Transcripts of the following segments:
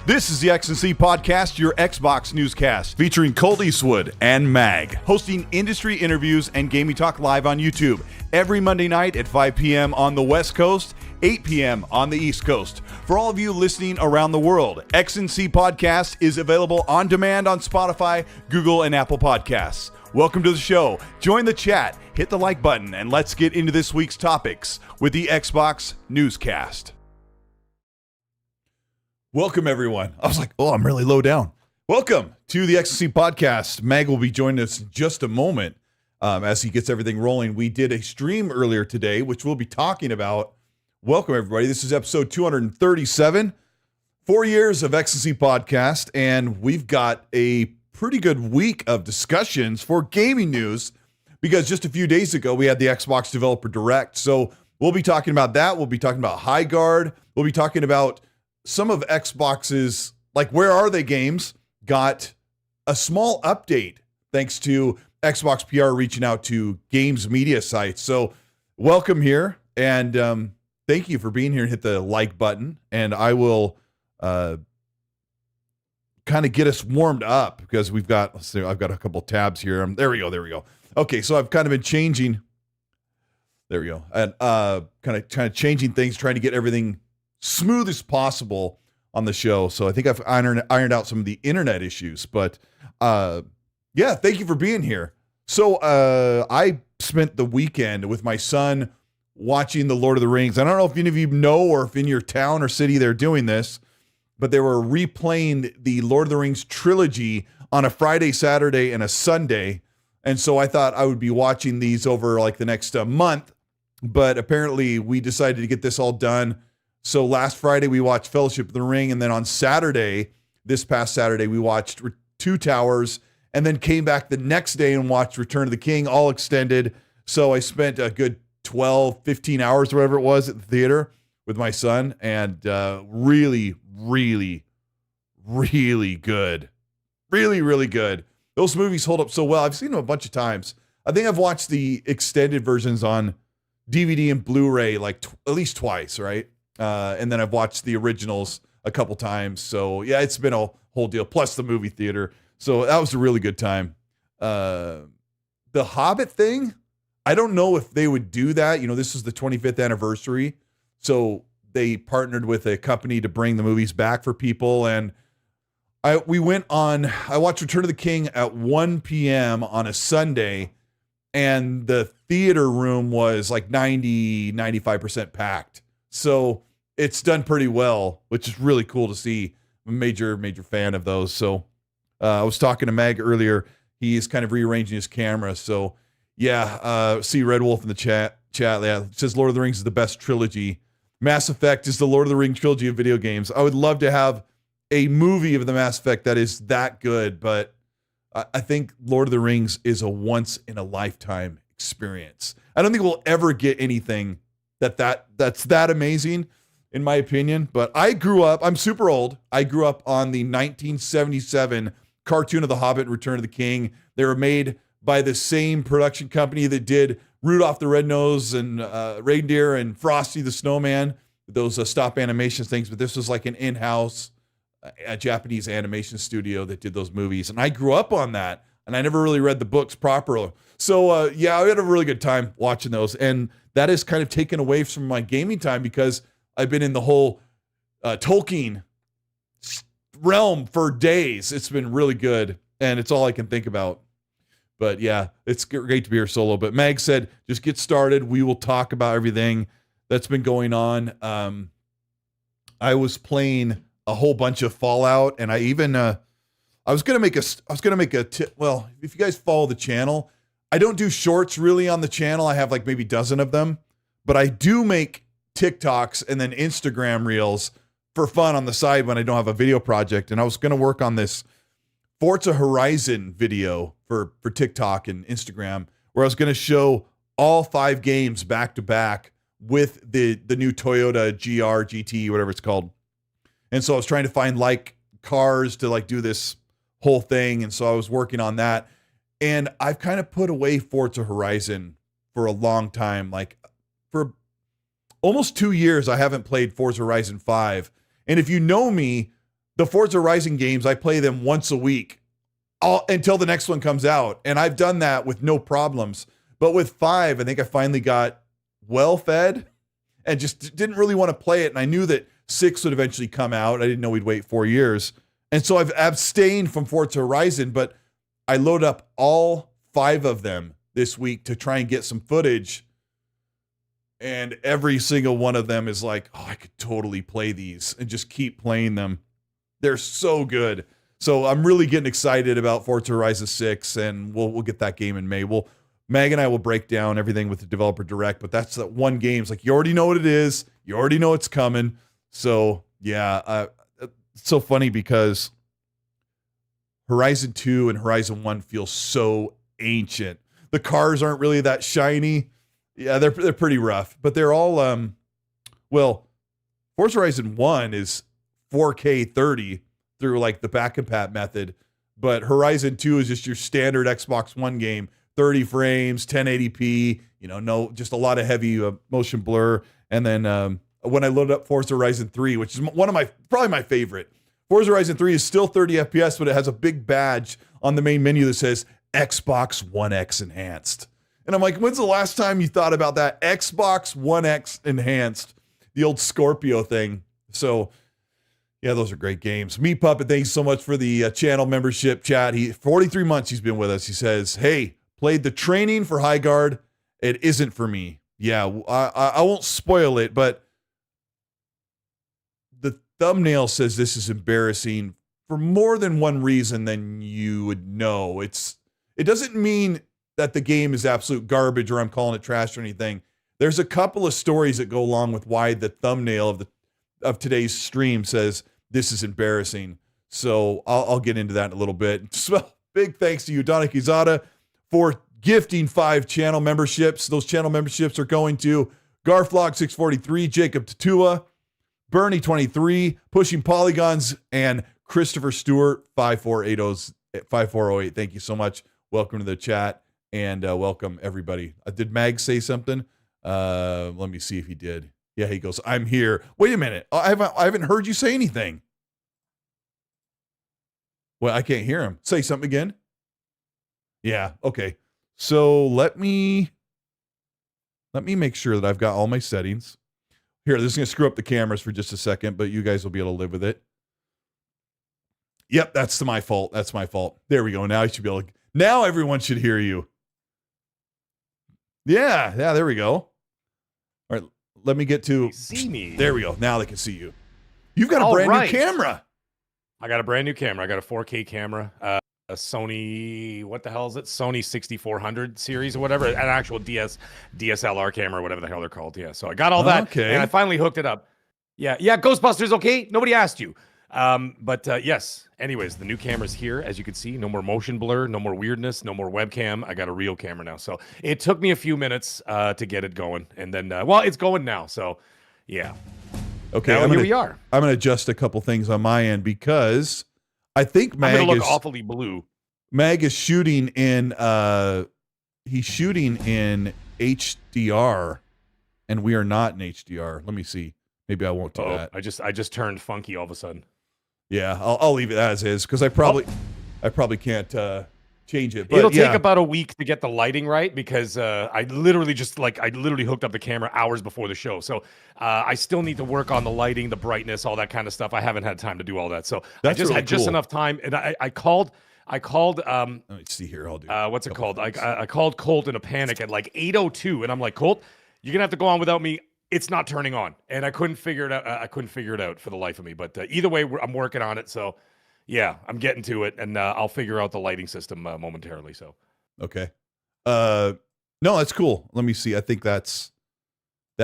This is the X&C Podcast, your Xbox newscast, featuring Colteastwood and Mag, hosting industry interviews and gaming talk live on YouTube every Monday night at 5 p.m. on the West Coast, 8 p.m. on the East Coast. For all of you listening around the world, X&C Podcast is available on demand on Spotify, Google, and Apple Podcasts. Welcome to the show. Join the chat, hit the like button, and let's get into this week's topics with the Xbox newscast. Welcome, everyone. I was like, oh, I'm really low down. Welcome to the X&C Podcast. Mag will be joining us in just a moment as he gets everything rolling. We did a stream earlier today, which we'll be talking about. Welcome, everybody. This is episode 237, 4 years of X&C Podcast, and we've got a pretty good week of discussions for gaming news because just a few days ago, we had the Xbox Developer Direct. So we'll be talking about that. We'll be talking about Highguard. We'll be talking about some of Xbox's, like, where are they games, got a small update thanks to Xbox PR reaching out to games media sites. So welcome here, and thank you for being here. Hit the like button, and I will kind of get us warmed up because we've got, let's see, I've got a couple tabs here. There we go. Okay, so I've kind of been changing. There we go. And kind of changing things, trying to get everything smooth as possible on the show. So I think I've ironed out some of the internet issues, but yeah, thank you for being here. So I spent the weekend with my son watching The Lord of the Rings. I don't know if any of you know or if in your town or city they're doing this, but they were replaying the Lord of the Rings trilogy on a Friday, Saturday, and a Sunday. And so I thought I would be watching these over like the next month, but apparently we decided to get this all done. So last Friday, we watched Fellowship of the Ring, and then on Saturday, this past Saturday, we watched Two Towers, and then came back the next day and watched Return of the King, all extended. So I spent a good 12, 15 hours, whatever it was, at the theater with my son, and really, really, really good. Really, really good. Those movies hold up so well. I've seen them a bunch of times. I think I've watched the extended versions on DVD and Blu-ray like at least twice, right? And then I've watched the originals a couple times. So yeah, it's been a whole deal, plus the movie theater. So that was a really good time. The Hobbit thing, I don't know if they would do that. You know, this is the 25th anniversary. So they partnered with a company to bring the movies back for people. And I watched Return of the King at 1 p.m. on a Sunday, and the theater room was like 95% packed. So it's done pretty well, which is really cool to see. I'm a major fan of those. So I was talking to Mag earlier. He is kind of rearranging his camera. So yeah, see Red Wolf in the chat. Yeah, it says Lord of the Rings is the best trilogy. Mass Effect is the Lord of the Rings trilogy of video games. I would love to have a movie of the Mass Effect that is that good, but I think Lord of the Rings is a once in a lifetime experience. I don't think we'll ever get anything that's that amazing, in my opinion. But I grew up, I'm super old. I grew up on the 1977 cartoon of The Hobbit and Return of the King. They were made by the same production company that did Rudolph the Red-Nosed and Reindeer and Frosty the Snowman, those stop animation things. But this was like an in-house a Japanese animation studio that did those movies. And I grew up on that, and I never really read the books properly. So yeah, I had a really good time watching those. And that has kind of taken away from my gaming time because I've been in the whole Tolkien realm for days. It's been really good, and it's all I can think about. But yeah, it's great to be here solo. But Mag said, just get started. We will talk about everything that's been going on. I was playing a whole bunch of Fallout, and I even I was gonna make a tip. Well, if you guys follow the channel, I don't do shorts really on the channel. I have like maybe a dozen of them, but I do make TikToks and then Instagram reels for fun on the side when I don't have a video project. And I was going to work on this Forza Horizon video for TikTok and Instagram, where I was going to show all 5 games back to back with the new Toyota GR GT, whatever it's called. And so I was trying to find like cars to like do this whole thing. And so I was working on that. And I've kind of put away Forza Horizon for a long time. Like for almost 2 years, I haven't played Forza Horizon 5. And if you know me, the Forza Horizon games, I play them once a week until the next one comes out. And I've done that with no problems. But with 5, I think I finally got well fed and just didn't really want to play it. And I knew that 6 would eventually come out. I didn't know we'd wait 4 years. And so I've abstained from Forza Horizon, but I load up all 5 of them this week to try and get some footage. And every single one of them is like, oh, I could totally play these and just keep playing them. They're so good. So I'm really getting excited about Forza Horizon 6, and we'll get that game in May. Mag and I will break down everything with the developer direct, but that's that one game. It's like, you already know what it is. You already know it's coming. So yeah, it's so funny because Horizon 2 and Horizon 1 feel so ancient. The cars aren't really that shiny. Yeah, they're pretty rough, but they're all, Forza Horizon 1 is 4K 30 through like the back compat method, but Horizon 2 is just your standard Xbox One game, 30 frames, 1080p, just a lot of heavy motion blur. And then when I loaded up Forza Horizon 3, which is probably my favorite, Forza Horizon 3 is still 30 FPS, but it has a big badge on the main menu that says Xbox One X Enhanced. And I'm like, when's the last time you thought about that? Xbox One X Enhanced, the old Scorpio thing. So, yeah, those are great games. Meat Puppet, thanks so much for the channel membership chat. 43 months he's been with us. He says, hey, played the training for Highguard. It isn't for me. Yeah, I won't spoil it, but the thumbnail says this is embarrassing for more than one reason than you would know. It doesn't mean that the game is absolute garbage or I'm calling it trash or anything. There's a couple of stories that go along with why the thumbnail of today's stream says this is embarrassing. So I'll get into that in a little bit. So big thanks to you, Donna Kizada, for gifting 5 channel memberships. Those channel memberships are going to Garflog643, Jacob Tatua, Bernie23, Pushing Polygons, and Christopher Stewart 5408. Thank you so much. Welcome to the chat. And welcome everybody. Did Mag say something? Let me see if he did. Yeah, he goes, I'm here. Wait a minute. I haven't heard you say anything. Well, I can't hear him. Say something again. Yeah, okay. So let me make sure that I've got all my settings. Here, this is going to screw up the cameras for just a second, but you guys will be able to live with it. Yep, that's my fault. That's my fault. There we go. Now I should be able to. Now everyone should hear you. Yeah, there we go. All right, let me get to. They see me. There we go. Now they can see you. You've got a brand new camera. I got a brand new camera. I got a 4K camera. A Sony, what the hell is it? Sony 6400 series or whatever. An actual DSLR camera, whatever the hell they're called. Yeah, so I got all that. Okay. And I finally hooked it up. Yeah, Ghostbusters, okay? Nobody asked you. But yes, anyways, the new camera's here. As you can see, no more motion blur, no more weirdness, no more webcam. I got a real camera now. So it took me a few minutes to get it going. And then, it's going now. So, yeah. Okay, now here we are. I'm going to adjust a couple things on my end because I think Mag I'm going to look awfully blue. Mag is shooting in, he's shooting in HDR, and we are not in HDR. Let me see. Maybe I won't do that. I just turned funky all of a sudden. Yeah, I'll leave it as is because I probably can't change it. But it'll take about a week to get the lighting right because I literally hooked up the camera hours before the show. So I still need to work on the lighting, the brightness, all that kind of stuff. I haven't had time to do all that. So I just had just enough time, and I called. Let me see here. I'll do. What's it called? I called Colt in a panic at like 8:02, and I'm like, Colt, you're gonna have to go on without me. It's not turning on, and I couldn't figure it out. I couldn't figure it out for the life of me. But either way, I'm working on it. So, yeah, I'm getting to it, and I'll figure out the lighting system momentarily. So, okay. No, that's cool. Let me see. I think that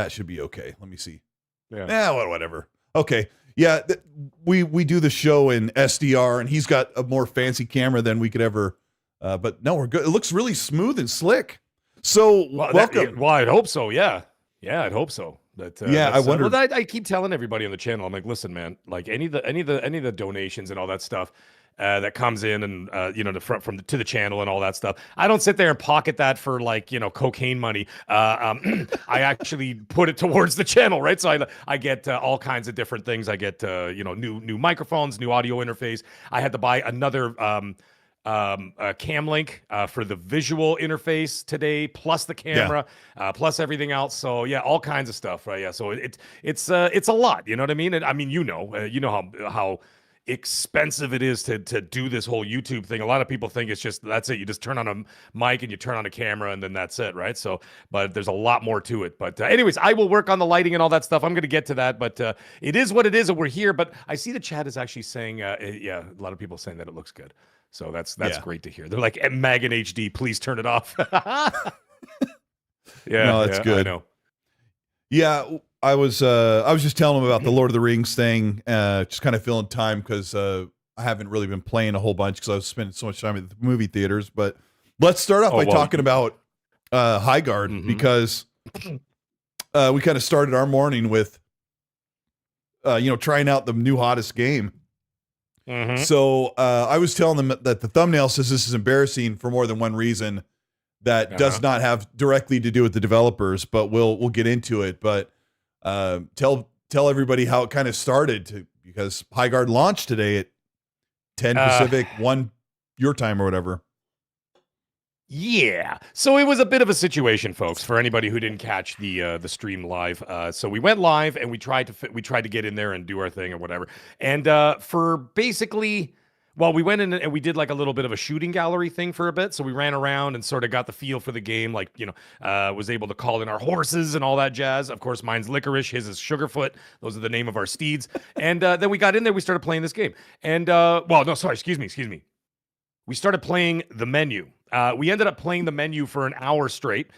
should be okay. Let me see. Yeah. Whatever. Okay. Yeah, we do the show in SDR, and he's got a more fancy camera than we could ever. But no, we're good. It looks really smooth and slick. So welcome. I'd hope so. Yeah. Yeah, I'd hope so. I wonder. I keep telling everybody on the channel, I'm like, listen, man, like any of the donations and all that stuff, that comes in and to the channel and all that stuff. I don't sit there and pocket that for like cocaine money. I actually put it towards the channel, right? So I get all kinds of different things. I get new microphones, new audio interface. I had to buy another cam link for the visual interface today, plus the camera, plus everything else. So yeah, all kinds of stuff, right? Yeah, so it's a lot. You know what I mean? And I mean, how expensive it is to do this whole YouTube thing. A lot of people think it's just that's it. You just turn on a mic and you turn on a camera and then that's it, right? So, but there's a lot more to it. But anyways, I will work on the lighting and all that stuff. I'm going to get to that, but it is what it is, and we're here. But I see the chat is actually saying, a lot of people saying that it looks good. So that's great to hear. They're like, Mag in HD, please turn it off. That's good. I know. Yeah, I was just telling him about the Lord of the Rings thing, just kind of filling time because I haven't really been playing a whole bunch because I was spending so much time at the movie theaters. But let's start off by talking about Highguard because we kind of started our morning with trying out the new hottest game. Mm-hmm. So I was telling them that the thumbnail says this is embarrassing for more than one reason that does not have directly to do with the developers, but we'll get into it. But tell everybody how it kind of started because Highguard launched today at 10 Pacific, 1 your time or whatever. Yeah. So it was a bit of a situation, folks, for anybody who didn't catch the stream live. So we went live and we tried to get in there and do our thing or whatever. And for basically, well, we went in and we did like a little bit of a shooting gallery thing for a bit. So we ran around and sort of got the feel for the game, like, was able to call in our horses and all that jazz. Of course, mine's Licorice, his is Sugarfoot. Those are the name of our steeds. And then we got in there, we started playing this game. And, excuse me. We started playing the menu. We ended up playing the menu for an hour straight.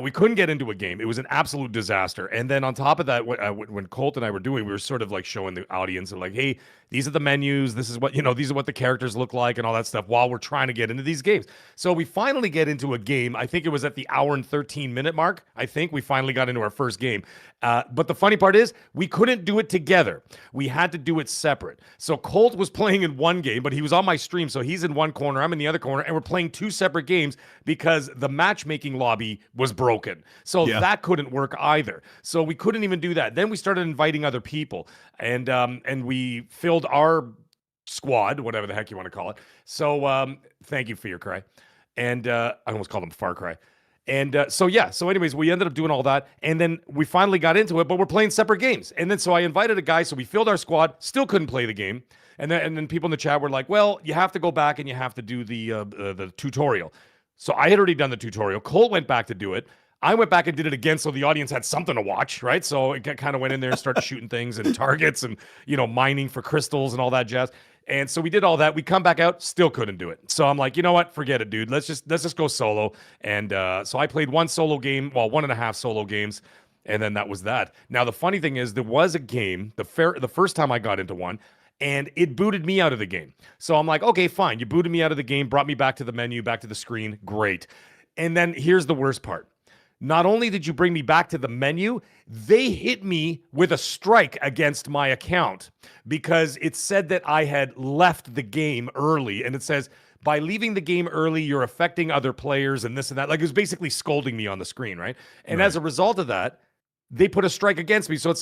We couldn't get into a game. It was an absolute disaster. And then on top of that, when Colt and I were doing, we were sort of like showing the audience, like, hey, these are the menus. This is what, these are what the characters look like and all that stuff while we're trying to get into these games. So we finally get into a game. I think it was at the hour and 13-minute mark. I think we finally got into our first game. But the funny part is we couldn't do it together. We had to do it separate. So Colt was playing in one game, but he was on my stream. So he's in one corner, I'm in the other corner, and we're playing two separate games because the matchmaking lobby was broken. So that couldn't work either. So we couldn't even do that. Then we started inviting other people, and we filled our squad, whatever the heck you want to call it. So thank you for your cry. And I almost called him Far Cry. And so anyways, we ended up doing all that. And then we finally got into it, but we're playing separate games. And then so I invited a guy. So we filled our squad, still couldn't play the game. And then people in the chat were like, well, you have to go back and you have to do the tutorial. So I had already done the tutorial. Colt went back to do it. I went back and did it again so the audience had something to watch, right? So it kind of went in there and started shooting things and targets and, mining for crystals and all that jazz. And so we did all that. We come back out, still couldn't do it. So I'm like, you know what? Forget it, dude. Let's just go solo. And so I played one solo game, 1.5 solo games, and then that was that. Now, the funny thing is there was a game, the first time I got into one, and it booted me out of the game. So I'm like, okay, fine. You booted me out of the game, brought me back to the menu, back to the screen. Great. And then here's the worst part. Not only did you bring me back to the menu, they hit me with a strike against my account because it said that I had left the game early. And it says, by leaving the game early, you're affecting other players and this and that. Like, it was basically scolding me on the screen, right? And as a result of that, they put a strike against me. So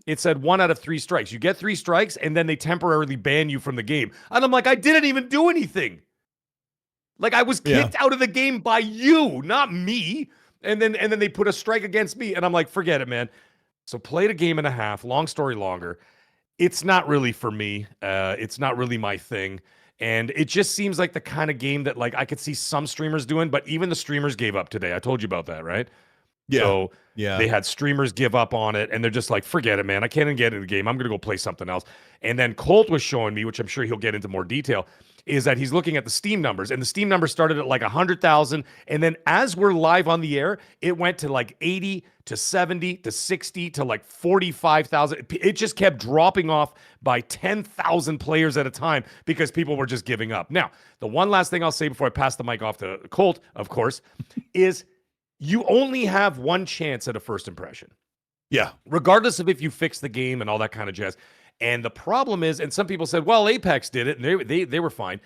it said 1 out of 3 strikes. You get 3 strikes, and then they temporarily ban you from the game. And I'm like, I didn't even do anything. Like, I was kicked out of the game by you, not me. And then they put a strike against me, and I'm like, forget it, man. So played a game and a half, long story longer. It's not really for me. It's not really my thing. And it just seems like the kind of game that, like, I could see some streamers doing, but even the streamers gave up today. I told you about that, right? Yeah. So they had streamers give up on it, and they're just like, forget it, man. I can't even get into the game. I'm going to go play something else. And then Colt was showing me, which I'm sure he'll get into more detail, is that he's looking at the Steam numbers, and the Steam numbers started at like 100,000, and then as we're live on the air, it went to like 80 to 70 to 60 to like 45,000. It just kept dropping off by 10,000 players at a time because people were just giving up. Now, the one last thing I'll say before I pass the mic off to Colt, of course, is you only have one chance at a first impression. Yeah. Regardless of if you fix the game and all that kind of jazz. And the problem is, and some people said, well, Apex did it, and they were fine.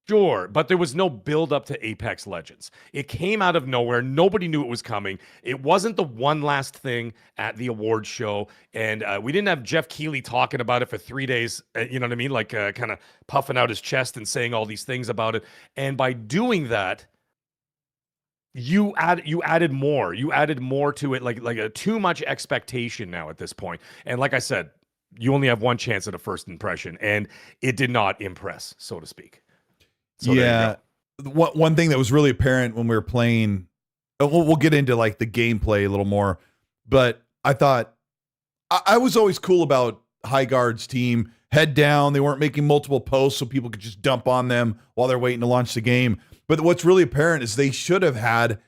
Sure, but there was no build up to Apex Legends. It came out of nowhere. Nobody knew it was coming. It wasn't the one last thing at the award show. And we didn't have Geoff Keighley talking about it for 3 days, you know what I mean? Like kind of puffing out his chest and saying all these things about it. And by doing that, you added more. You added more to it, like a too much expectation now at this point. And like I said, you only have one chance at a first impression, and it did not impress, so to speak. So yeah, one thing that was really apparent when we were playing, we'll get into like the gameplay a little more, but I thought I was always cool about Highguard's team. Head down, they weren't making multiple posts so people could just dump on them while they're waiting to launch the game. But what's really apparent is they should have had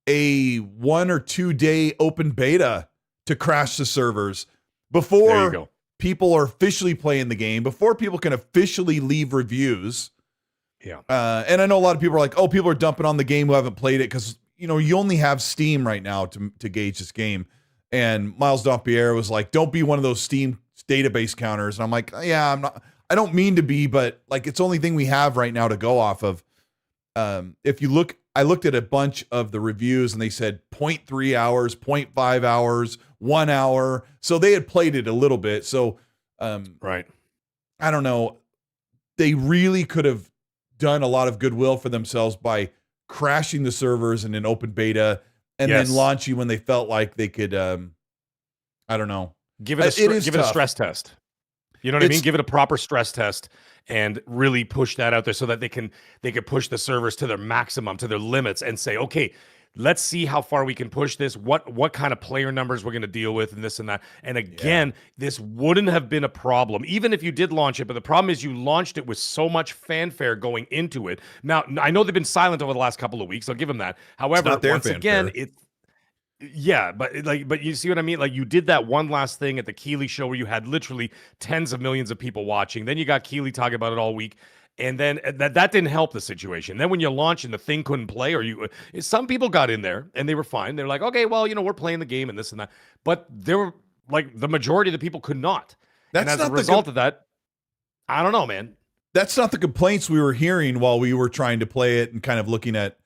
a 1 or 2 day open beta to crash the servers before people are officially playing the game, before people can officially leave reviews. Yeah. And I know a lot of people are like, oh, people are dumping on the game who haven't played it because, you know, you only have Steam right now to gauge this game. And Miles Dampierre was like, don't be one of those Steam database counters. And I'm like, yeah, I don't mean to be, but like, it's the only thing we have right now to go off of. If you look, I looked at a bunch of the reviews and they said 0.3 hours, 0.5 hours, 1 hour. So they had played it a little bit. So, right. I don't know. They really could have done a lot of goodwill for themselves by crashing the servers in an open beta and then launching when they felt like they could, I don't know. Give it a stress test. You know what I mean? Give it a proper stress test and really push that out there so that they could push the servers to their maximum, to their limits, and say, okay, let's see how far we can push this, what kind of player numbers we're going to deal with, and this and that. And again, this wouldn't have been a problem, even if you did launch it. But the problem is you launched it with so much fanfare going into it. Now, I know they've been silent over the last couple of weeks. I'll give them that. However, once again, but you see what I mean? Like, you did that one last thing at the Keighley show where you had literally tens of millions of people watching. Then you got Keighley talking about it all week. And then that didn't help the situation. Then when you launch and the thing couldn't play, some people got in there and they were fine. They're like, okay, well, you know, we're playing the game and this and that. But there were like the majority of the people could not. And as a result of that, I don't know, man. That's not the complaints we were hearing while we were trying to play it and kind of looking at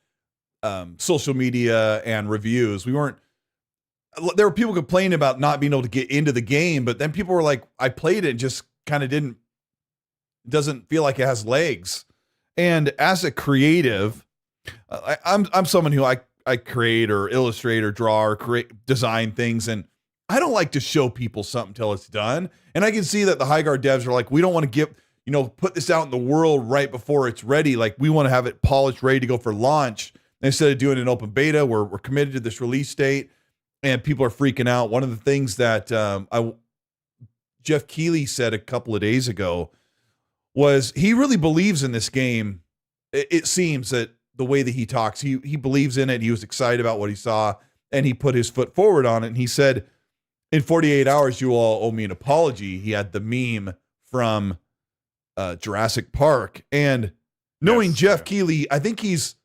social media and reviews. There were people complaining about not being able to get into the game, but then people were like, I played it and just kind of doesn't feel like it has legs. And as a creative, I'm someone who I create or illustrate or draw or design things, and I don't like to show people something till it's done. And I can see that the Highguard devs are like, we don't want to put this out in the world right before it's ready. Like, we want to have it polished, ready to go for launch. And instead of doing an open beta, we're committed to this release date, and people are freaking out. One of the things that Geoff Keighley said a couple of days ago was he really believes in this game. It seems that the way that he talks, he believes in it. He was excited about what he saw, and he put his foot forward on it. And he said, in 48 hours, you all owe me an apology. He had the meme from Jurassic Park. And knowing Geoff Keighley, I think he's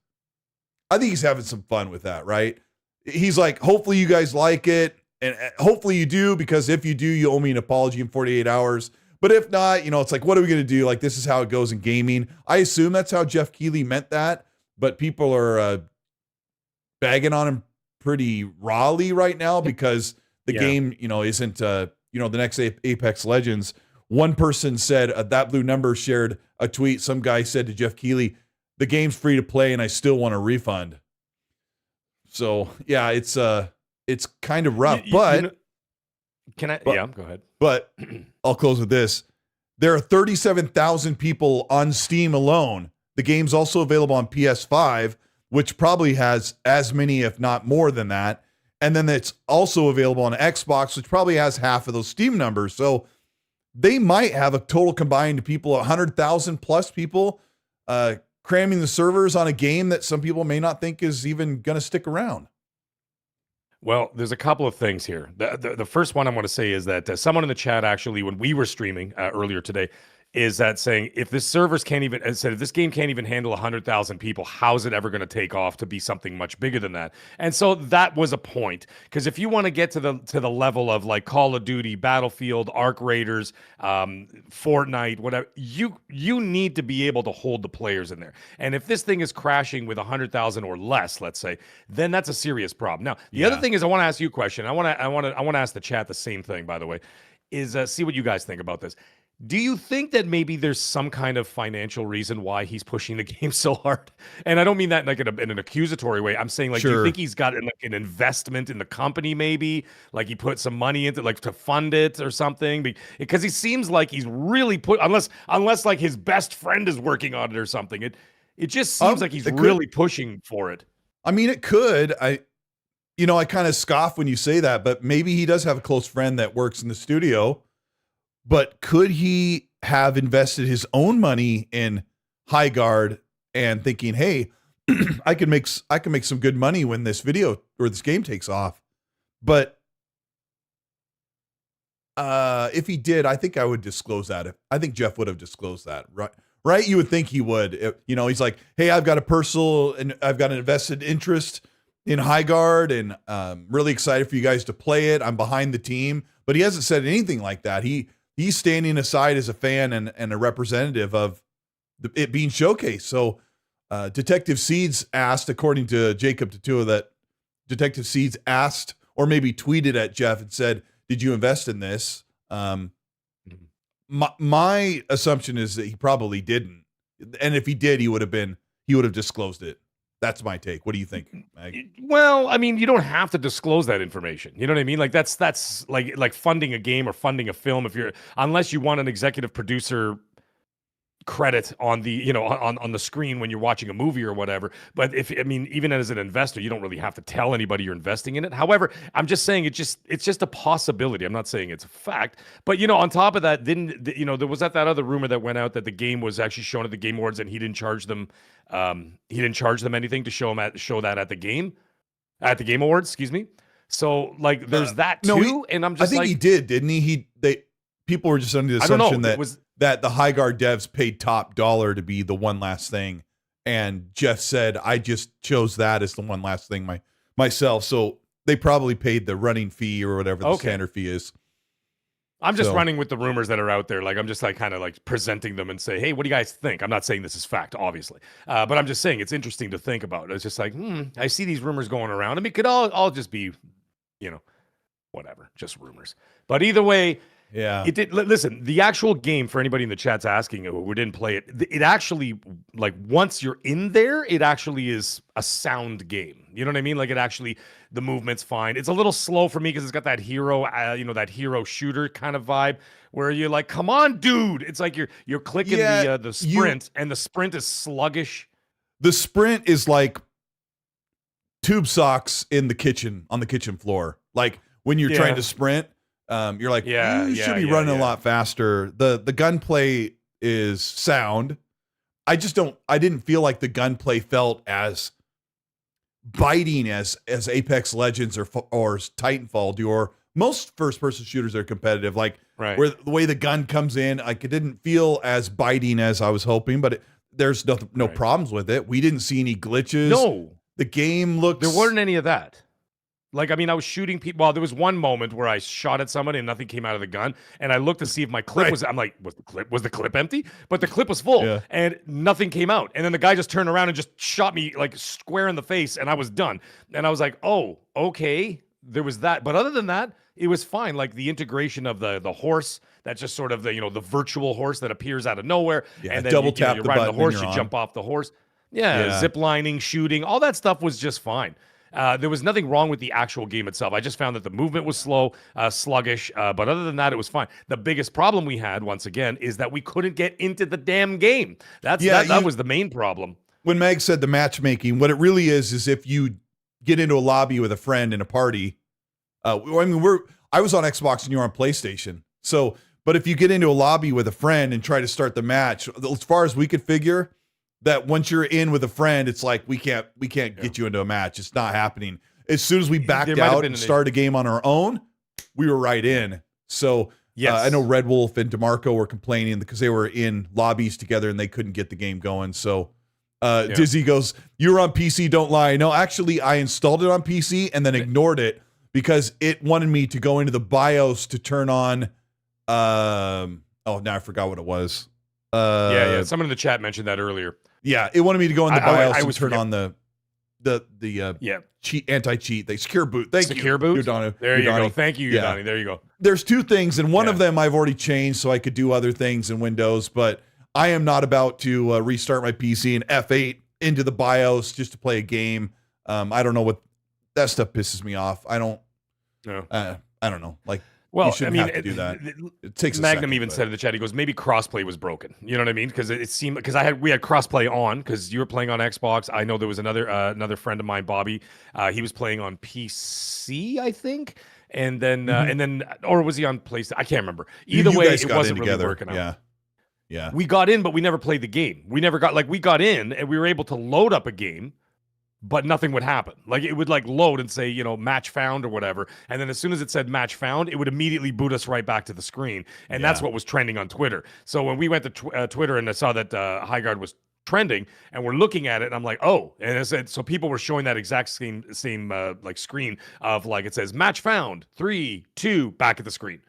having some fun with that, right? He's like, hopefully you guys like it, and hopefully you do, because if you do, you owe me an apology in 48 hours. But if not, it's like, what are we going to do? Like, this is how it goes in gaming. I assume that's how Geoff Keighley meant that, but people are bagging on him pretty rawly right now because the game, isn't, the next Apex Legends. One person said, that blue number shared a tweet. Some guy said to Geoff Keighley, the game's free to play and I still want a refund. So yeah, it's kind of rough, but go ahead. But I'll close with this. There are 37,000 people on Steam alone. The game's also available on PS5, which probably has as many, if not more than that. And then it's also available on Xbox, which probably has half of those Steam numbers. So they might have a total combined people, 100,000 plus people cramming the servers on a game that some people may not think is even going to stick around. Well, there's a couple of things here. The first one I want to say is that someone in the chat, actually, when we were streaming earlier today, is that saying if this servers can't even, as I said, if this game can't even handle 100,000 people, how's it ever going to take off to be something much bigger than that? And so that was a point, because if you want to get to the level of like Call of Duty, Battlefield, Arc Raiders, Fortnite, whatever, you need to be able to hold the players in there. And if this thing is crashing with 100,000 or less, let's say, then that's a serious problem. Now, the other thing is, I want to ask you a question. I want to ask the chat the same thing, by the way, is see what you guys think about this. Do you think that maybe there's some kind of financial reason why he's pushing the game so hard? And I don't mean that like in an accusatory way. I'm saying, like, do you think he's got like an investment in the company, maybe? Like he put some money into, like, to fund it or something? Because he seems like he's really unless like his best friend is working on it or something. It just seems like he's really pushing for it. I mean, it could. I kind of scoff when you say that, but maybe he does have a close friend that works in the studio. But could he have invested his own money in Highguard and thinking, hey, I can make some good money when this video or this game takes off? But if he did, I think I would disclose that. I think Geoff would have disclosed that, right? You would think he would. He's like, hey, I've got an invested interest in Highguard, and really excited for you guys to play it. I'm behind the team. But he hasn't said anything like that. He's standing aside as a fan and a representative of it being showcased. So Detective Seeds asked, according to Jacob Tatua, that Detective Seeds asked or maybe tweeted at Geoff and said, did you invest in this? My assumption is that he probably didn't. And if he did, he would have disclosed it. That's my take. What do you think, Mag? Well, I mean, you don't have to disclose that information. You know what I mean? Like that's like funding a game or funding a film. Unless you want an executive producer credit on the on the screen when you're watching a movie or whatever. But even as an investor, you don't really have to tell anybody you're investing in it. However, I'm just saying it's just a possibility. I'm not saying it's a fact. But on top of that, there was that other rumor that went out that the game was actually shown at the Game Awards and he didn't charge them anything to show that at the Game Awards, excuse me. So like there's that too. And I'm just, I think he did, didn't he? People were just under the assumption that the Highguard devs paid top dollar to be the one last thing. And Geoff said, I just chose that as the one last thing myself. So they probably paid the running fee or whatever the standard fee is. I'm just running with the rumors that are out there. Like, I'm just like kind of like presenting them and say, hey, what do you guys think? I'm not saying this is fact, obviously. But I'm just saying it's interesting to think about. It's just like, I see these rumors going around. I mean, it could all just be, whatever, just rumors. But either way, yeah, it did. Listen, the actual game, for anybody in the chat's asking who didn't play it, it actually, like, once you're in there, it actually is a sound game. You know what I mean? Like, it actually, the movement's fine. It's a little slow for me because it's got that hero, that hero shooter kind of vibe where you're like, come on, dude. It's like you're clicking the sprint, and the sprint is sluggish. The sprint is like tube socks on the kitchen floor. Like when you're trying to sprint. You're like, you should be running a lot faster. The gunplay is sound. I didn't feel like the gunplay felt as biting as Apex Legends or Titanfall do, or most first-person shooters are competitive. Like where the way the gun comes in, like it didn't feel as biting as I was hoping, but there's no problems with it. We didn't see any glitches. No. The game looked... There weren't any of that. Like, I mean, I was shooting people. Well, there was one moment where I shot at somebody and nothing came out of the gun. And I looked to see if my clip was, I'm like, was the clip empty? But the clip was full and nothing came out. And then the guy just turned around and just shot me like square in the face and I was done. And I was like, oh, okay. There was that. But other than that, it was fine. Like the integration of the horse, that's just sort of the, the virtual horse that appears out of nowhere. Yeah, and then double tap you're the riding button the horse, you jump off the horse. Yeah, zip lining, shooting, all that stuff was just fine. There was nothing wrong with the actual game itself. I just found that the movement was slow, sluggish, but other than that, it was fine. The biggest problem we had, once again, is that we couldn't get into the damn game. That was the main problem. When Meg said the matchmaking, what it really is if you get into a lobby with a friend in a party. I was on Xbox and you're on PlayStation. So, but if you get into a lobby with a friend and try to start the match, as far as we could figure, that once you're in with a friend, it's like we can't get you into a match. It's not happening. As soon as we backed out and started a game on our own, we were right in. So Yes. I know Red Wolf and DeMarco were complaining because they were in lobbies together and they couldn't get the game going. So Dizzy goes, "You were on PC, don't lie." No, actually, I installed it on PC and then ignored it because it wanted me to go into the BIOS to turn on. Now I forgot what it was. Someone in the chat mentioned that earlier. Yeah, it wanted me to go in the BIOS and turn on the cheat anti-cheat. They secure boot. Thank you. Secure boot. There you go. Thank you, Udani. There you go. There's two things, and one of them I've already changed so I could do other things in Windows, but I am not about to restart my PC and F8 into the BIOS just to play a game. I don't know what that stuff pisses me off. I don't know. Like, you shouldn't have to do that. It takes a Magnum second, even said in the chat, he goes, maybe crossplay was broken. You know what I mean? Because it seemed we had crossplay on because you were playing on Xbox. I know there was another friend of mine, Bobby. He was playing on PC, I think, and then or was he on PlayStation? I can't remember. Either way, it wasn't really working out. Yeah. We got in, but we never played the game. We got in and we were able to load up a game, but nothing would happen. Like it would load and say, match found or whatever. And then as soon as it said match found, it would immediately boot us right back to the screen. And that's what was trending on Twitter. So when we went to Twitter and I saw that Highguard was trending and we're looking at it and I'm like, oh, and it said, so people were showing that exact same screen of it says match found 3, 2 back at the screen.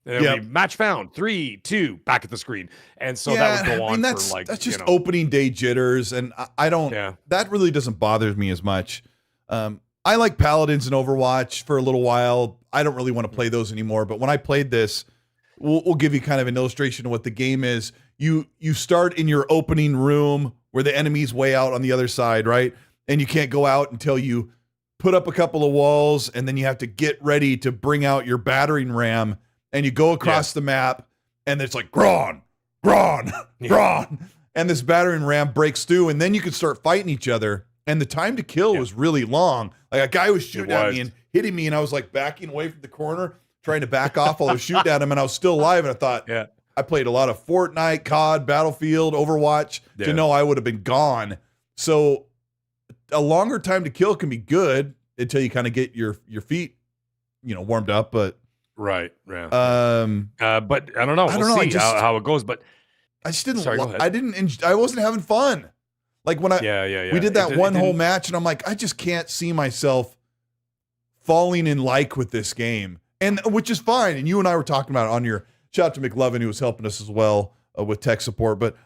And it would be match found 3, 2 back at the screen, and so that would go on for that's just opening day jitters, and I don't. That really doesn't bother me as much. I like Paladins and Overwatch for a little while. I don't really want to play those anymore. But when I played this, we'll give you kind of an illustration of what the game is. You start in your opening room where the enemy's way out on the other side, right? And you can't go out until you put up a couple of walls, and then you have to get ready to bring out your battering ram. And you go across the map, and it's like, Gron, and this battering ram breaks through, and then you can start fighting each other. And the time to kill was really long. Like a guy was shooting at me and hitting me, and I was like backing away from the corner, trying to back off while I was shooting at him, and I was still alive. And I thought, I played a lot of Fortnite, COD, Battlefield, Overwatch to know I would have been gone. So a longer time to kill can be good until you kind of get your feet, warmed up, but. Right. Yeah. But I don't know. We'll see how it goes. But I just didn't. I wasn't having fun. Like when we did that whole match, and I'm like, I just can't see myself falling in like with this game, and which is fine. And you and I were talking about it on your shout out to McLovin, who was helping us as well with tech support. But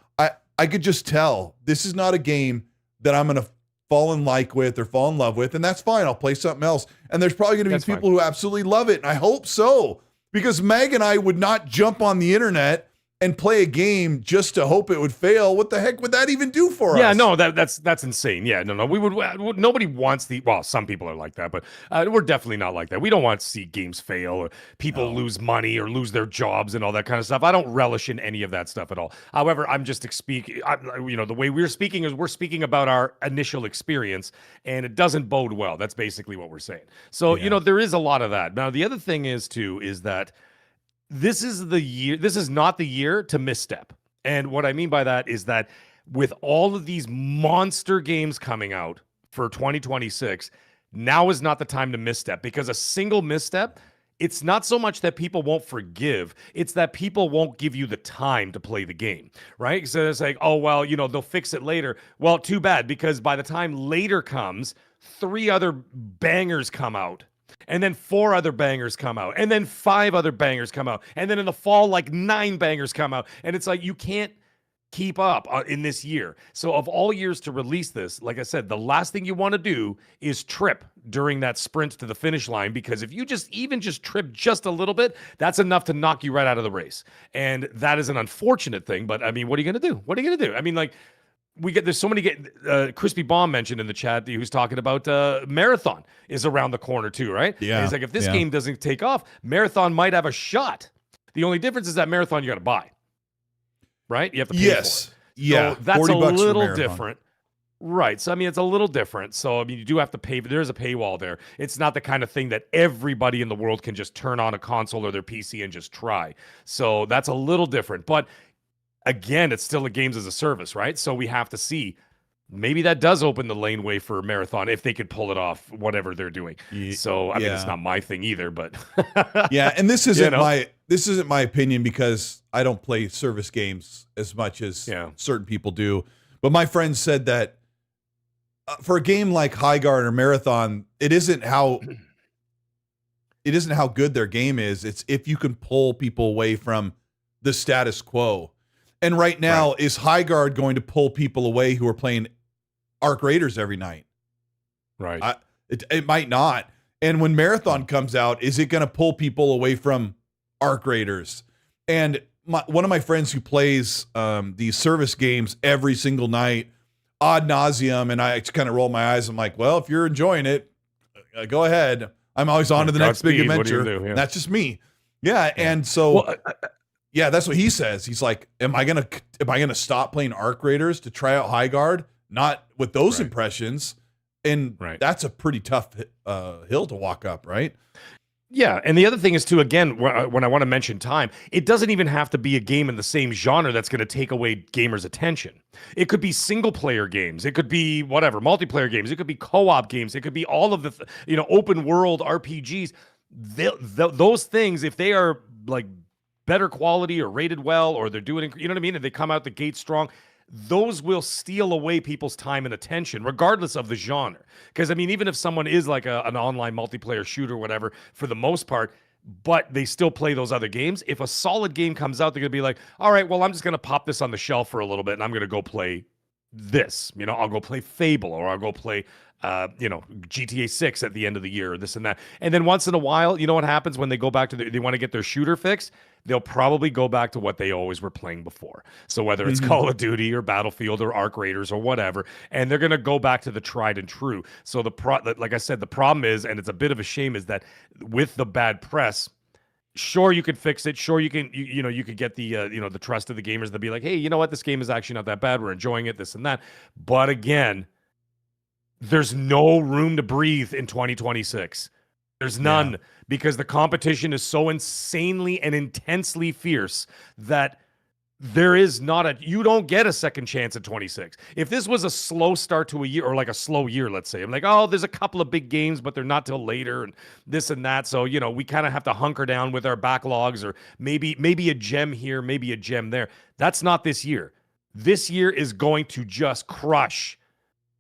I could just tell this is not a game that I'm gonna fall in like with or fall in love with, and that's fine. I'll play something else. And there's probably going to be people who absolutely love it, and I hope so, because Meg and I would not jump on the internet and play a game just to hope it would fail. What the heck would that even do for us? Yeah, no, that's insane. Yeah, no, we would. Nobody wants some people are like that, but we're definitely not like that. We don't want to see games fail or people lose money or lose their jobs and all that kind of stuff. I don't relish in any of that stuff at all. However, I'm just speaking. The way we're speaking is we're speaking about our initial experience, and it doesn't bode well. That's basically what we're saying. So there is a lot of that. Now, the other thing is that. This is not the year to misstep. And what I mean by that is that with all of these monster games coming out for 2026, now is not the time to misstep, because a single misstep, it's not so much that people won't forgive, it's that people won't give you the time to play the game, right? So it's like, oh, well, they'll fix it later. Well, too bad, because by the time later comes, 3 other bangers come out. And then 4 other bangers come out. And then 5 other bangers come out. And then in the fall, 9 bangers come out. And it's like, you can't keep up in this year. So of all years to release this, like I said, the last thing you want to do is trip during that sprint to the finish line, because if you just trip just a little bit, that's enough to knock you right out of the race. And that is an unfortunate thing. But I mean, what are you going to do? I mean, there's so many Crispy Bomb mentioned in the chat who's talking about Marathon is around the corner too, right? Yeah. And he's like, if this game doesn't take off, Marathon might have a shot. The only difference is that Marathon you got to buy, right? You have to pay for it. Yeah. So that's a little different. Right. So, I mean, it's a little different. So, I mean, you do have to pay, but there's a paywall there. It's not the kind of thing that everybody in the world can just turn on a console or their PC and just try. So that's a little different. But again, it's still a games as a service, right? So we have to see maybe that does open the laneway for Marathon if they could pull it off, whatever they're doing. So I mean, it's not my thing either, but yeah. And this isn't my opinion because I don't play service games as much as certain people do. But my friend said that for a game like Highguard or Marathon, it isn't how good their game is. It's if you can pull people away from the status quo. And right now, is Highguard going to pull people away who are playing Arc Raiders every night? Right. It might not. And when Marathon comes out, is it going to pull people away from Arc Raiders? And one of my friends who plays these service games every single night, ad nauseum, and I kind of roll my eyes. I'm like, well, if you're enjoying it, go ahead. I'm always on to the next big adventure. That's just me. Yeah. And so... yeah, that's what he says. He's like, am I gonna stop playing Arc Raiders to try out Highguard? Not with those impressions. And that's a pretty tough hill to walk up, right? Yeah, and the other thing is too, again, when I want to mention time, it doesn't even have to be a game in the same genre that's going to take away gamers' attention. It could be single-player games. It could be whatever, multiplayer games. It could be co-op games. It could be all of the, open-world RPGs. Those things, if they are like better quality or rated well, or they're doing, you know what I mean? And they come out the gate strong, those will steal away people's time and attention, regardless of the genre. Because, I mean, even if someone is like an online multiplayer shooter or whatever, for the most part, but they still play those other games, if a solid game comes out, they're going to be like, all right, well, I'm just going to pop this on the shelf for a little bit, and I'm going to go play this. I'll go play Fable, or I'll go play GTA 6 at the end of the year, or this and that. And then once in a while, you know what happens when they go back to they want to get their shooter fix? They'll probably go back to what they always were playing before. So whether it's Call of Duty or Battlefield or Arc Raiders or whatever, and they're going to go back to the tried and true. So like I said, the problem is, and it's a bit of a shame, is that with the bad press, sure, you could fix it. Sure, you can, you could get the, the trust of the gamers to be like, hey, you know what? This game is actually not that bad. We're enjoying it, this and that. But again, there's no room to breathe in 2026. There's none, because the competition is so insanely and intensely fierce that there is you don't get a second chance at 26. If this was a slow start to a year, or like a slow year, let's say, I'm like, oh, there's a couple of big games, but they're not till later, and this and that. So, we kind of have to hunker down with our backlogs, or maybe a gem here, maybe a gem there. That's not this year. This year is going to just crush,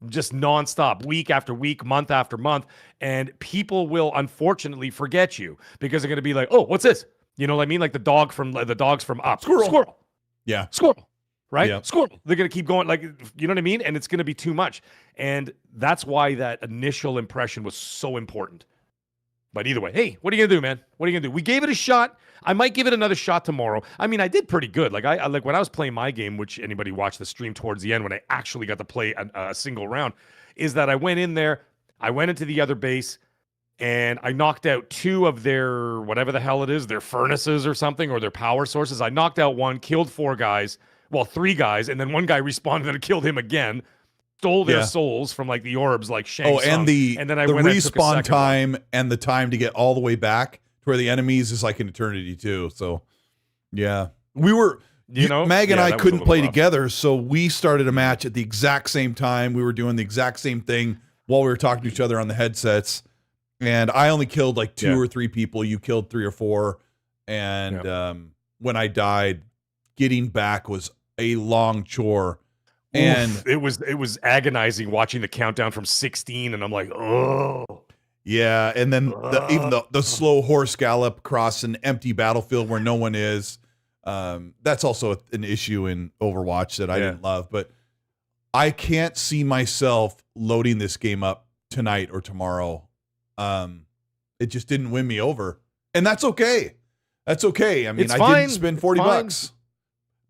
just nonstop, week after week, month after month, and people will unfortunately forget you, because they're going to be like, oh, what's this? You know what I mean? Like the dogs from Up. Squirrel. Yeah. Squirrel. Right? Yeah. Squirrel. They're going to keep going, like, you know what I mean? And it's going to be too much. And that's why that initial impression was so important. But either way, hey, what are you going to do, man? What are you going to do? We gave it a shot. I might give it another shot tomorrow. I mean, I did pretty good. Like I like when I was playing my game, which anybody watched the stream towards the end when I actually got to play a single round, is that I went in there, I went into the other base, and I knocked out 2 of their, whatever the hell it is, their furnaces or something, or their power sources. I knocked out 1, killed 4 guys, well, 3 guys, and then 1 guy respawned and killed him again. Stole their souls from like the orbs, like Shang Tsung. And then the respawn time and the time to get all the way back to where the enemies is like an eternity too. So yeah, we were, Mag and I couldn't play together. So we started a match at the exact same time. We were doing the exact same thing while we were talking to each other on the headsets. And I only killed like 2 or 3 people. You killed 3 or 4. And when I died, getting back was a long chore. And it was agonizing watching the countdown from 16, and I'm like, oh yeah. And then even the slow horse gallop across an empty battlefield where no one is, that's also an issue in Overwatch that I didn't love. But I can't see myself loading this game up tonight or tomorrow. It just didn't win me over, and that's okay. That's okay. I mean, I didn't spend $40,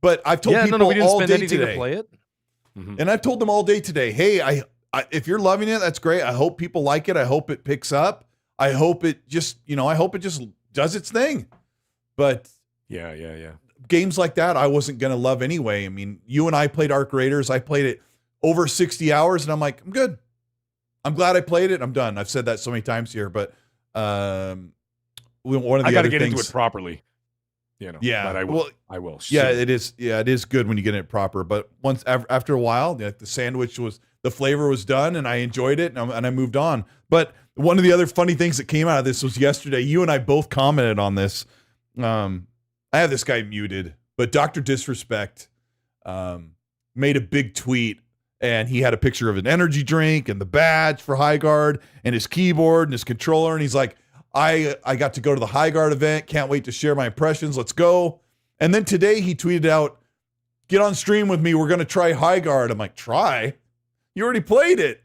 but I've told people we didn't all spend day anything today. to play it. And I've told them all day today, hey, I if you're loving it, that's great. I hope people like it. I hope it picks up. I hope it just, I hope it just does its thing. But yeah. Games like that, I wasn't going to love anyway. I mean, you and I played Arc Raiders. I played it over 60 hours, and I'm like, I'm good. I'm glad I played it. I'm done. I've said that so many times here, but one of the I got to other get things, into it properly. Yeah. But I will. Well, I will. yeah, soon. it is. Yeah, it is good when you get it proper. But once after a while, the sandwich the flavor was done, and I enjoyed it, and I moved on. But one of the other funny things that came out of this was yesterday. You and I both commented on this. I have this guy muted, but DrDisrespect made a big tweet, and he had a picture of an energy drink and the badge for Highguard and his keyboard and his controller, and he's like, I got to go to the Highguard event. Can't wait to share my impressions. Let's go. And then today he tweeted out, get on stream with me. We're going to try Highguard. I'm like, try? You already played it.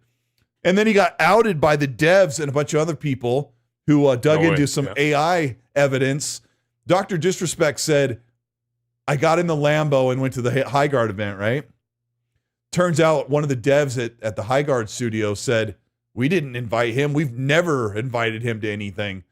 And then he got outed by the devs and a bunch of other people who dug into some AI evidence. DrDisrespect said, I got in the Lambo and went to the Highguard event, right? Turns out one of the devs at the Highguard studio said, we didn't invite him. We've never invited him to anything.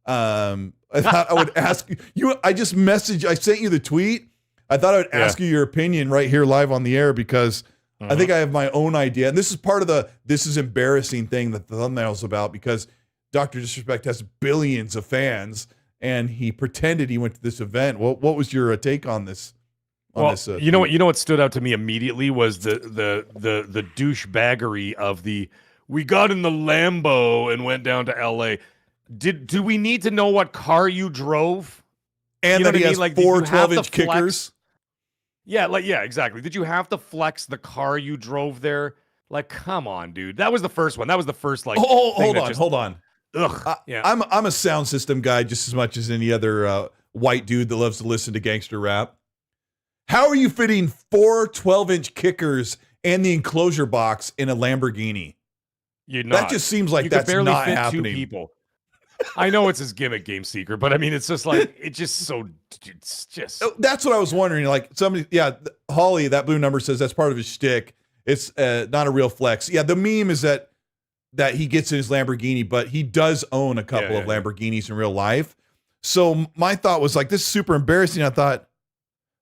I thought I would ask you. I just messaged. I sent you the tweet. I thought I would ask you your opinion right here live on the air because I think I have my own idea. And this is part of this is embarrassing thing that the thumbnail's about because DrDisrespect has billions of fans and he pretended he went to this event. What was your take on this? You know what stood out to me immediately was the douchebaggery of the. We got in the Lambo and went down to LA. Do we need to know what car you drove? And that he has like 4 12-inch kickers? Yeah, exactly. Did you have to flex the car you drove there? Like, come on, dude. That was the first one. That was the first like. Oh, hold on. Ugh. Yeah. I'm a sound system guy just as much as any other white dude that loves to listen to gangster rap. How are you fitting 4 12-inch kickers and the enclosure box in a Lamborghini? You're not. That just seems like you that's barely not fit happening. 2 people. I know it's his gimmick, Game Seeker, but I mean, it's just like it's just. That's what I was wondering. Like somebody, Holly, that blue number says that's part of his shtick. It's not a real flex. Yeah, the meme is that he gets in his Lamborghini, but he does own a couple of Lamborghinis in real life. So my thought was like, this is super embarrassing. I thought,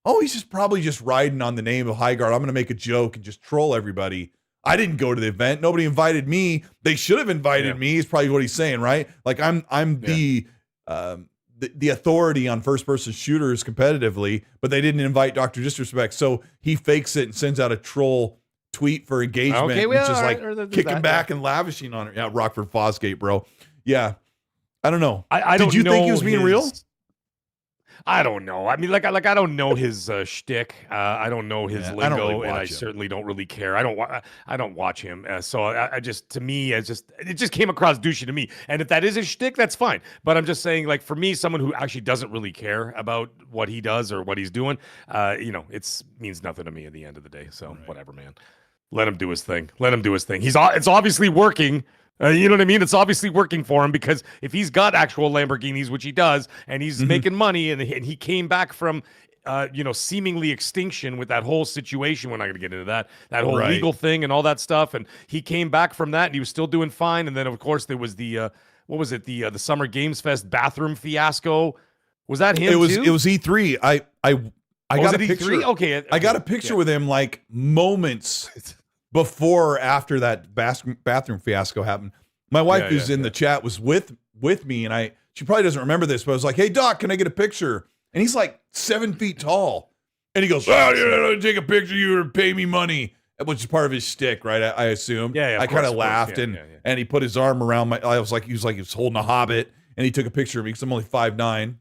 oh, he's probably just riding on the name of Highguard. I'm going to make a joke and just troll everybody. I didn't go to the event. Nobody invited me. They should have invited me. Is probably what he's saying, right? Like I'm the authority on first person shooters competitively, but they didn't invite DrDisrespect. So he fakes it and sends out a troll tweet for engagement, which is like kicking back and lavishing on it. Yeah, Rockford Fosgate, bro. Yeah, I don't know. Did you think he was being real? I don't know. I mean, like I don't know his shtick. I don't know his lingo, and I certainly don't really care. I don't watch him. So I just, to me, it just came across douchey to me. And if that is his shtick, that's fine. But I'm just saying, like for me, someone who actually doesn't really care about what he does or what he's doing, it means nothing to me at the end of the day. So whatever, man. Let him do his thing. It's obviously working. You know what I mean? It's obviously working for him because if he's got actual Lamborghinis, which he does, and he's making money, and he came back from, seemingly extinction with that whole situation. We're not going to get into that whole legal thing and all that stuff. And he came back from that, and he was still doing fine. And then, of course, there was the the Summer Games Fest bathroom fiasco. Was that him? It was E3. I got a picture. E3? Okay, I got a picture with him like moments before or after that bathroom fiasco happened. My wife, who's in the chat, was with me, and she probably doesn't remember this, but I was like, "Hey, Doc, can I get a picture?" And he's like 7 feet tall, and he goes, "Oh, take a picture. You pay me money," which is part of his shtick, right? I assume. Yeah. I kind of laughed, and he put his arm around my. I was like, he was holding a hobbit, and he took a picture of me because I'm only 5'9",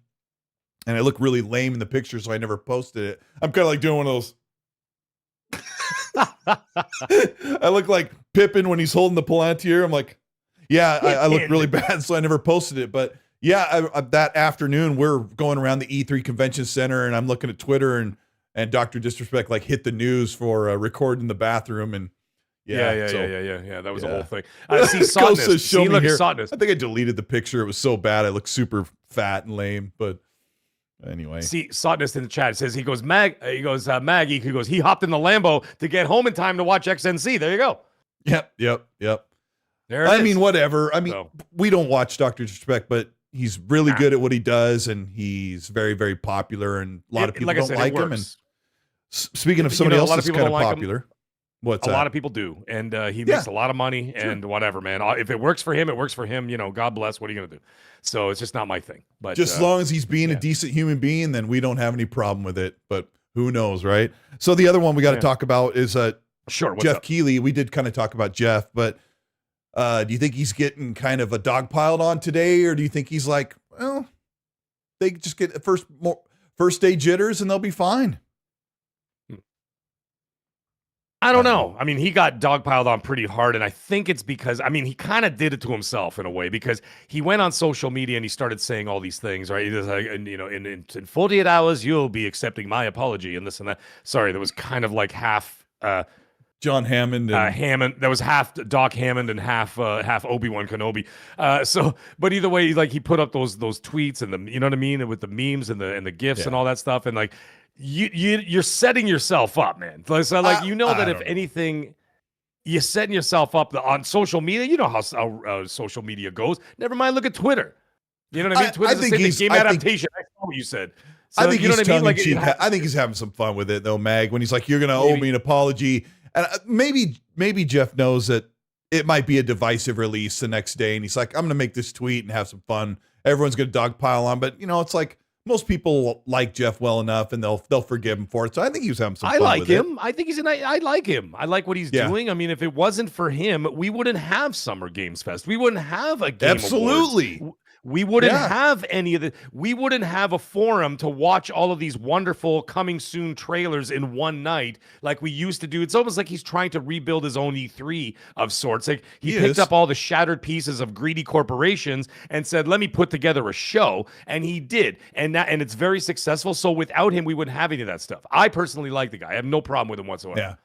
and I look really lame in the picture, so I never posted it. I'm kind of like doing one of those. I look like Pippin when he's holding the Palantir. I'm like, I look really bad, so I never posted it. But that afternoon, we're going around the E3 Convention Center, and I'm looking at Twitter, and DrDisrespect like hit the news for recording the bathroom, and that was the whole thing. See, Sotness. I think I deleted the picture. It was so bad. I looked super fat and lame, but. Anyway, see, Sotness in the chat says he goes Maggie. He goes, he hopped in the Lambo to get home in time to watch XNC. There you go. Yep. There it is. Mean, whatever. I mean, we don't watch DrDisrespect, but he's really good at what he does, and he's very, very popular, and a lot of people don't like him. And speaking of somebody else that's kind of popular, What's A that? lot of people do, and he makes a lot of money, Sure. and whatever, man. If it works for him, it works for him. You know, God bless. What are you gonna do? So it's just not my thing. But Just as long as he's being a decent human being, then we don't have any problem with it. But who knows, right? So the other one we got to talk about is sure, Geoff Keighley. We did kind of talk about Geoff, but do you think he's getting kind of a dog piled on today, or do you think he's like, well, they just get first day jitters and they'll be fine? I don't know. I mean, he got dogpiled on pretty hard, and I think it's because, I mean, he kind of did it to himself in a way, because he went on social media and he started saying all these things, right? He was like, and, you know, in 48 hours, you'll be accepting my apology and this and that. Sorry, that was kind of like half John Hammond and Hammond. That was half Doc Hammond and half Obi-Wan Kenobi. But either way, like, he put up those tweets and the, you know what I mean, and with the memes and the gifs and all that stuff, and like, you're setting yourself up, man. So like, you know that if anything, you're setting yourself up on social media. You know how social media goes. Never mind, look at Twitter. You know what I mean? Twitter's the same game adaptation. I saw what you said. So, I think you know he's what I mean? Like, I think he's having some fun with it though, Mag. When he's like, "You're gonna owe me an apology," and maybe Geoff knows that it might be a divisive release the next day, and he's like, "I'm gonna make this tweet and have some fun. Everyone's gonna dogpile on," but you know, it's like, most people like Geoff well enough, and they'll forgive him for it. So I think he was having some fun with it. I think I like him. I like what he's doing. I mean, if it wasn't for him, we wouldn't have Summer Games Fest. We wouldn't have a Game Absolutely. Awards. We wouldn't have any of the. We wouldn't have a forum to watch all of these wonderful coming soon trailers in one night like we used to do. It's almost like he's trying to rebuild his own E3 of sorts. Like, he picked up all the shattered pieces of greedy corporations and said, "Let me put together a show," and he did, and it's very successful. So without him, we wouldn't have any of that stuff. I personally like the guy. I have no problem with him whatsoever.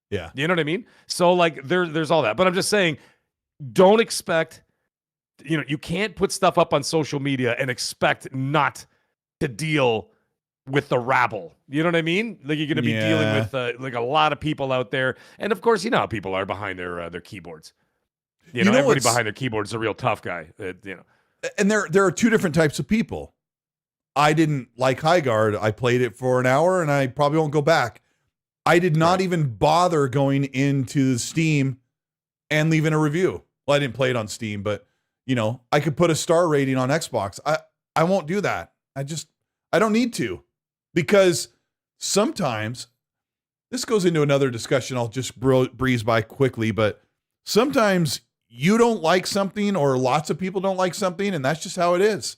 Yeah. You know what I mean? So like, there's all that, but I'm just saying, don't expect. You know, you can't put stuff up on social media and expect not to deal with the rabble. You know what I mean? Like, you're going to be dealing with like a lot of people out there, and of course, you know how people are behind their keyboards. You know everybody behind their keyboards is a real tough guy. You know, and there are two different types of people. I didn't like Highguard. I played it for an hour, and I probably won't go back. I did not even bother going into Steam and leaving a review. Well, I didn't play it on Steam, but you know, I could put a star rating on Xbox. I won't do that. I don't need to, because sometimes this goes into another discussion. I'll just breeze by quickly, but sometimes you don't like something, or lots of people don't like something, and that's just how it is.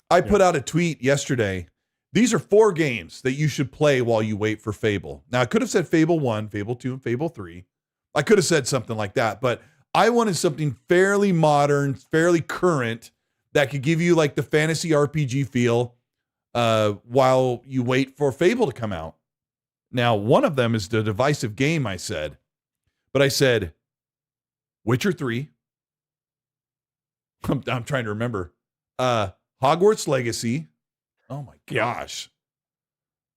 I put out a tweet yesterday. These are 4 games that you should play while you wait for Fable. Now, I could have said Fable 1, Fable 2, and Fable 3. I could have said something like that, but I wanted something fairly modern, fairly current, that could give you like the fantasy RPG feel while you wait for Fable to come out. Now, one of them is the divisive game, I said. But I said, Witcher 3. I'm trying to remember. Hogwarts Legacy. Oh my gosh.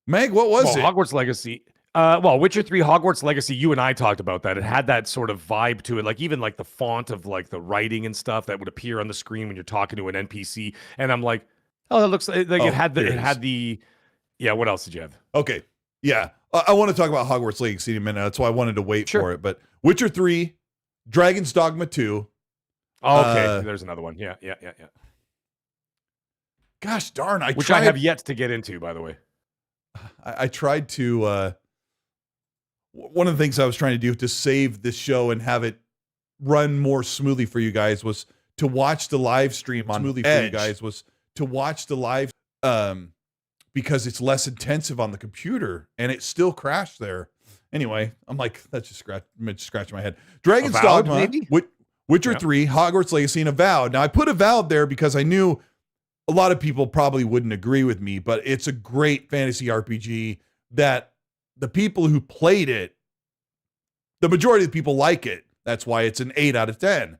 Meg, what was it? Hogwarts Legacy. Witcher 3, Hogwarts Legacy, you and I talked about that. It had that sort of vibe to it, like even like the font of like the writing and stuff that would appear on the screen when you're talking to an NPC. And I'm like, oh, that looks like it had the. Yeah, what else did you have? Okay. Yeah. I want to talk about Hogwarts Legacy in a minute. That's why I wanted to wait for it. But Witcher 3, Dragon's Dogma 2. Oh, okay. There's another one. Yeah. Gosh darn. I have yet to get into, by the way. I tried to. One of the things I was trying to do to save this show and have it run more smoothly for you guys was to watch the live stream on Edge. Because it's less intensive on the computer, and it still crashed there. Anyway, I'm like, that's just scratch my head. Dragon's Dogma, Witcher 3, Hogwarts Legacy, and Avowed. Now, I put Avowed there because I knew a lot of people probably wouldn't agree with me, but it's a great fantasy RPG that the people who played it, the majority of the people like it. That's why it's an 8 out of 10.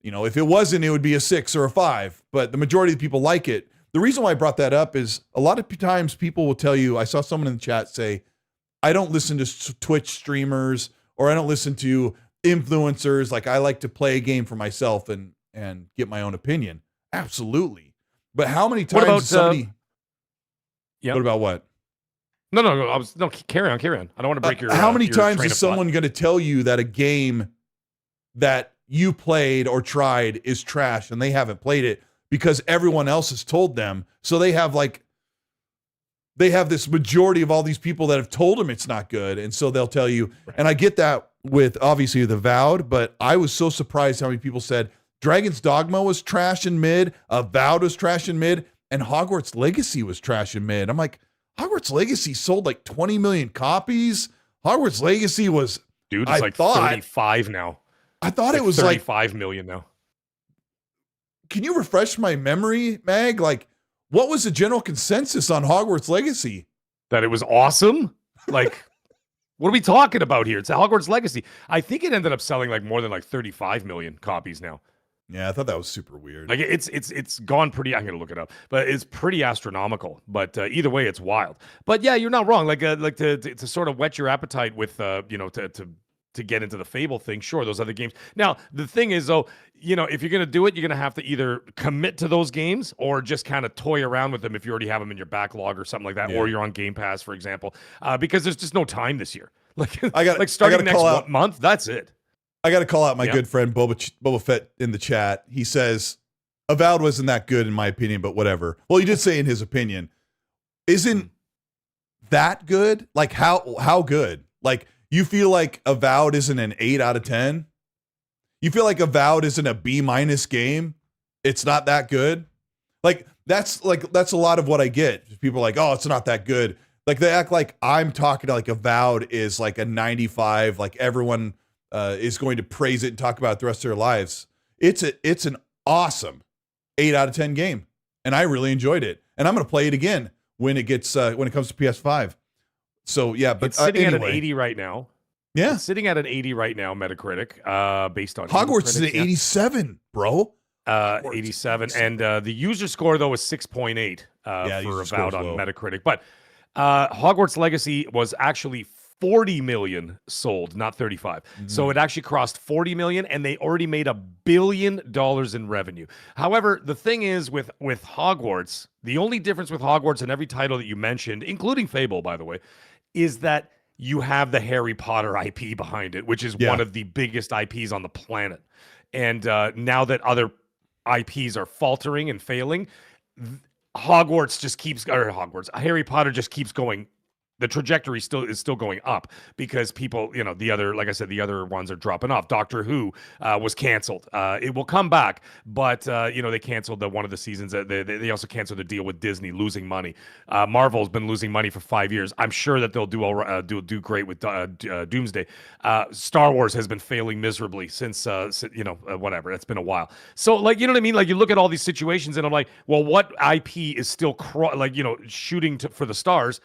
You know, if it wasn't, it would be a 6 or a 5, but the majority of the people like it. The reason why I brought that up is a lot of times people will tell you, I saw someone in the chat say, I don't listen to Twitch streamers, or I don't listen to influencers. Like, I like to play a game for myself and get my own opinion. Absolutely. But how many times somebody... What about what? No. Carry on. I don't want to break your. How many your times train is of thought. someone going to tell you that a game that you played or tried is trash and they haven't played it because everyone else has told them? So they have this majority of all these people that have told them it's not good, and so they'll tell you. Right. And I get that with obviously the Avowed, but I was so surprised how many people said Dragon's Dogma was trash and mid, Avowed was trash and mid, and Hogwarts Legacy was trash and mid. I'm like, Hogwarts Legacy sold like 20 million copies. Hogwarts Legacy was, dude, it's 35 now. I thought it was 35 million now. Can you refresh my memory, Mag? Like, what was the general consensus on Hogwarts Legacy? That it was awesome? Like, what are we talking about here? It's a Hogwarts Legacy. I think it ended up selling like more than like 35 million copies now. Yeah, I thought that was super weird. Like it's gone pretty. I'm gonna look it up, but it's pretty astronomical. But either way, it's wild. But yeah, you're not wrong. Like to sort of whet your appetite with to get into the Fable thing. Sure, those other games. Now the thing is though, if you're gonna do it, you're gonna have to either commit to those games or just kind of toy around with them if you already have them in your backlog or something like that, or you're on Game Pass, for example. Because there's just no time this year. Like starting next month. That's it. I got to call out my good friend Boba Fett in the chat. He says, Avowed wasn't that good in my opinion, but whatever. Well, he did say in his opinion. Isn't that good? Like, how good? Like, you feel like Avowed isn't an 8 out of 10? You feel like Avowed isn't a B- game? It's not that good? That's a lot of what I get. People are like, oh, it's not that good. Like, they act like I'm talking like Avowed is like a 95, like everyone is going to praise it and talk about it the rest of their lives. It's an awesome 8 out of 10 game, and I really enjoyed it. And I'm going to play it again when it comes to PS5. So yeah, but it's sitting anyway. at an 80 right now. Yeah, it's sitting at an 80 right now, Metacritic, based on Hogwarts is an 87, bro. 87, and the user score though is 6.8 for Avowed on Metacritic. But Hogwarts Legacy was actually 40 million sold, not 35. Mm-hmm. So it actually crossed 40 million, and they already made $1 billion in revenue. However, the thing is with Hogwarts, the only difference with Hogwarts and every title that you mentioned, including Fable, by the way, is that you have the Harry Potter IP behind it, which is one of the biggest IPs on the planet. And now that other IPs are faltering and failing, Harry Potter just keeps going. The trajectory is still going up because people, the other ones are dropping off. Doctor Who was canceled. It will come back, but they canceled one of the seasons. They also canceled the deal with Disney, losing money. Marvel's been losing money for 5 years. I'm sure that they'll do great with Doomsday. Star Wars has been failing miserably since whatever. It's been a while. So you know what I mean? Like, you look at all these situations, and I'm like, well, what IP is still shooting for the stars?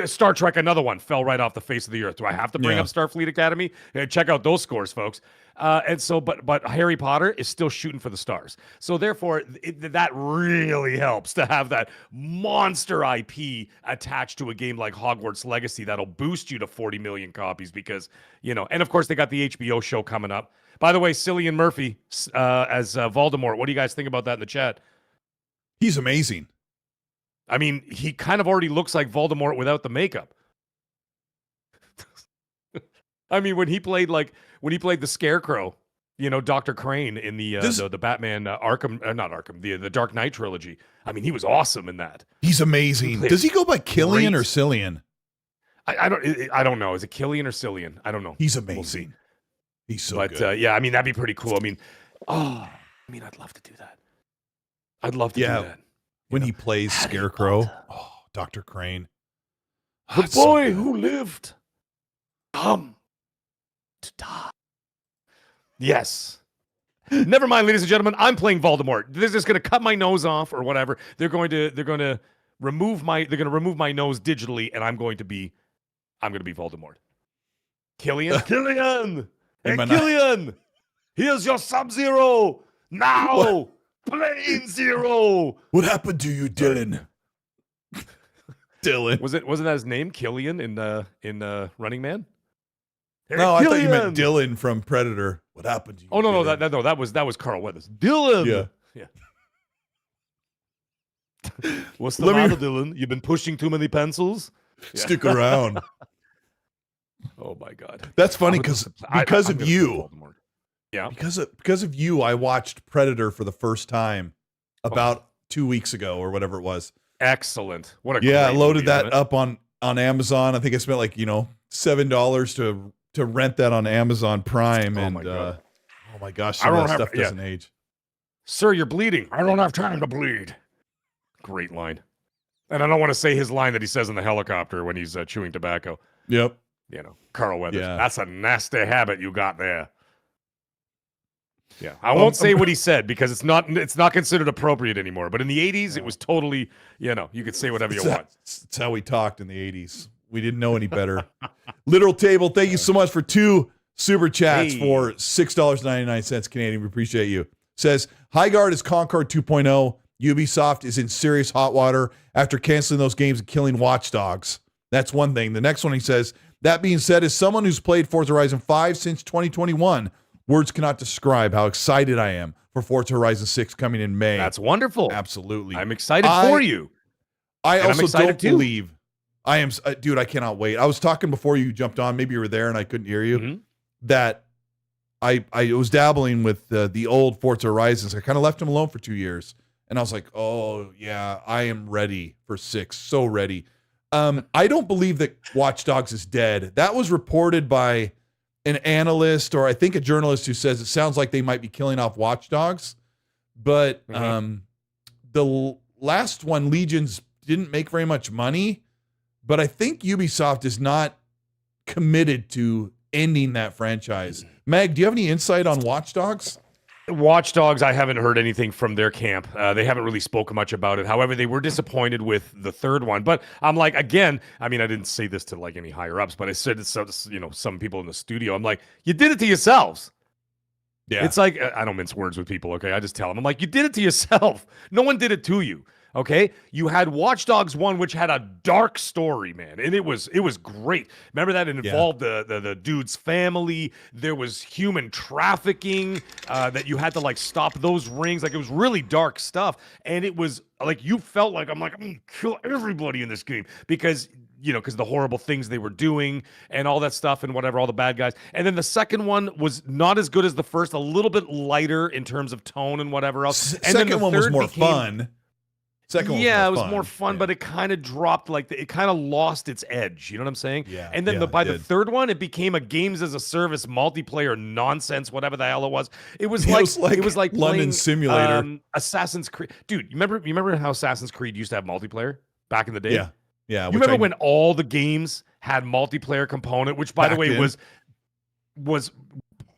Star Trek, another one, fell right off the face of the earth. Do I have to bring up Starfleet Academy? Check out those scores, folks. But Harry Potter is still shooting for the stars. So therefore, that really helps to have that monster IP attached to a game like Hogwarts Legacy that'll boost you to 40 million copies because, and of course they got the HBO show coming up. By the way, Cillian Murphy as Voldemort. What do you guys think about that in the chat? He's amazing. I mean, he kind of already looks like Voldemort without the makeup. I mean, when he played the Scarecrow, Dr. Crane in the Batman the Dark Knight trilogy. I mean, he was awesome in that. He's amazing. Does he go by Killian or Cillian? I don't know. Is it Killian or Cillian? I don't know. He's amazing. He's so good. Yeah, I mean, that'd be pretty cool. I mean, I'd love to do that. I'd love to do that. When he plays Scarecrow, Dr. Crane. The boy who lived, come to die. Yes. Never mind, ladies and gentlemen. I'm playing Voldemort. They're just going to cut my nose off or whatever. They're going to remove my nose digitally, and I'm going to be Voldemort. Killian. Hey, Killian. Here's your Sub-Zero now. What? Plane Zero. What happened to you, Dylan? Dylan. Wasn't that his name, Killian, in Running Man? Hey, no, Killian. I thought you meant Dylan from Predator. What happened to you? Oh no, that was Carl Weathers. Dylan. Yeah. What's the matter, Dylan? You've been pushing too many pencils? Stick around. Oh my God. That's funny because of you. Yeah. Because of you, I watched Predator for the first time about 2 weeks ago or whatever it was. Excellent. What a I great loaded movie, that up on Amazon. I think I spent like, $7 to rent that on Amazon Prime. Oh my gosh, some of that stuff doesn't age. Sir, you're bleeding. I don't have time to bleed. Great line. And I don't want to say his line that he says in the helicopter when he's chewing tobacco. Yep. Carl Weathers. Yeah. That's a nasty habit you got there. Yeah. I won't say what he said because it's not considered appropriate anymore. But in the 80s, it was totally, you could say whatever you want. It's how we talked in the 80s. We didn't know any better. Literal Table, thank you so much for 2 super chats for $6.99 Canadian. We appreciate you. Says, Highguard is Concord 2.0. Ubisoft is in serious hot water after canceling those games and killing Watch Dogs. That's one thing. The next one he says, that being said, as someone who's played Forza Horizon 5 since 2021, words cannot describe how excited I am for Forza Horizon 6 coming in May. That's wonderful. Absolutely. I'm excited for you. I also don't believe I am, dude, I cannot wait. I was talking before you jumped on, maybe you were there and I couldn't hear you, that I was dabbling with the old Forza Horizons. I kind of left them alone for 2 years. And I was like, oh, yeah, I am ready for 6. So ready. I don't believe that Watch Dogs is dead. That was reported by an analyst or I think a journalist who says it sounds like they might be killing off Watch Dogs. But the last one, Legions, didn't make very much money. But I think Ubisoft is not committed to ending that franchise. Meg, do you have any insight on Watch Dogs? Watch Dogs, I haven't heard anything from their camp. They haven't really spoken much about it. However, they were disappointed with the third one. But I'm like, again, I mean, I didn't say this to like any higher ups, but I said it to some people in the studio. I'm like, you did it to yourselves. Yeah. It's like, I don't mince words with people, okay? I just tell them. I'm like, you did it to yourself. No one did it to you. Okay, you had Watch Dogs 1, which had a dark story, man, and it was great. Remember that? It involved the dude's family. There was human trafficking that you had to like stop those rings. Like it was really dark stuff, and it was like you felt like I'm gonna kill everybody in this game because the horrible things they were doing and all that stuff and whatever, all the bad guys. And then the second one was not as good as the first, a little bit lighter in terms of tone and whatever else. And second then the one was more fun. It was more fun, but it kind of dropped, it kind of lost its edge. You know what I'm saying? Yeah. And then by the third one, it became a games as a service multiplayer nonsense, whatever the hell it was. It was like London playing, Simulator, Assassin's Creed. Dude, you remember how Assassin's Creed used to have multiplayer back in the day? Yeah. Yeah. You remember when all the games had multiplayer component, which by the way was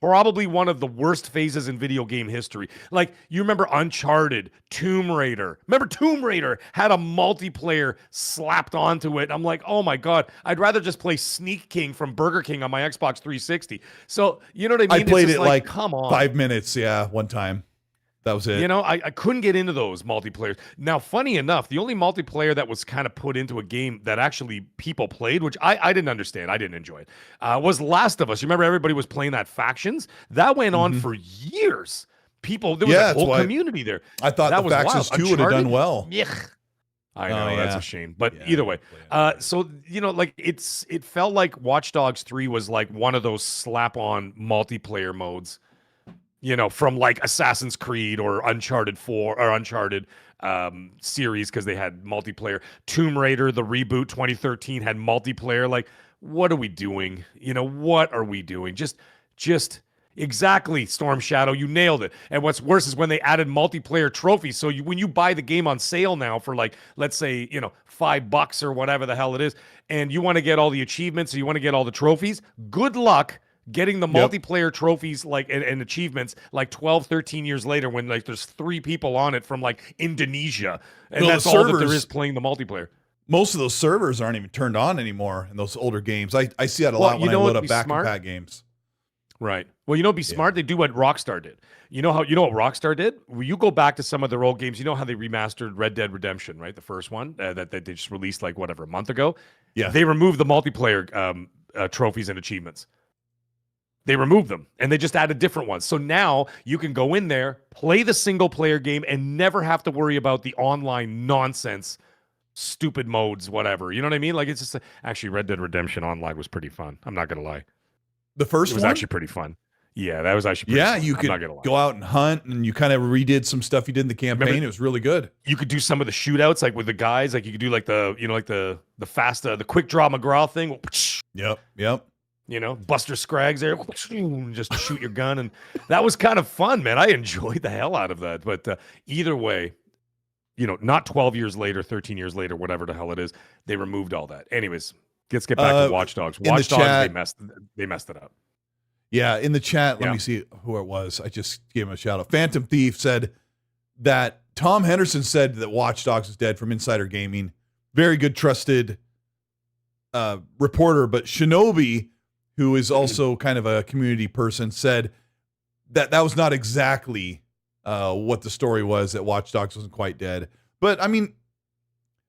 probably one of the worst phases in video game history. Like, you remember Uncharted, Tomb Raider. Remember Tomb Raider had a multiplayer slapped onto it. I'm like, oh my God, I'd rather just play Sneak King from Burger King on my Xbox 360. So, you know what I mean? I played it like come on. 5 minutes, one time. That was it. I couldn't get into those multiplayers. Now, funny enough, the only multiplayer that was kind of put into a game that actually people played, which I didn't understand, I didn't enjoy it, was Last of Us. You remember everybody was playing that Factions? That went on for years. There was a whole community there. I thought the Factions 2 would have done well. Yeah. I know, that's a shame. But either way, so, it felt like Watch Dogs 3 was like one of those slap-on multiplayer modes. From like Assassin's Creed or Uncharted 4 or Uncharted series because they had multiplayer. Tomb Raider, the reboot 2013 had multiplayer. Like, what are we doing? What are we doing? Just exactly, Storm Shadow, you nailed it. And what's worse is when they added multiplayer trophies. So when you buy the game on sale now for like, let's say, $5 or whatever the hell it is, and you want to get all the achievements or you want to get all the trophies, good luck getting the multiplayer trophies and achievements 12, 13 years later when there's 3 people on it from Indonesia. And that's all that there is playing the multiplayer. Most of those servers aren't even turned on anymore in those older games. I see that a lot when I load up back-to-back games. Right. Well, be smart. They do what Rockstar did. You know what Rockstar did? When you go back to some of their old games, you know how they remastered Red Dead Redemption, right? The first one that they just released a month ago. Yeah. They removed the multiplayer trophies and achievements. They removed them and they just added different ones. So now you can go in there, play the single player game and never have to worry about the online nonsense stupid modes, whatever. You know what I mean? Like, it's just actually Red Dead Redemption Online was pretty fun. I'm not gonna lie. The first It was one? actually pretty fun. Yeah, that was actually pretty fun. You I'm could not gonna lie. go out and hunt, and you kind of redid some stuff you did in the campaign. Remember, it was really good. you could do some of the shootouts, like with the guys. Like you could do like the, you know, like the fast, the quick draw McGraw thing. Yep. You know, Buster Scraggs there, just shoot your gun, and that was kind of fun, man. I enjoyed the hell out of that. But either way, you know, not 12 years later, 13 years later, whatever the hell it is, they removed all that. Anyways, let's get back to Watch Dogs. Watch Dogs, they messed it up. Yeah, in the chat, let me see who it was. I just gave him a shout out. Phantom Thief said that Tom Henderson said that Watch Dogs is dead from Insider Gaming. Very good, trusted reporter. But Shinobi, who is also kind of a community person, said that was not exactly what the story was, that Watch Dogs wasn't quite dead. But, I mean,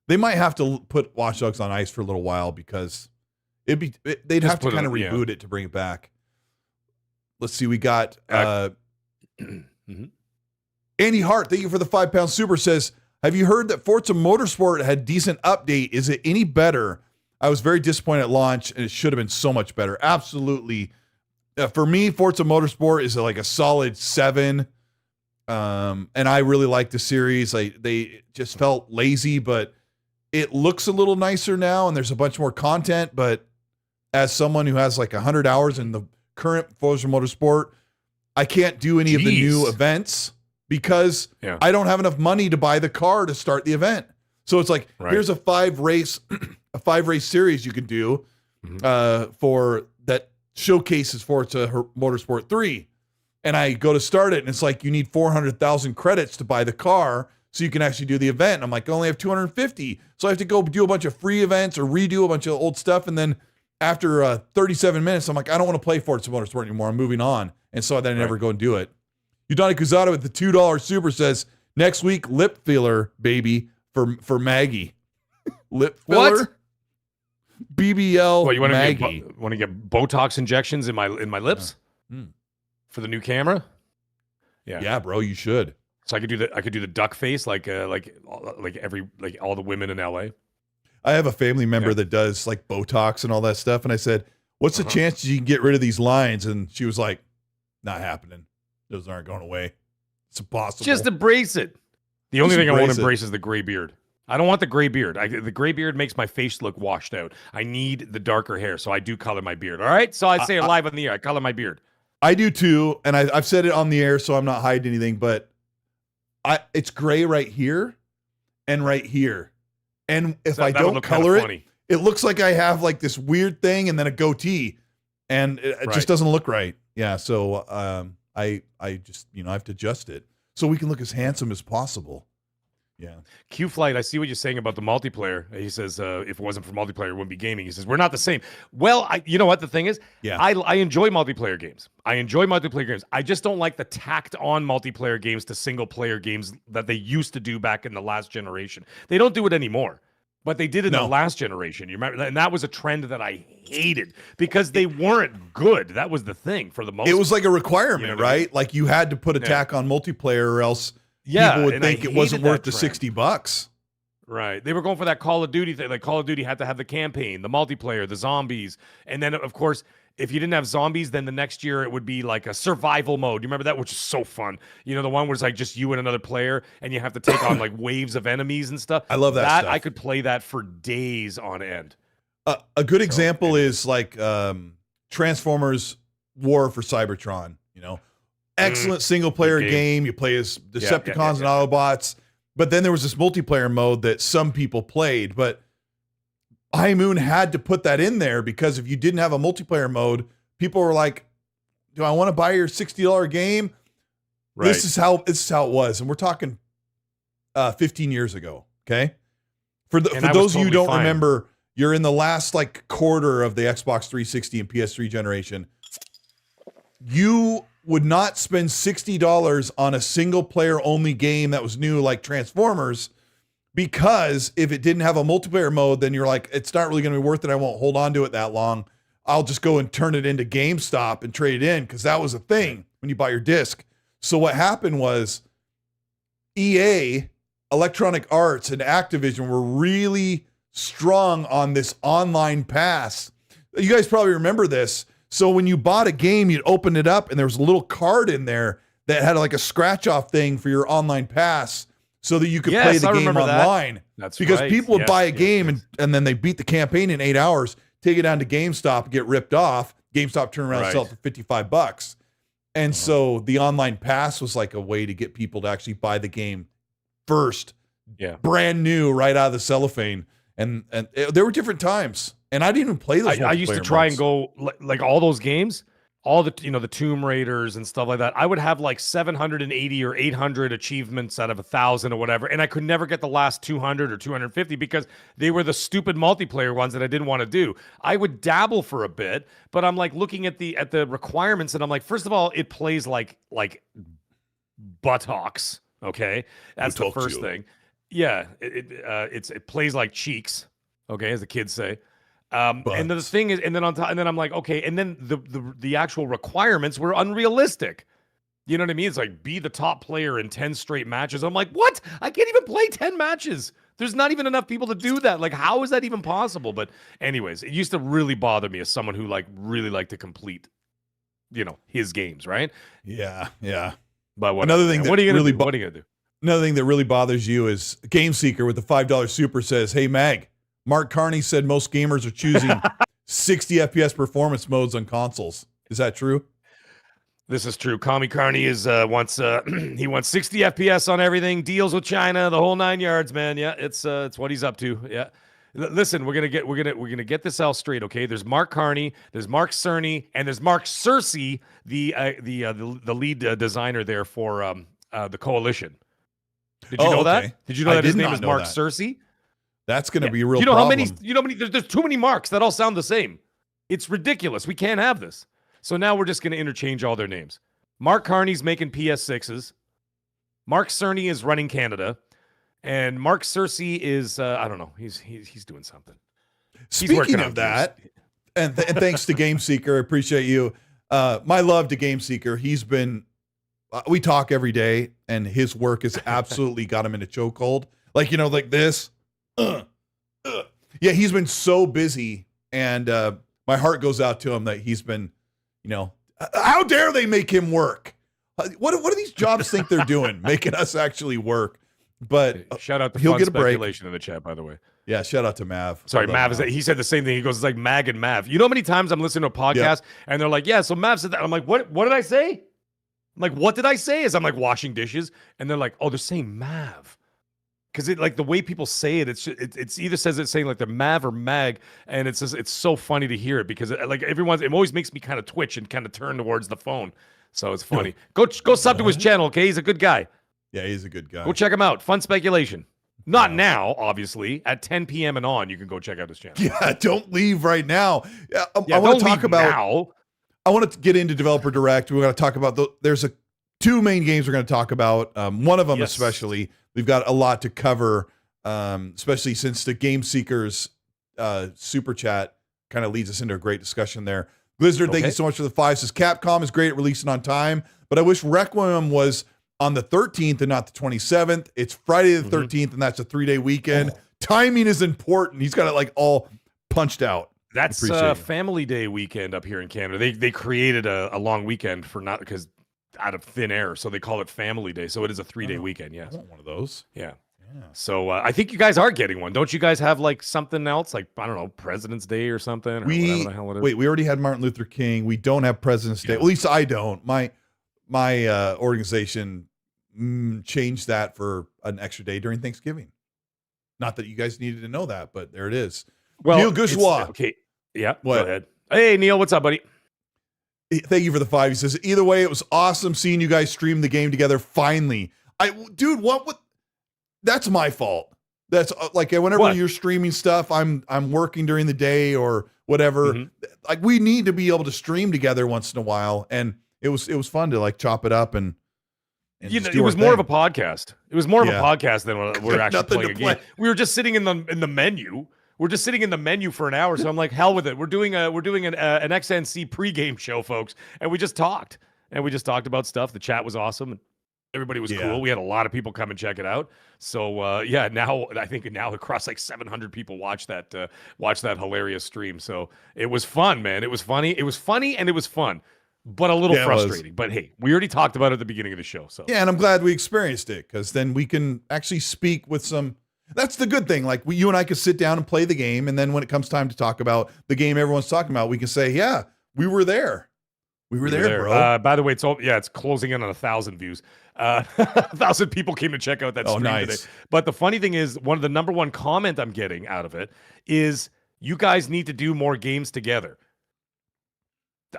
they might have to put Watch Dogs on ice for a little while because they'd have to kind of reboot it to bring it back. Let's see. We got Andy Hart. Thank you for the £5 super. Says, have you heard that Forza Motorsport had decent update? Is it any better? I was very disappointed at launch, and it should have been so much better. Absolutely. For me, Forza Motorsport is like a solid 7. And I really like the series. They just felt lazy, but it looks a little nicer now, and there's a bunch more content. But as someone who has like 100 hours in the current Forza Motorsport, I can't do any of the new events because I don't have enough money to buy the car to start the event. So it's like, here's a 5 race series you can do for that showcases Forza Motorsport 3. And I go to start it, and it's like, you need 400,000 credits to buy the car so you can actually do the event. And I'm like, I only have 250. So I have to go do a bunch of free events or redo a bunch of old stuff. And then after 37 minutes, I'm like, I don't want to play Forza Motorsport anymore. I'm moving on. And so then I never go and do it. Udani Kuzada with the $2 super says, next week, lip filler, baby, for Maggie. Lip filler? What? BBL what, you want Maggie. Want to get Botox injections in my lips? For the new camera? Yeah, bro, you should. So I could do the duck face like all the women in LA. I have a family member that does like Botox and all that stuff, and I said, "What's the chances you can get rid of these lines?" And she was like, "Not happening. Those aren't going away. It's impossible." Just embrace it. The only thing I won't embrace is the gray beard. I don't want the gray beard. The gray beard makes my face look washed out. I need the darker hair, so I do color my beard. All right, so I'd say it live on the air. I color my beard. I do too, and I've said it on the air, so I'm not hiding anything. But it's gray right here and right here, and if I don't color it, it looks like I have like this weird thing and then a goatee, and it just doesn't look right. Yeah, so I just I have to adjust it so we can look as handsome as possible. Yeah. Q Flight, I see what you're saying about the multiplayer. He says, if it wasn't for multiplayer, it wouldn't be gaming. He says, we're not the same. Well, you know what the thing is? Yeah. I enjoy multiplayer games. I just don't like the tacked on multiplayer games to single player games that they used to do back in the last generation. They don't do it anymore, but they did it in the last generation. You remember? And that was a trend that I hated because they weren't good. That was the thing for the most part. It was like a requirement, right? Like you had to put a tack on multiplayer or else people would think it wasn't worth the $60. Right. They were going for that Call of Duty thing. Like Call of Duty had to have the campaign, the multiplayer, the zombies. And then, of course, if you didn't have zombies, then the next year it would be like a survival mode. You remember that? Which is so fun. You know, the one where it's like just you and another player and you have to take on like waves of enemies and stuff. I love that stuff. I could play that for days on end. A good example is like Transformers War for Cybertron, Excellent single-player game. You play as Decepticons and Autobots. But then there was this multiplayer mode that some people played. But High Moon had to put that in there because if you didn't have a multiplayer mode, people were like, do I want to buy your $60 game? Right. This is how it was. And we're talking 15 years ago, okay? For those of you who don't remember, you're in the last quarter of the Xbox 360 and PS3 generation. You would not spend $60 on a single player only game that was new like Transformers, because if it didn't have a multiplayer mode, then you're like, it's not really going to be worth it. I won't hold on to it that long. I'll just go and turn it into GameStop and trade it in, because that was a thing when you buy your disc. So what happened was EA Electronic Arts and Activision were really strong on this online pass. You guys probably remember this. So when you bought a game, you'd open it up and there was a little card in there that had like a scratch off thing for your online pass so that you could play the game online. That's because right. people would buy a game and then they beat the campaign in 8 hours, take it down to GameStop, get ripped off. GameStop turn around and sell it for $55. And so the online pass was like a way to get people to actually buy the game first, brand new, right out of the cellophane. And there were different times, and I didn't even play those. I used to try and go like all those games, all the the Tomb Raiders and stuff like that. I would have like 780 or 800 achievements out of 1,000 or whatever, and I could never get the last 200 or 250 because they were the stupid multiplayer ones that I didn't want to do. I would dabble for a bit, but I'm like looking at the requirements, and I'm like, first of all, it plays like buttocks. Okay, that's the first thing. Yeah, it plays like cheeks. Okay, as the kids say. And then the thing is, and then on top, and then I'm like, okay, and then the actual requirements were unrealistic. You know what I mean? It's like be the top player in 10 straight matches. I'm like, what? I can't even play 10 matches. There's not even enough people to do that. Like, how is that even possible? But anyways, it used to really bother me as someone who like really liked to complete, his games, right? Yeah, yeah. But another thing what are you gonna do? What are you gonna do? Another thing that really bothers you is Game Seeker with the $5 super says, "Hey Mag, Mark Carney said most gamers are choosing 60 FPS performance modes on consoles. Is that true?" This is true. Kami Carney is wants 60 FPS on everything, deals with China, the whole 9 yards, man. Yeah, it's what he's up to. Yeah. Listen, we're gonna get this all straight, okay? There's Mark Carney, there's Mark Cerny, and there's Mark Cersei, the lead designer there for the Coalition. Did you know that? Did you know that his name is Mark Cersei? That's going to be a real problem. How many? There's too many Marks that all sound the same. It's ridiculous. We can't have this. So now we're just going to interchange all their names. Mark Carney's making PS6s. Mark Cerny is running Canada. And Mark Cersei is, I don't know, he's doing something. Speaking of that, and thanks to Game Seeker, I appreciate you. My love to Game Seeker. He's been, we talk every day, and his work has absolutely got him in a chokehold. Like, like this. Yeah, he's been so busy, and my heart goes out to him that he's been, how dare they make him work? What do these jobs think they're doing, making us actually work? But shout out to he'll Fun get a break Speculation in the chat, by the way. Yeah, shout out to Mav. Sorry, Mav. He said the same thing. He goes, it's like Mag and Mav. You know how many times I'm listening to a podcast and they're like, yeah, so Mav said that. I'm like, what did I say? I'm like, what did I say? As I'm like washing dishes, and they're like, oh, they're saying Mav. Because it like the way people say it, it's either says it's saying like the Mav or Mag, and it's so funny to hear it because it always makes me kind of twitch and kind of turn towards the phone. So it's funny. Go sub to his channel, okay? He's a good guy. Yeah, he's a good guy. Go check him out. Fun Speculation. Not now, obviously. At 10 p.m. and on, you can go check out his channel. Yeah, don't leave right now. I want to talk about now. I want to get into Developer Direct. We're going to talk about there's two main games we're going to talk about. One of them especially. We've got a lot to cover, especially since the Game Seekers super chat kind of leads us into a great discussion there. Blizzard, thank you so much for the 5. Says Capcom is great at releasing on time, but I wish Requiem was on the 13th and not the 27th. It's Friday the 13th, and that's a 3-day weekend. Timing is important. He's got it like all punched out. That's Family Day weekend up here in Canada. They created a long weekend for not because out of thin air, so they call it Family Day. So it is a 3-day weekend. Yes, I want one of those. Yeah. So I think you guys are getting one. Don't you guys have like something else, like I don't know, President's Day or something? Or whatever the hell it is. Wait, we already had Martin Luther King. We don't have President's Day. At least I don't. My organization changed that for an extra day during Thanksgiving. Not that you guys needed to know that, but there it is. Well, Neil Gouchois. Okay. Yeah. What? Go ahead. Hey, Neil, what's up, buddy? Thank you for the 5. He says, either way, it was awesome seeing you guys stream the game together. Finally, dude, what? That's my fault. That's like whenever you're streaming stuff, I'm working during the day or whatever. Like we need to be able to stream together once in a while, and it was fun to like chop it up and it was more of a podcast. It was more of a podcast than we're actually playing a game. We were just sitting in the menu. We're just sitting in the menu for an hour, so I'm like, hell with it. We're doing an XNC pregame show, folks, and we just talked about stuff. The chat was awesome. Everybody was Yeah. cool. We had a lot of people come and check it out. So yeah, now I think now across like 700 people watch that hilarious stream. So it was fun, man. It was funny. It was funny and it was fun, but a little Yeah, it was. frustrating. But hey, we already talked about it at the beginning of the show. So Yeah, and I'm glad we experienced it because then we can actually speak with some. That's the good thing. Like you and I could sit down and play the game, and then when it comes time to talk about the game everyone's talking about, we can say, "Yeah, we were there. We were there, bro." By the way, it's closing in on 1,000 views. 1,000 people came to check out that stream today. But the funny thing is, one of the number one comment I'm getting out of it is, you guys need to do more games together.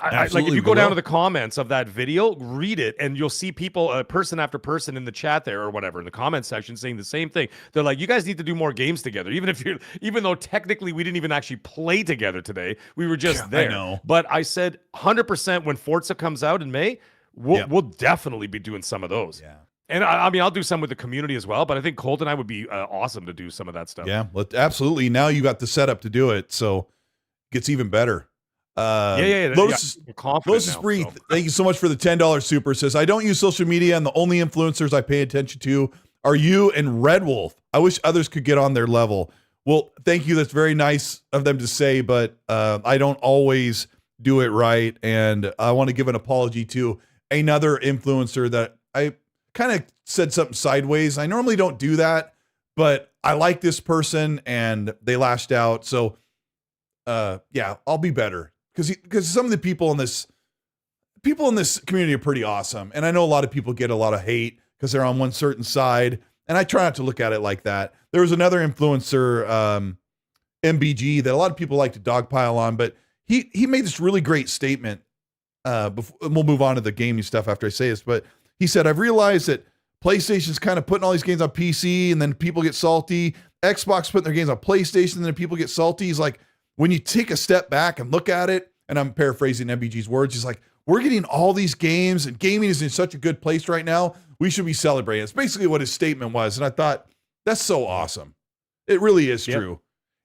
Like if you go down to the comments of that video, read it, and you'll see people, person after person in the chat there or whatever, in the comment section saying the same thing. They're like, you guys need to do more games together. Even though technically we didn't even actually play together today, we were just there. I know. But I said 100% when Forza comes out in May, we'll definitely be doing some of those. Yeah. And I mean, I'll do some with the community as well, but I think Colt and I would be awesome to do some of that stuff. Yeah, absolutely. Now you got the setup to do it, so it gets even better. Lotus Spree, thank you so much for the $10 super. Says, I don't use social media, and the only influencers I pay attention to are you and Red Wolf. I wish others could get on their level. Well, thank you. That's very nice of them to say, but I don't always do it right. And I want to give an apology to another influencer that I kind of said something sideways. I normally don't do that, but I like this person and they lashed out. So yeah, I'll be better. Because some of the people in this community are pretty awesome. And I know a lot of people get a lot of hate because they're on one certain side. And I try not to look at it like that. There was another influencer, MBG, that a lot of people like to dogpile on, but he made this really great statement. Before, and we'll move on to the gaming stuff after I say this, but he said, I've realized that PlayStation's kind of putting all these games on PC and then people get salty. Xbox putting their games on PlayStation and then people get salty. He's like, when you take a step back and look at it, and I'm paraphrasing MBG's words, he's like, we're getting all these games and gaming is in such a good place right now. We should be celebrating. It's basically what his statement was. And I thought, that's so awesome. It really is true.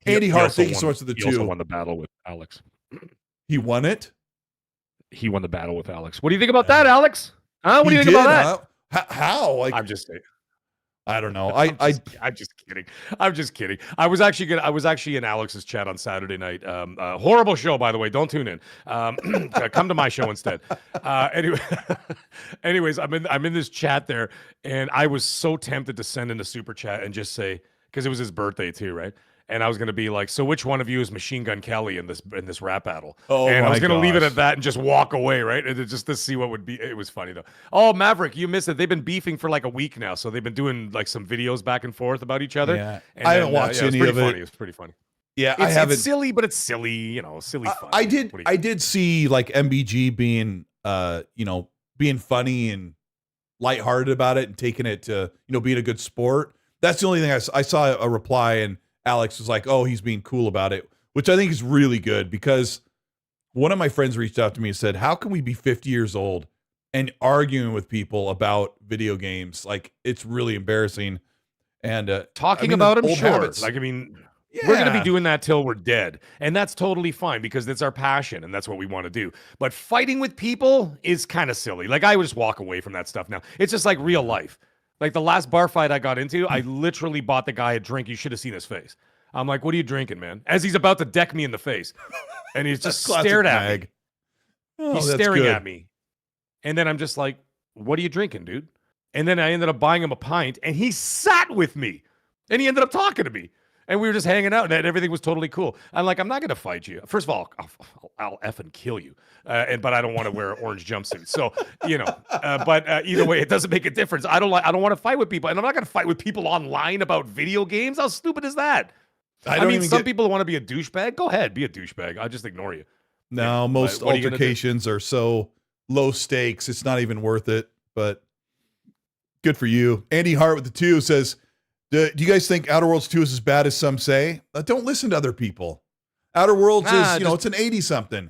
Andy Hart, thank you so much for the two. He also won the battle with Alex. He won it? He won the battle with Alex. What do you think about that, Alex? Huh? What do you think about that? How? Like, I'm just saying. I don't know. I'm just kidding. I'm just kidding. I was actually in Alex's chat on Saturday night. Horrible show, by the way. Don't tune in. Come to my show instead. Anyways, I'm in this chat there, and I was so tempted to send in a super chat and just say, because it was his birthday too, right? And I was going to be like, so which one of you is Machine Gun Kelly in this rap battle? Oh, and I was going to leave it at that and just walk away, right? And just to see what would be. It was funny though. Oh, Maverick, you missed it. They've been beefing for like a week now, so they've been doing like some videos back and forth about each other. Yeah, I haven't watched any of it. It was pretty funny. Yeah, I haven't. It's silly, but it's silly. Silly fun. I did see like MBG being, being funny and lighthearted about it and taking it to, being a good sport. That's the only thing I saw a reply, and Alex was like, oh, he's being cool about it, which I think is really good, because one of my friends reached out to me and said, how can we be 50 years old and arguing with people about video games? Like, it's really embarrassing. And talking about them, sure. Habits. Like, I mean, we're going to be doing that till we're dead. And that's totally fine, because it's our passion and that's what we want to do. But fighting with people is kind of silly. Like, I would just walk away from that stuff now. It's just like real life. Like the last bar fight I got into, I literally bought the guy a drink. You should have seen his face. I'm like, what are you drinking, man? As he's about to deck me in the face. And he's just stared at me. Oh, he's staring at me. And then I'm just like, what are you drinking, dude? And then I ended up buying him a pint, and he sat with me. And he ended up talking to me. And we were just hanging out, and everything was totally cool. I'm like, I'm not going to fight you. First of all, I'll effing kill you. But I don't want to wear an orange jumpsuit. So, but either way, it doesn't make a difference. I don't want to fight with people. And I'm not going to fight with people online about video games. How stupid is that? I mean, some people want to be a douchebag. Go ahead, be a douchebag. I'll just ignore you. No, most altercations are so low stakes. It's not even worth it, but good for you. Andy Hart with the 2 says, do you guys think Outer Worlds 2 is as bad as some say? Don't listen to other people. Outer Worlds is, it's an 80-something.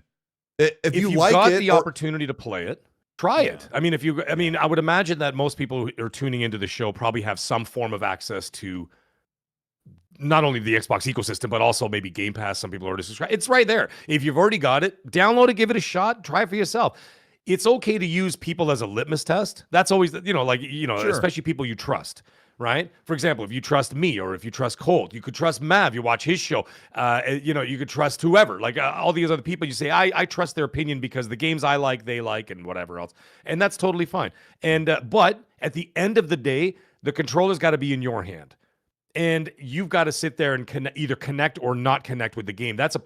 If you like got it, the opportunity to play it, try it. I mean, I would imagine that most people who are tuning into the show probably have some form of access to not only the Xbox ecosystem, but also maybe Game Pass. Some people already subscribe. It's right there. If you've already got it, download it, give it a shot, try it for yourself. it's okay to use people as a litmus test. That's always, Sure. especially people you trust, right? For example, if you trust me or if you trust Colt, you could trust Mav. You watch his show. You could trust whoever, like all these other people. You say, I trust their opinion because the games I like, they like, and whatever else. And that's totally fine. And but at the end of the day, the controller's got to be in your hand. And you've got to sit there and either connect or not connect with the game. That's a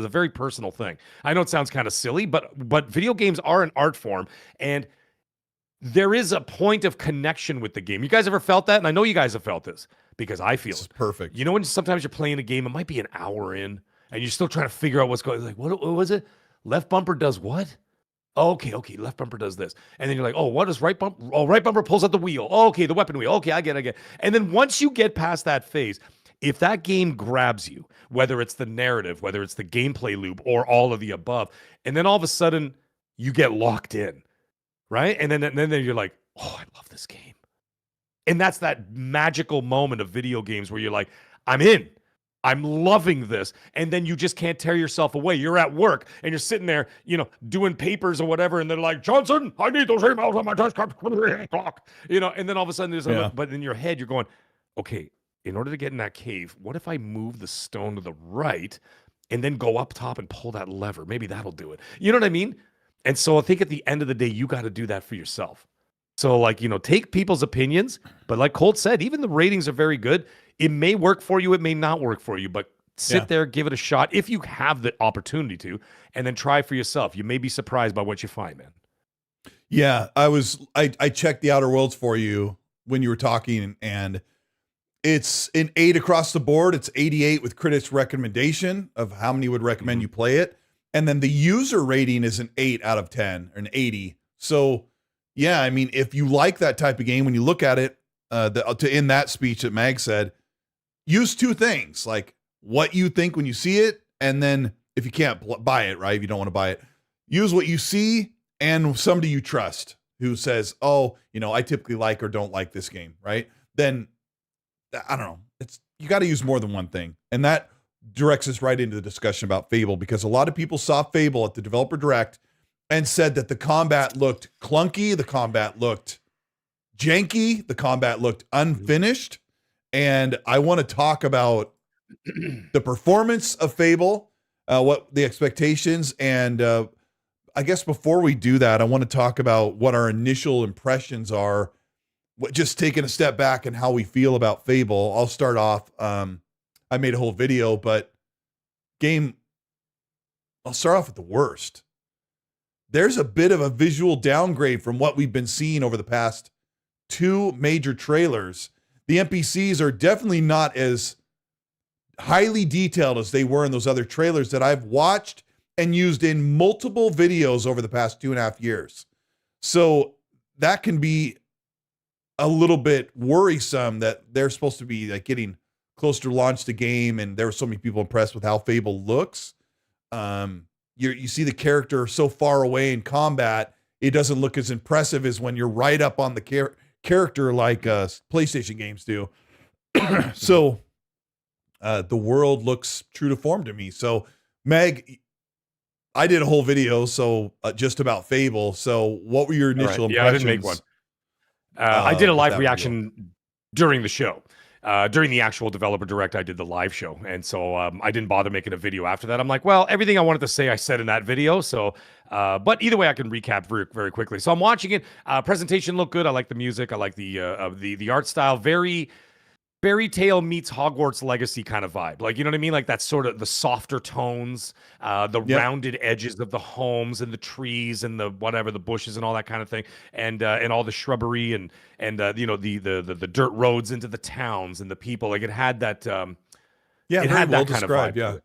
very personal thing. I know it sounds kind of silly, but video games are an art form, and there is a point of connection with the game. You guys ever felt that? And I know you guys have felt this because I feel This is it. perfect. You know, when sometimes you're playing a game, it might be an hour in, and you're still trying to figure out what's going on. Like, what was it? Left bumper does what? Okay, left bumper does this. And then you're like, oh, what is right bumper? Oh, right bumper pulls out the wheel. Oh, okay, the weapon wheel. Okay, I get it. And then once you get past that phase, if that game grabs you, whether it's the narrative, whether it's the gameplay loop, or all of the above, and then all of a sudden you get locked in, right? And then you're like, oh, I love this game. And that's that magical moment of video games where you're like, I'm in. I'm loving this. And then you just can't tear yourself away. You're at work and you're sitting there, doing papers or whatever. And they're like, Johnson, I need those emails on my desk. And then all of a sudden but in your head, you're going, okay, in order to get in that cave, what if I move the stone to the right and then go up top and pull that lever? Maybe that'll do it. You know what I mean? And so I think at the end of the day, you got to do that for yourself. So take people's opinions, but like Colt said, even the ratings are very good. It may work for you, it may not work for you, but sit there, give it a shot if you have the opportunity to, and then try for yourself. You may be surprised by what you find, man. Yeah, I checked the Outer Worlds for you when you were talking, and it's an 8 across the board. It's 88 with critics' recommendation of how many would recommend you play it. And then the user rating is an 8 out of 10, or an 80. So yeah, I mean, if you like that type of game, when you look at it, to end that speech that Mag said, use two things, like what you think when you see it, and then if you can't buy it, right, if you don't want to buy it, use what you see and somebody you trust who says, oh, I typically like or don't like this game, right? Then, I don't know, you got to use more than one thing. And that directs us right into the discussion about Fable, because a lot of people saw Fable at the Developer Direct and said that the combat looked clunky, the combat looked janky, the combat looked unfinished. And I want to talk about the performance of Fable, what the expectations, and I guess before we do that, I want to talk about what our initial impressions are, just taking a step back and how we feel about Fable. I'll start off. I made a whole video, but I'll start off with the worst. There's a bit of a visual downgrade from what we've been seeing over the past 2 major trailers. The NPCs are definitely not as highly detailed as they were in those other trailers that I've watched and used in multiple videos over the past 2.5 years. So that can be a little bit worrisome that they're supposed to be like getting closer to launch the game, and there were so many people impressed with how Fable looks. You see the character so far away in combat, it doesn't look as impressive as when you're right up on the character like PlayStation games do. So the world looks true to form to me. So Meg, I did a whole video just about Fable. So what were your initial impressions? Yeah, I didn't make one. I did a live reaction during the show. During the actual Developer Direct, I did the live show. And so I didn't bother making a video after that. I'm like, well, everything I wanted to say, I said in that video. So, but either way, I can recap very, very quickly. So I'm watching it. Presentation looked good. I like the music. I like the art style. Very Fairy Tale meets Hogwarts Legacy kind of vibe. Like, you know what I mean? Like that sort of the softer tones, the rounded edges of the homes and the trees and the whatever, the bushes and all that kind of thing. And all the shrubbery and the dirt roads into the towns and the people. Like it had that it had that kind of vibe. Yeah.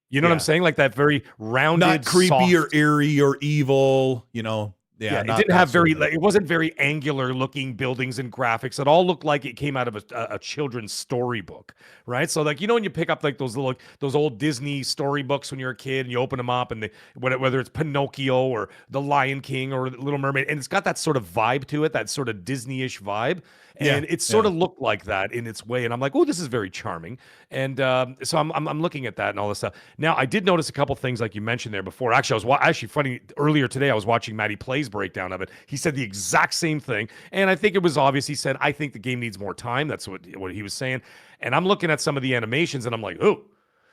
You know what I'm saying? Like that very rounded, not creepy soft, or eerie or evil, Yeah, it didn't have it wasn't very angular looking buildings and graphics. It all looked like it came out of a children's storybook, right? So like, when you pick up like those old Disney storybooks when you're a kid and you open them up and whether it's Pinocchio or The Lion King or Little Mermaid, and it's got that sort of vibe to it, that sort of Disney-ish vibe. And it sort of looked like that in its way. And I'm like, oh, this is very charming. And so I'm looking at that and all this stuff. Now, I did notice a couple things like you mentioned there before. Actually, funny, earlier today, I was watching Maddie Plays breakdown of it. He said the exact same thing. And I think it was obvious. He said, I think the game needs more time. That's what he was saying. And I'm looking at some of the animations and I'm like, oh.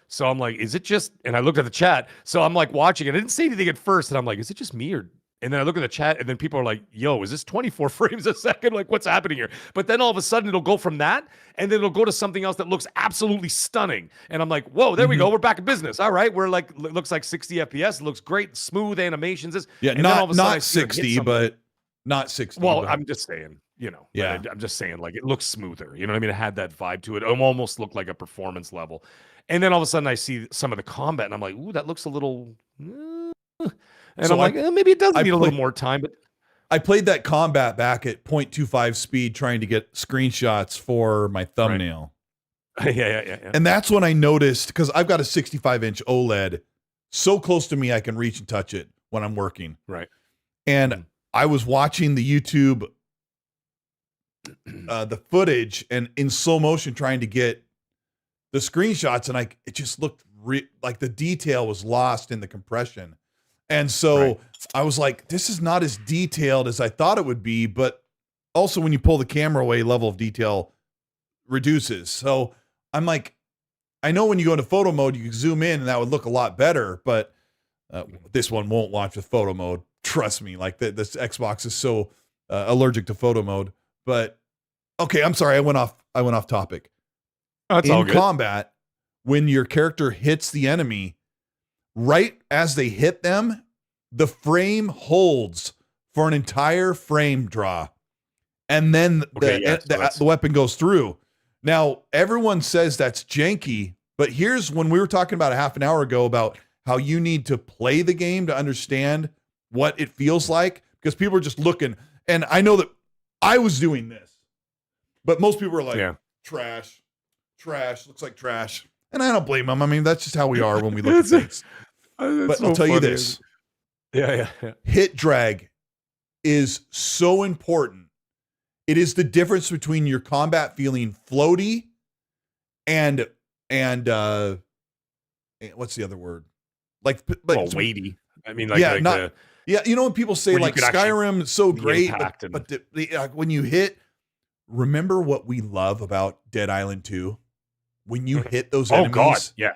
So I'm like, is it just, and I looked at the chat. So I'm like watching it. I didn't say anything at first. And I'm like, is it just me or, and then I look at the chat and then people are like, yo, is this 24 frames a second? Like, what's happening here? But then all of a sudden it'll go from that and then it'll go to something else that looks absolutely stunning. And I'm like, whoa, there we go. We're back in business. All right. We're like, it looks like 60 FPS. It looks great. Smooth animations. Yeah. Not 60, but not 60. Well, but... I'm just saying, you know, yeah. I'm just saying like it looks smoother. You know what I mean? It had that vibe to it. It almost looked like a performance level. And then all of a sudden I see some of the combat and I'm like, ooh, that looks a little, and so I'm like, maybe it does need a little more time. But I played that combat back at 0.25 speed trying to get screenshots for my thumbnail. Right. Yeah. And that's when I noticed, because I've got a 65-inch OLED so close to me I can reach and touch it when I'm working. Right. And I was watching the YouTube, the footage, and in slow motion trying to get the screenshots, and it just looked like the detail was lost in the compression. And so I was like, this is not as detailed as I thought it would be, but also when you pull the camera away, level of detail reduces. So I'm like, I know when you go into photo mode, you can zoom in and that would look a lot better, but this one won't launch with photo mode. Trust me, like this Xbox is so allergic to photo mode. But okay, I'm sorry, I went off topic. That's all good. In combat, when your character hits the enemy, right as they hit them, the frame holds for an entire frame draw. And then the weapon goes through. Now, everyone says that's janky, but here's when we were talking about a half an hour ago about how you need to play the game to understand what it feels like, because people are just looking. And I know that I was doing this, but most people are like, trash, looks like trash. And I don't blame them. I mean, that's just how we are when we look at things. But I'll tell you this. Yeah. Hit drag is so important. It is the difference between your combat feeling floaty and what's the other word? Like weighty. I mean, like you know when people say like Skyrim is so great, but when you hit, remember what we love about Dead Island 2? When you hit those enemies. Oh God, yeah.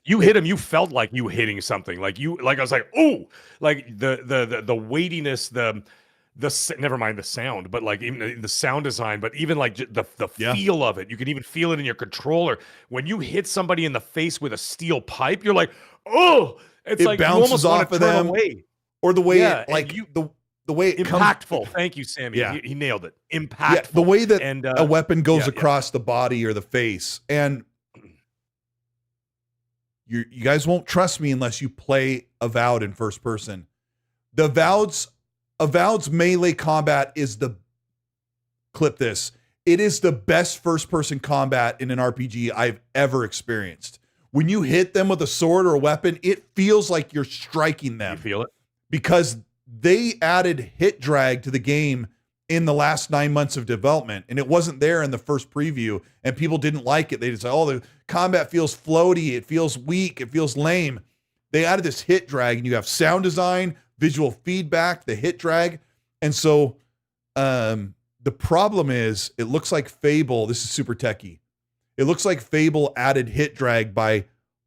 You hit him, you felt like you hitting something. Like I was like, oh, like the weightiness, never mind the sound, but like even the sound design, but even like the feel of it. You can even feel it in your controller. When you hit somebody in the face with a steel pipe, you're like, oh, it like bounces you off of them away. Or the way the way it impactful. Thank you, Sammy. Yeah. He nailed it. Impactful. Yeah, the way that a weapon goes across the body or the face. And you guys won't trust me unless you play Avowed in first person. Avowed's melee combat is it is the best first person combat in an RPG I've ever experienced. When you hit them with a sword or a weapon, it feels like you're striking them. You feel it? Because they added hit drag to the game in the last 9 months of development, and it wasn't there in the first preview, and people didn't like it. They just said, oh, the combat feels floaty, it feels weak, it feels lame. They added this hit drag, and you have sound design, visual feedback, the hit drag. And so the problem is, it looks like Fable, this is super techie, it looks like Fable added hit drag by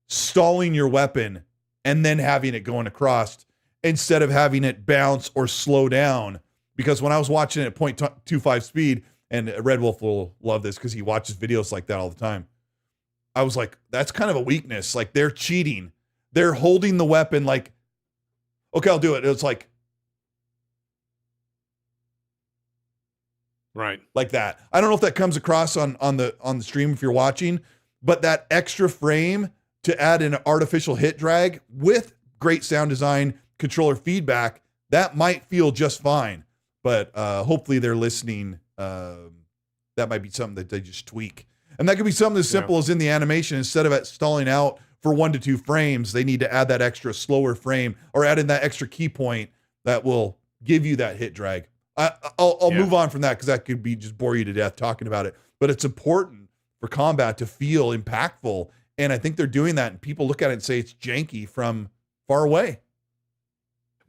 stalling your weapon and then having it going across instead of having it bounce or slow down. Because when I was watching it at 0.25 speed, and Red Wolf will love this because he watches videos like that all the time, I was like, that's kind of a weakness. Like, they're cheating. They're holding the weapon like, okay, I'll do it. It's like, right, like that. I don't know if that comes across on the stream if you're watching, but that extra frame to add an artificial hit drag with great sound design, controller feedback, that might feel just fine. But hopefully they're listening. That might be something that they just tweak. And that could be something as simple as in the animation, instead of it stalling out for 1 to 2 frames, they need to add that extra slower frame or add in that extra key point that will give you that hit drag. I'll move on from that because that could be just bore you to death talking about it. But it's important for combat to feel impactful. And I think they're doing that. And people look at it and say it's janky from far away.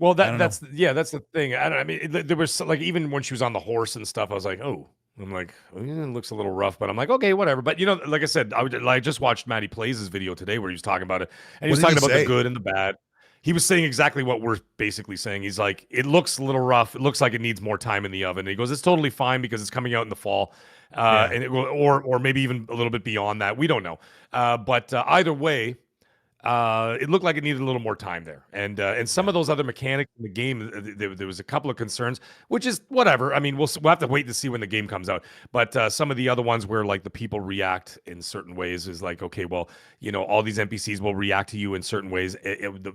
Well, I don't know. that's the thing. I mean, there was like even when she was on the horse and stuff, I was like, oh, I'm like, it looks a little rough, but I'm like, okay, whatever. But like I said, I just watched Matty Plays' video today where he was talking about it, and he What was did he talking about the say? good and the bad. He was saying exactly what we're basically saying. He's like, it looks a little rough. It looks like it needs more time in the oven. And he goes, it's totally fine because it's coming out in the fall, and it will, or maybe even a little bit beyond that. We don't know. But either way. It looked like it needed a little more time there, and some of those other mechanics in the game, there was a couple of concerns, which is whatever. I mean, we'll have to wait to see when the game comes out. But some of the other ones where like the people react in certain ways is like, okay, well, all these NPCs will react to you in certain ways,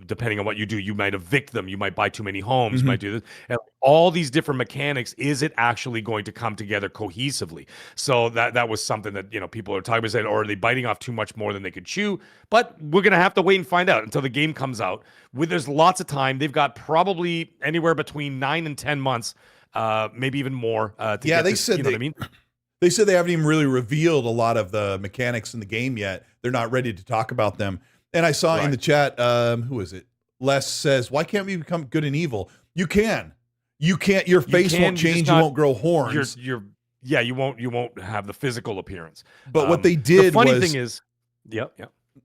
depending on what you do. You might evict them, you might buy too many homes, you might do this, and all these different mechanics. Is it actually going to come together cohesively? So that was something that people are talking about, saying, or are they biting off too much more than they could chew? But we're gonna have to wait and find out until the game comes out. There's lots of time. They've got probably anywhere between 9 and 10 months, maybe even more. They said what I mean. They said they haven't even really revealed a lot of the mechanics in the game yet. They're not ready to talk about them. And I saw in the chat, who is it? Les says, "Why can't we become good and evil?" You can. You can't. Your face won't change. You won't grow horns. You won't have the physical appearance. But what they did. The funny thing is,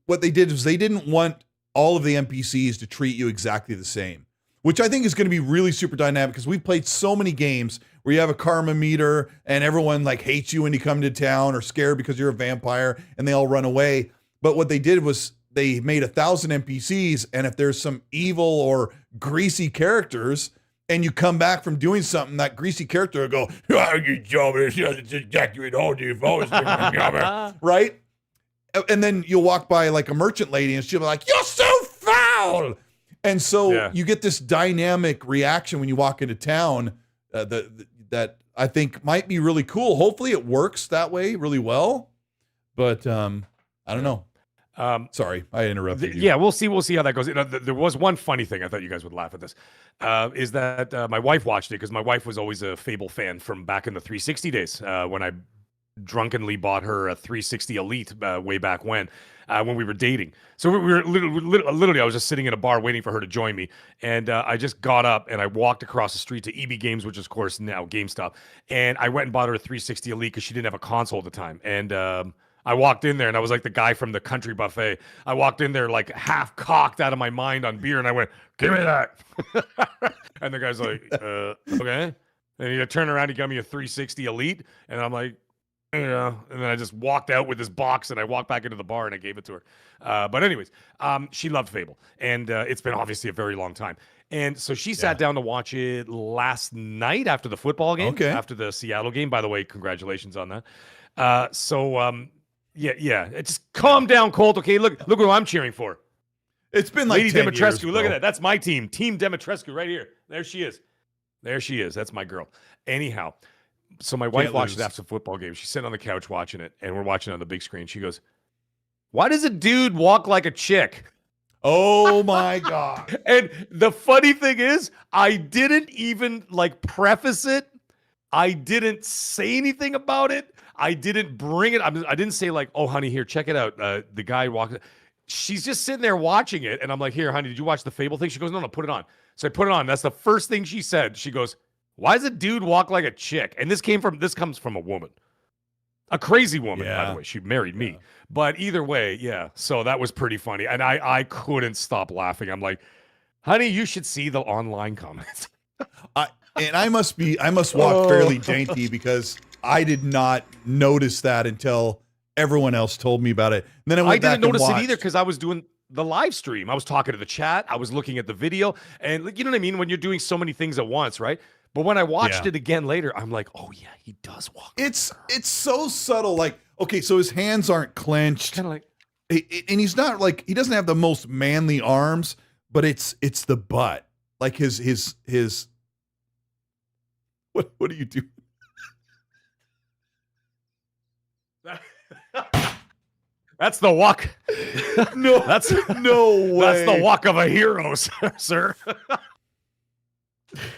what they did is they didn't want all of the NPCs to treat you exactly the same, which I think is going to be really super dynamic because we've played so many games where you have a karma meter and everyone like hates you when you come to town or scared because you're a vampire and they all run away. But what they did was they made 1,000 NPCs, and if there's some evil or greasy characters and you come back from doing something, that greasy character will go, right? And then you'll walk by like a merchant lady and she'll be like, "You're so foul." And so you get this dynamic reaction when you walk into town that I think might be really cool. Hopefully it works that way really well. But I don't know. Sorry, I interrupted you. Yeah, we'll see how that goes. There was one funny thing. I thought you guys would laugh at this. Is that my wife watched it because my wife was always a Fable fan from back in the 360 days when I drunkenly bought her a 360 Elite way back when we were dating. So we were literally, I was just sitting in a bar waiting for her to join me, and I just got up and I walked across the street to EB Games, which is of course now GameStop, and I went and bought her a 360 Elite because she didn't have a console at the time, and I walked in there and I was like the guy from the country buffet. I walked in there like half cocked out of my mind on beer, and I went, "Give me that." And the guy's like, okay. And he turned around, he got me a 360 Elite, and I'm like, and then I just walked out with this box and I walked back into the bar and I gave it to her. But anyways, she loved Fable, and it's been obviously a very long time. And so she sat down to watch it last night after the football game, after the Seattle game. By the way, congratulations on that. Just calm down, Colt. Okay, look who I'm cheering for. It's been like Lady 10 Dimitrescu. years, Look at that. That's my team. Team Dimitrescu right here. There she is. That's my girl. Anyhow. So my wife watches after the football game. She's sitting on the couch watching it, and we're watching it on the big screen. She goes, "Why does a dude walk like a chick?" Oh my God. And the funny thing is, I didn't even like preface it. I didn't say anything about it. I didn't bring it. I didn't say like, "Oh, honey, here, check it out." The guy walked. She's just sitting there watching it, and I'm like, "Here, honey, did you watch the Fable thing?" She goes, "No, put it on." So I put it on. That's the first thing she said. She goes, "Why does a dude walk like a chick?" And this comes from a woman, a crazy woman, by the way. She married me, but either way, So that was pretty funny, and I couldn't stop laughing. I'm like, "Honey, you should see the online comments." I must walk fairly dainty because I did not notice that until everyone else told me about it. And then I didn't notice it either because I was doing the live stream. I was talking to the chat. I was looking at the video, and you know what I mean when you're doing so many things at once, right? But when I watched it again later, I'm like, "Oh yeah, he does walk." It's so subtle. Like, okay, so his hands aren't clenched, kind of like, and he's not like, he doesn't have the most manly arms, but it's the butt, like his. What are you doing? That's the walk. No, that's no way. That's the walk of a hero, sir.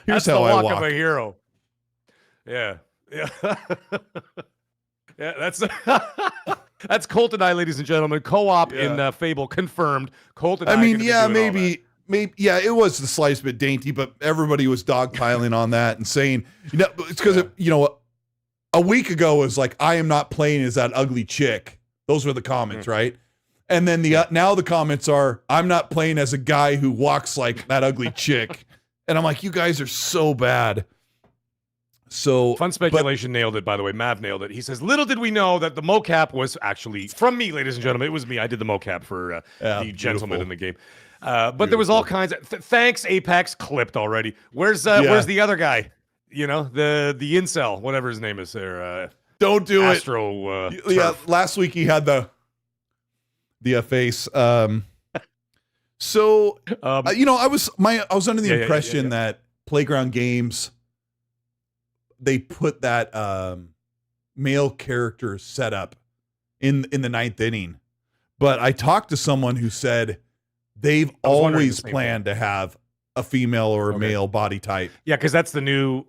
Here's how I walk. Of a hero. Yeah. That's Colt and I, ladies and gentlemen. Co-op in Fable confirmed. Colt and I. I mean, maybe maybe, yeah, it was the slightest bit dainty, but everybody was dogpiling on that and saying, it's because, a week ago it was like, I am not playing as that ugly chick. Those were the comments, right? And then now the comments are, I'm not playing as a guy who walks like that ugly chick. And I'm like, you guys are so bad. So Fun Speculation nailed it, by the way. Mav nailed it. He says, little did we know that the mocap was actually from me, ladies and gentlemen. It was me. I did the mocap for the gentleman in the game. But there was all kinds of thanks, Apex, clipped already. Where's the other guy? The incel, whatever his name is there. Don't do Astro, it. Last week he had the face. I was under the impression that Playground Games, they put that male character setup in the ninth inning, but I talked to someone who said they've always planned to have a female or a male body type. Yeah, because that's the new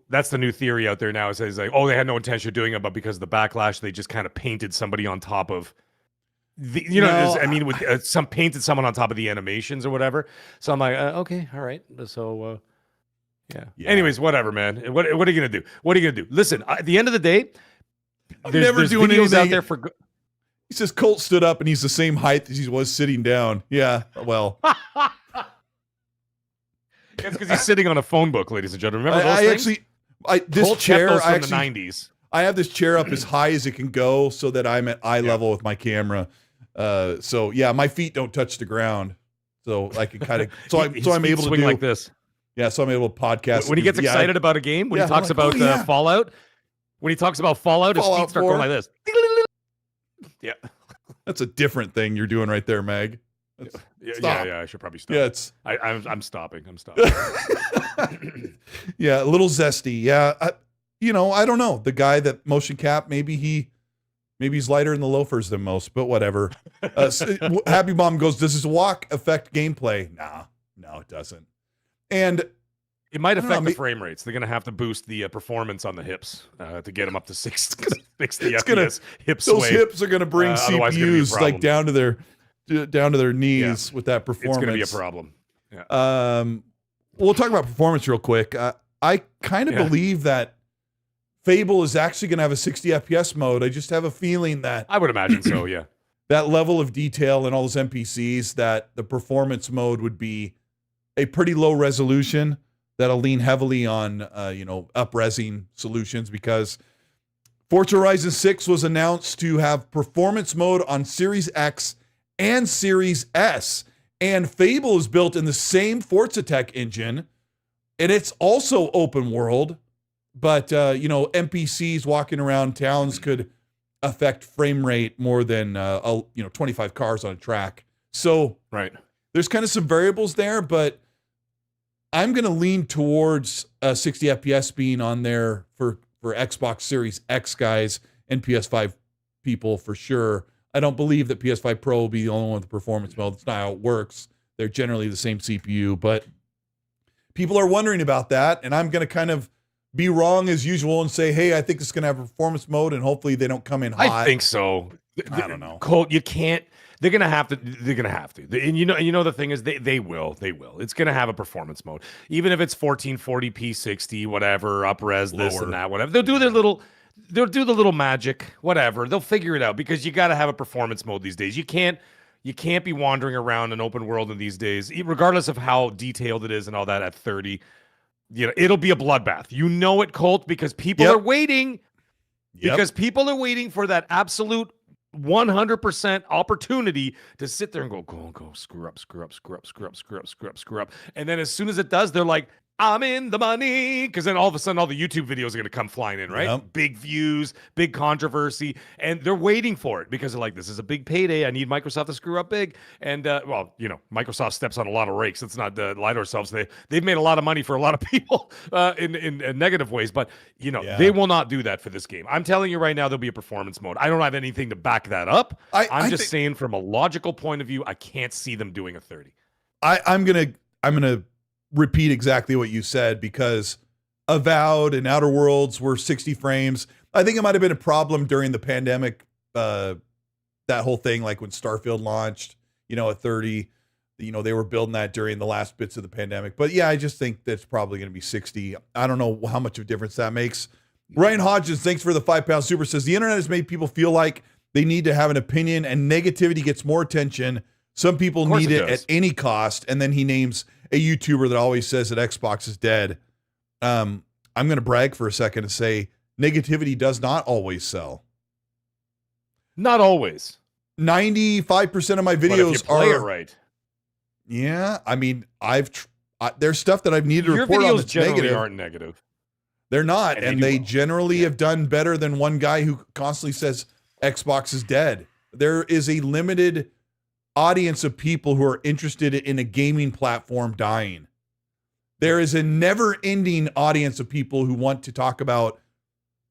theory out there now. It says like, oh, they had no intention of doing it, but because of the backlash, they just kind of painted somebody on top of some painted someone on top of the animations or whatever. So I'm like, okay, all right. So. Yeah. Anyways, whatever, man. What are you gonna do? What are you gonna do? Listen, at the end of the day, there's doing videos out there for. He says Colt stood up and he's the same height as he was sitting down. Yeah, well, it's because he's sitting on a phone book, ladies and gentlemen. Remember those things? This chair from the 90s. I have this chair up as high as it can go so that I'm at eye level with my camera. So yeah, my feet don't touch the ground, so I can kind of. I'm able to swing do like this. Yeah, so I'm able to podcast. When he gets excited about a game, when he talks about Fallout, when he talks about Fallout, his feet start going like this. Yeah. That's a different thing you're doing right there, Mag. Yeah, I should probably stop. Yeah, I'm stopping. I'm stopping. Yeah, a little zesty. Yeah, I don't know. The guy that motion cap, maybe he's lighter in the loafers than most, but whatever. Happy Bomb goes, does his walk affect gameplay? No, it doesn't. And it might affect the frame rates. They're going to have to boost the performance on the hips to get them up to 60 FPS hip sway. Those hips are going to bring CPUs like down to their knees with that performance. It's going to be a problem. Yeah. We'll talk about performance real quick. I kind of believe that Fable is actually going to have a 60 FPS mode. I just have a feeling that I would imagine so. Yeah. That level of detail and all those NPCs, that the performance mode would be a pretty low resolution that'll lean heavily on, up-resing solutions, because Forza Horizon 6 was announced to have performance mode on Series X and Series S. And Fable is built in the same Forza Tech engine, and it's also open world, but, NPCs walking around towns could affect frame rate more than, 25 cars on a track. So there's kind of some variables there, but I'm going to lean towards 60 FPS being on there for Xbox Series X guys and PS5 people for sure. I don't believe that PS5 Pro will be the only one with the performance mode. That's not how it works. They're generally the same CPU, but people are wondering about that, and I'm going to kind of be wrong as usual and say, hey, I think it's going to have a performance mode, and hopefully they don't come in hot. I think so. I don't know. Colt, you can't. They're gonna have to. And the thing is, they will. It's gonna have a performance mode, even if it's 1440p 60, whatever, up res, this and that, whatever. They'll do the little magic, whatever. They'll figure it out, because you got to have a performance mode these days. You can't be wandering around an open world in these days, regardless of how detailed it is and all that. At 30, it'll be a bloodbath. You know it, Colt, because people are waiting. Because people are waiting for that absolute 100% opportunity to sit there and go, screw up. And then as soon as it does, they're like, I'm in the money. Because then all of a sudden, all the YouTube videos are going to come flying in, right? Yep. Big views, big controversy. And they're waiting for it because they're like, this is a big payday. I need Microsoft to screw up big. And, Microsoft steps on a lot of rakes. Let's not lie to ourselves. They've made a lot of money for a lot of people in negative ways. But, they will not do that for this game. I'm telling you right now, there'll be a performance mode. I don't have anything to back that up. I'm just saying, from a logical point of view, I can't see them doing a 30. I'm gonna repeat exactly what you said, because Avowed and Outer Worlds were 60 frames. I think it might have been a problem during the pandemic, that whole thing, like when Starfield launched, at 30. they were building that during the last bits of the pandemic. But yeah, I just think that's probably going to be 60. I don't know how much of a difference that makes. Ryan Hodges, thanks for the £5 super, says the internet has made people feel like they need to have an opinion and negativity gets more attention. Some people need it at any cost. And then he names a YouTuber that always says that Xbox is dead. I'm going to brag for a second and say negativity does not always sell. Not always. 95% of my videos but if you play are it right. Yeah, I mean, there's stuff that I've needed to Your report on videos that's generally negative. aren't negative. They're not, and they well. generally have done better than one guy who constantly says Xbox is dead. There is a limited audience of people who are interested in a gaming platform dying. There is a never-ending audience of people who want to talk about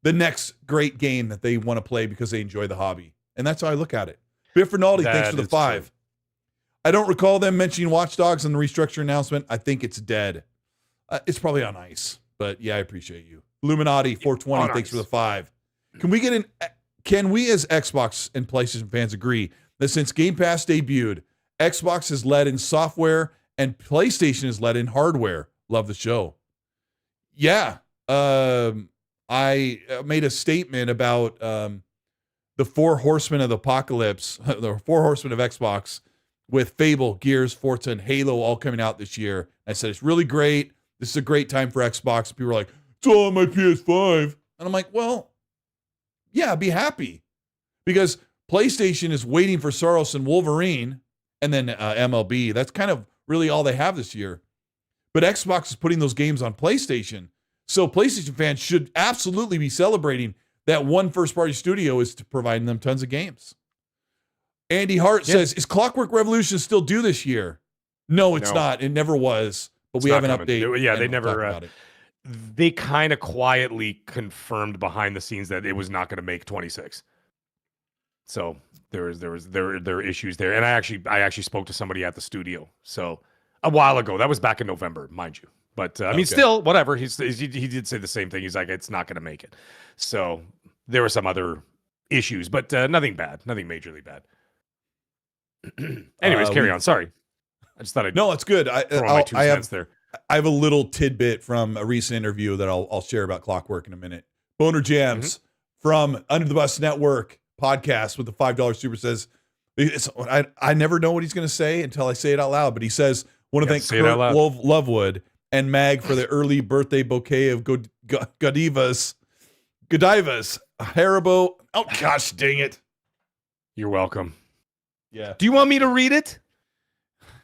the next great game that they want to play because they enjoy the hobby. And that's how I look at it. Biff Rinaldi, thanks for the 5. True. I don't recall them mentioning Watch Dogs in the restructure announcement. I think it's dead. It's probably on ice. But yeah, I appreciate you. Illuminati 420, thanks for the 5. Can we as Xbox and PlayStation fans agree that since Game Pass debuted, Xbox has led in software and PlayStation has led in hardware? Love the show. Yeah. I made a statement about the 4 horsemen of the apocalypse, the 4 horsemen of Xbox, with Fable, Gears, Forza, and Halo all coming out this year. I said, it's really great. This is a great time for Xbox. People were like, it's all on my PS5. And I'm like, well, yeah, be happy. Because PlayStation is waiting for Soros and Wolverine, and then MLB. That's kind of really all they have this year. But Xbox is putting those games on PlayStation. So PlayStation fans should absolutely be celebrating that one first-party studio is providing them tons of games. Andy Hart says, is Clockwork Revolution still due this year? No, it's not. It never was. But we have an update. Yeah, they never. They kind of quietly confirmed behind the scenes that it was not going to make 26. So there are issues there, and I actually spoke to somebody at the studio. So a while ago, that was back in November, mind you. But I mean, still, whatever. He did say the same thing. He's like, it's not going to make it. So there were some other issues, but nothing bad, nothing majorly bad. Anyways, carry on. Sorry. I just thought No, it's good. I have a little tidbit from a recent interview that I'll share about Clockwork in a minute. Boner Jams from Under the Bus Network podcast with the $5 super says, I never know what he's going to say until I say it out loud, but he says, want to thank Kurt Lovewood and Mag for the early birthday bouquet of Godivas, Haribo. Oh, gosh, dang it. You're welcome. Yeah. Do you want me to read it?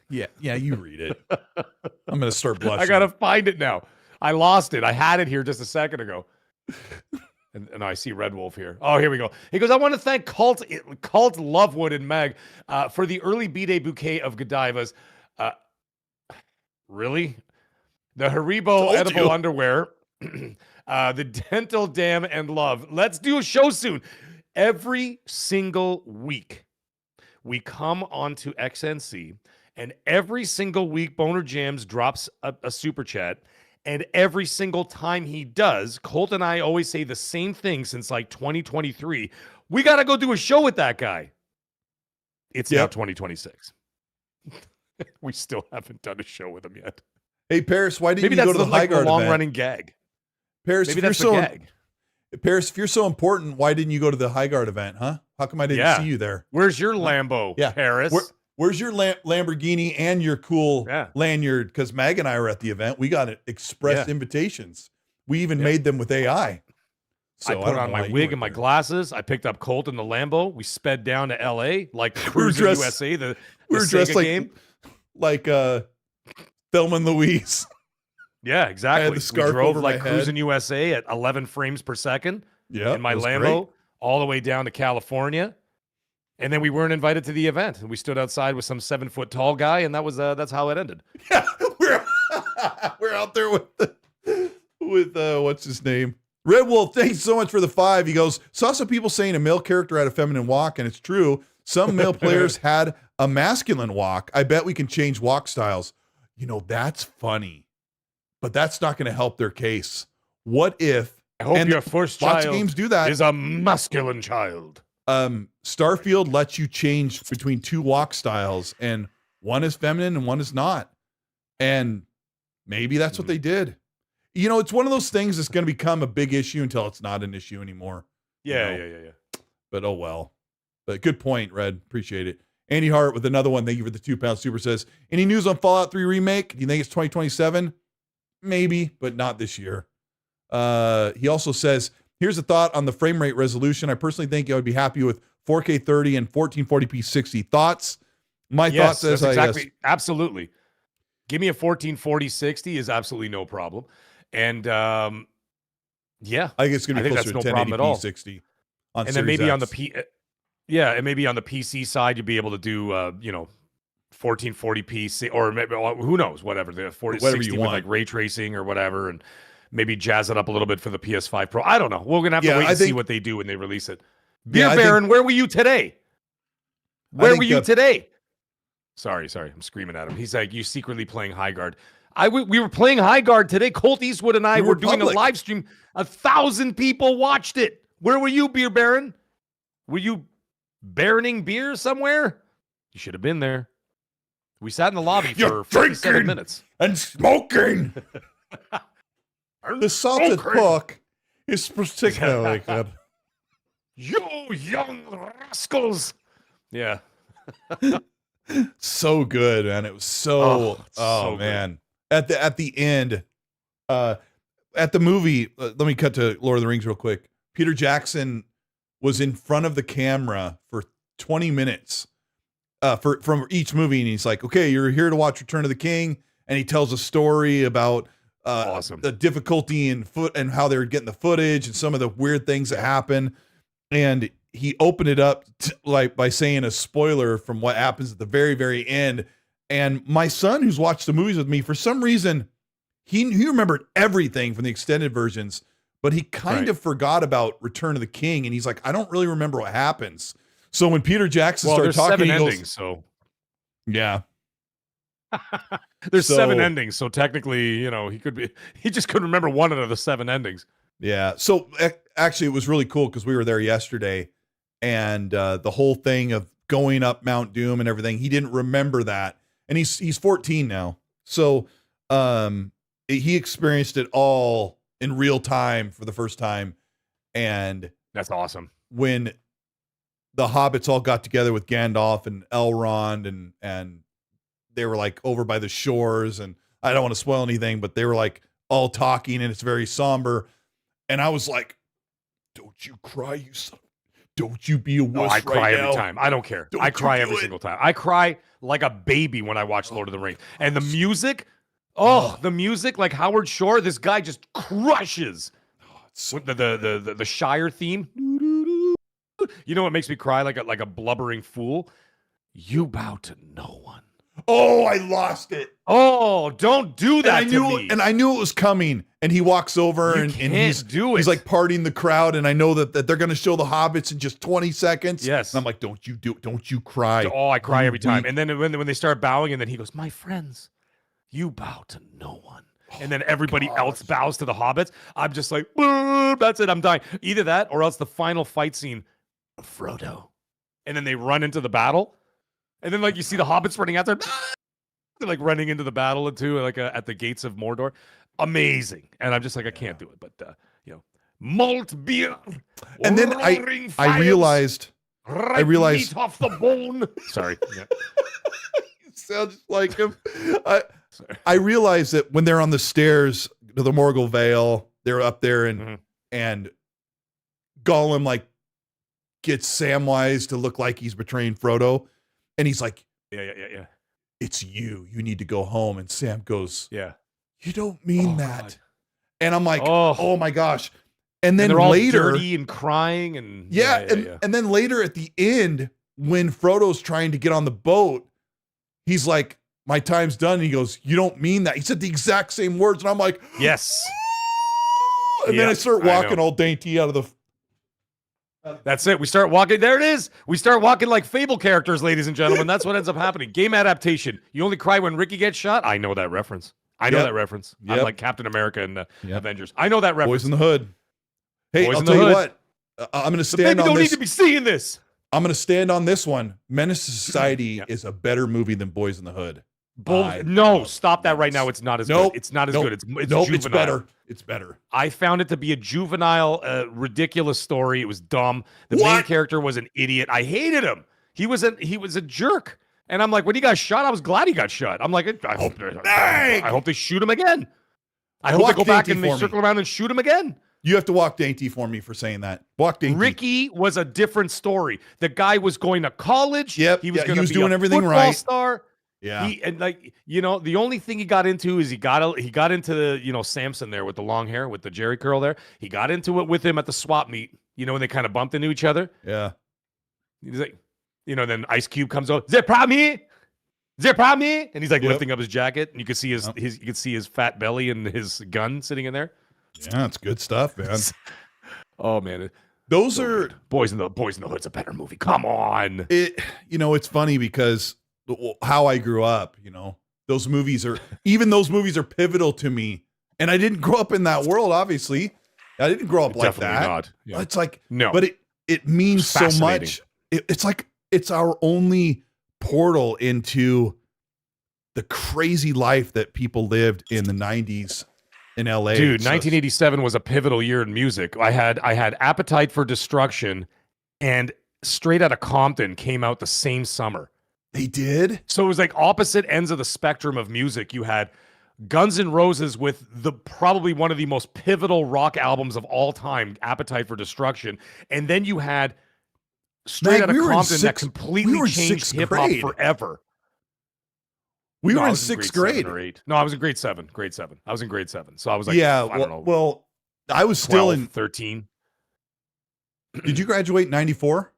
Yeah, you read it. I'm going to start blushing. I got to find it now. I lost it. I had it here just a second ago. And I see Red Wolf here. Oh, here we go. He goes, I want to thank Cult Lovewood and Meg for the early B-Day bouquet of Godivas. Really? The Haribo edible underwear, the dental dam and love. Let's do a show soon. Every single week, we come onto XNC, and every single week, Boner Jams drops a super chat. And every single time he does, Colt and I always say the same thing since like 2023. We got to go do a show with that guy. It's now 2026. We still haven't done a show with him yet. Hey, Paris, why didn't you go to the Highguard event? Long-running gag. Paris, maybe that's the gag. Paris, if you're so important, why didn't you go to the Highguard event, huh? How come I didn't see you there? Where's your Lambo, Paris? Where's your Lamborghini and your cool lanyard? Because Mag and I were at the event. We got express invitations. We even made them with AI. So I put on my wig and my glasses. I picked up Colt in the Lambo. We sped down to L.A. like Cruiser USA, the dressed game. like Thelma and Louise. Yeah, exactly. I had the scarf we drove over like my head. Cruising USA at 11 frames per second. Yeah, in my Lambo, all the way down to California. And then we weren't invited to the event. We stood outside with some 7-foot tall guy, and that's how it ended. Yeah, we're out there with what's his name? Red Wolf, thanks so much for the 5. He goes, saw some people saying a male character had a feminine walk, and it's true. Some male players had a masculine walk. I bet we can change walk styles. That's funny, but that's not going to help their case. What if? I hope your first lots child of games do that. Is a masculine child. Starfield lets you change between 2 walk styles, and One is feminine and one is not. And maybe that's what they did. You know, it's one of those things that's going to become a big issue until it's not an issue anymore. Yeah, you know? yeah. But oh well. But good point, Red. Appreciate it. Andy Hart with another one. Thank you for the £2 super says, any news on Fallout 3 remake? Do you think it's 2027? Maybe, but not this year. He also says, here's a thought on the frame rate resolution. I personally think I would be happy with 4K 30 and 1440p 60. Thoughts? My thoughts as absolutely. Give me a 1440 60 is absolutely no problem. And yeah, I think it's going to be closer to 1080p 60. On and Series then maybe X. on the and maybe on the PC side you'd be able to do 1440p or maybe who knows, whatever the 60 with like ray tracing or whatever, and maybe jazz it up a little bit for the PS5 Pro. I don't know. We're gonna have to wait and see what they do when they release it. Beer Baron, where were you today? Where were you today? Sorry, I'm screaming at him. He's like, you secretly playing Highguard. We were playing Highguard today. Colteastwood and I were doing a live stream. 1,000 people watched it. Where were you, Beer Baron? Were you baroning beer somewhere? You should have been there. We sat in the lobby for 57 minutes. And smoking. The salted pork is particularly good. You young rascals. Yeah. So good, man. It was so man. Good. At the end, at the movie, let me cut to Lord of the Rings real quick. Peter Jackson was in front of the camera for 20 minutes from each movie, and he's like, okay, you're here to watch Return of the King, and he tells a story about the difficulty and how they were getting the footage and some of the weird things that happen. And he opened it up by saying a spoiler from what happens at the very, very end. And my son, who's watched the movies with me, for some reason, he remembered everything from the extended versions, but he kind of forgot about Return of the King. And he's like, I don't really remember what happens. So when Peter Jackson started talking, he goes, yeah. There's 7 endings, so technically, he just couldn't remember one out of the 7 endings. Yeah. So actually, it was really cool because we were there yesterday, and the whole thing of going up Mount Doom and everything, he didn't remember that, and he's 14 now, so he experienced it all in real time for the first time, and that's awesome. When the hobbits all got together with Gandalf and Elrond, and they were like over by the shores, and I don't want to spoil anything, but they were like all talking, and it's very somber. And I was like, don't you cry, you son. Don't you be a wuss I cry right every time. I don't care. I cry every single time. I cry like a baby when I watch Lord of the Rings. And the music, the music, like Howard Shore, this guy just crushes. The Shire theme. You know what makes me cry like a blubbering fool? You bow to no one. Oh, I lost it. Oh, don't do that to me. And I knew it was coming. And he walks over and he's like partying the crowd. And I know that they're going to show the hobbits in just 20 seconds. Yes. And I'm like, don't you cry. Oh, I cry every time. And then when they start bowing, and then he goes, my friends, you bow to no one. And then everybody else bows to the hobbits. I'm just like, that's it. I'm dying. Either that or else the final fight scene, Frodo. And then they run into the battle. And then, like, you see the hobbits running out there. They're, like, running into the battle, too, like, at the gates of Mordor. Amazing. And I'm just like, I can't do it. But, malt beer. And then I realized. Meat off the bone. Sorry. Yeah. You sound just like him. I realized that when they're on the stairs to the Morgul Vale, they're up there, and Gollum, like, gets Samwise to look like he's betraying Frodo. And he's like, yeah. It's you. You need to go home. And Sam goes, yeah. You don't mean that. God. And I'm like, oh my gosh. And then they're all later, dirty and crying and and then later at the end, when Frodo's trying to get on the boat, he's like, my time's done. And he goes, you don't mean that. He said the exact same words. And I'm like, yes. And then I start walking all dainty out of the. That's it. We start walking. There it is. We start walking like Fable characters, ladies and gentlemen. That's what ends up happening. Game adaptation. You only cry when Ricky gets shot. I know that reference. I know that reference. I'm like Captain America and Avengers. I know that reference. Boys in the Hood. Hey, I'll tell you what. I'm going to stand on this. Don't need to be seeing this. I'm going to stand on this one. Menace to Society is a better movie than Boys in the Hood. No, stop that right now. It's not as good. It's not as good. It's juvenile. It's better. It's better. I found it to be a juvenile, ridiculous story. It was dumb. The main character was an idiot. I hated him. He was a jerk. And I'm like, when he got shot, I was glad he got shot. I'm like, I hope they shoot him again. I hope they go back and they circle around and shoot him again. You have to walk dainty for me for saying that. Walk dainty. Ricky was a different story. The guy was going to college. Yep. He was doing everything right. Star. Yeah. The only thing he got into is he got into the, Samson there with the long hair, with the Jerry curl there. He got into it with him at the swap meet, when they kind of bumped into each other. Yeah. He's like, then Ice Cube comes out, "Zip me?" And he's like lifting up his jacket, and you can see his fat belly and his gun sitting in there. Yeah, it's good stuff, man. Oh man. Those are Boys in the Hood's a better movie. Come on. It's funny because how I grew up, those movies are pivotal to me. And I didn't grow up in that world, obviously. I didn't grow up like that. Not. Yeah. It's like, no, but it means so much. It's like, it's our only portal into the crazy life that people lived in the 90s in LA. Dude, 1987 was a pivotal year in music. I had Appetite for Destruction and Straight Outta Compton came out the same summer. They did? So it was like opposite ends of the spectrum of music. You had Guns N' Roses with probably one of the most pivotal rock albums of all time, Appetite for Destruction. And then you had Straight Outta Compton that completely changed hip-hop forever. We were in sixth grade. No, I was in grade 7. I was in grade 7. So I was like, I don't know. Well, I was still 13. Did you graduate in 94?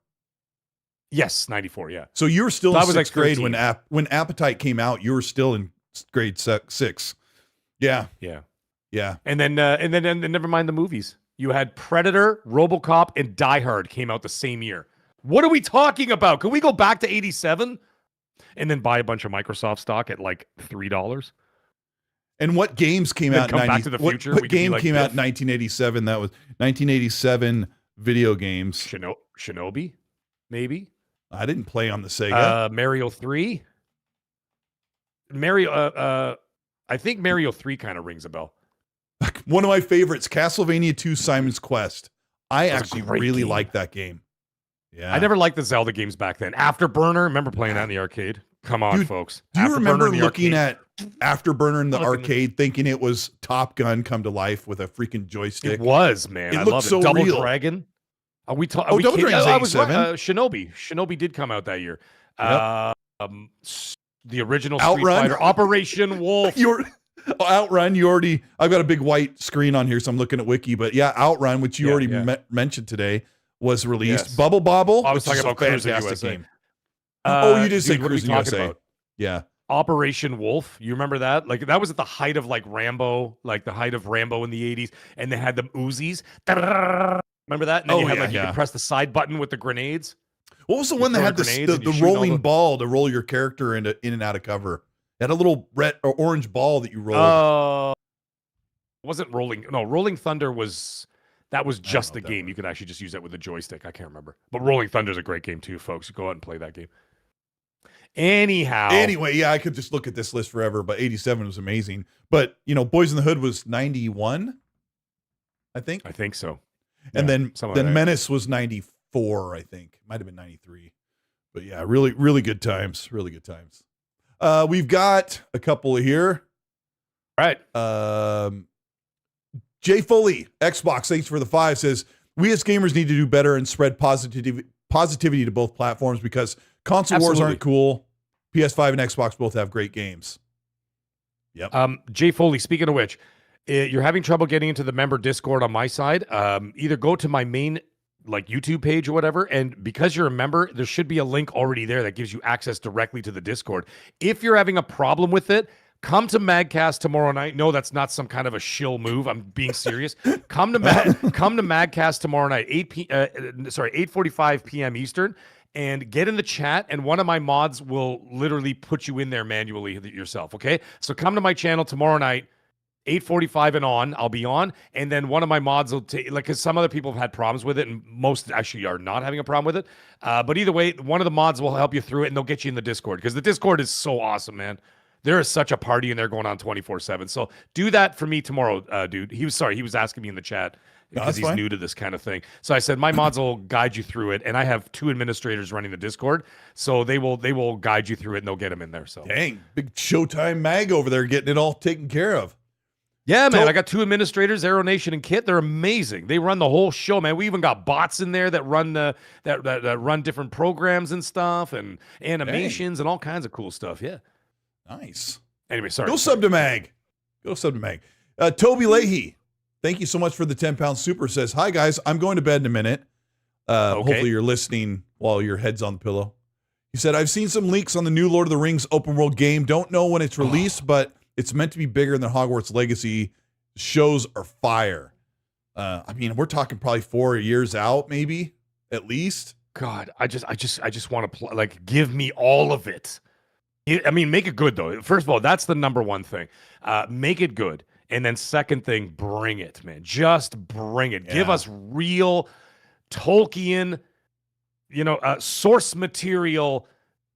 Yes, 94, yeah. So you were still in sixth grade 13. when Appetite came out. You were still in grade 6. Yeah. And then never mind the movies. You had Predator, RoboCop, and Die Hard came out the same year. What are we talking about? Can we go back to 87 and then buy a bunch of Microsoft stock at like $3? And what games came out in Back to the Future? What game came out in 1987? That was 1987 video games. Shinobi, maybe. I didn't play on the Sega. Mario 3. I think Mario 3 kind of rings a bell. One of my favorites, Castlevania 2 Simon's Quest. I actually really like that game. Yeah. I never liked the Zelda games back then. Afterburner, remember playing that in the arcade? Come on, folks. Do you remember looking at Afterburner in the arcade thinking it was Top Gun come to life with a freaking joystick? It was, man. I love it. So Double real. Dragon. Double Dragon's 87. Shinobi did come out that year. Yep. The original Street Fighter, Operation Wolf. Outrun, I've got a big white screen on here, so I'm looking at Wiki, but yeah, Outrun, which you already mentioned today, was released. Yes. Bubble Bobble. I was talking about Cruising USA. Game. You did say Cruising USA. About? Yeah. Operation Wolf. You remember that? Like that was at the height of like Rambo, in the 80s, and they had the Uzis. Remember that? And then you could press the side button with the grenades. What was the one that had the rolling ball to roll your character in and out of cover? It had a little red or orange ball that you rolled. Wasn't Rolling. No, Rolling Thunder was just the game. You could actually just use that with a joystick. I can't remember. But Rolling Thunder is a great game too, folks. Go out and play that game. Anyway, yeah, I could just look at this list forever, but 87 was amazing. But, Boys in the Hood was 91, I think. I think so. And then Menace was 94, I think. Might have been 93. But yeah, really, really good times. Really good times. We've got a couple here. All right. Jay Foley, Xbox, thanks for the 5, says, we as gamers need to do better and spread positivity to both platforms because console wars aren't cool. PS5 and Xbox both have great games. Yep. Jay Foley, speaking of which, you're having trouble getting into the member Discord on my side. Either go to my main YouTube page or whatever, and because you're a member, there should be a link already there that gives you access directly to the Discord. If you're having a problem with it, come to Magcast tomorrow night. No, that's not some kind of a shill move. I'm being serious. Come to Magcast tomorrow night, 8:45 p.m. Eastern, and get in the chat, and one of my mods will literally put you in there manually yourself, okay? So come to my channel tomorrow night, 8:45 and on, I'll be on, and then one of my mods will take, like, because some other people have had problems with it, and most actually are not having a problem with it. But either way, one of the mods will help you through it, and they'll get you in the Discord, because the Discord is so awesome, man. There is such a party in there going on 24/7. So do that for me tomorrow, dude. He was asking me in the chat because he's new to this kind of thing. So I said my mods will guide you through it, and I have 2 administrators running the Discord, so they will guide you through it, and they'll get them in there. So dang, big Showtime mag over there getting it all taken care of. Yeah, man, I got 2 administrators, Aero Nation and Kit. They're amazing. They run the whole show, man. We even got bots in there that run that run different programs and stuff, and animations and all kinds of cool stuff. Yeah, nice. Anyway, sorry. Go sub to Mag. Toby Leahy, thank you so much for the 10-pound super. Says, hi guys, I'm going to bed in a minute. Hopefully you're listening while your head's on the pillow. He said, I've seen some leaks on the new Lord of the Rings open world game. Don't know when it's released, but it's meant to be bigger than Hogwarts Legacy. Shows are fire. I mean, we're talking probably 4 years out, maybe at least. God, I just want to play. Like, give me all of it. I mean, make it good though. First of all, that's the number one thing. Make it good, and then second thing, bring it, man. Just bring it. Yeah. Give us real Tolkien, source material.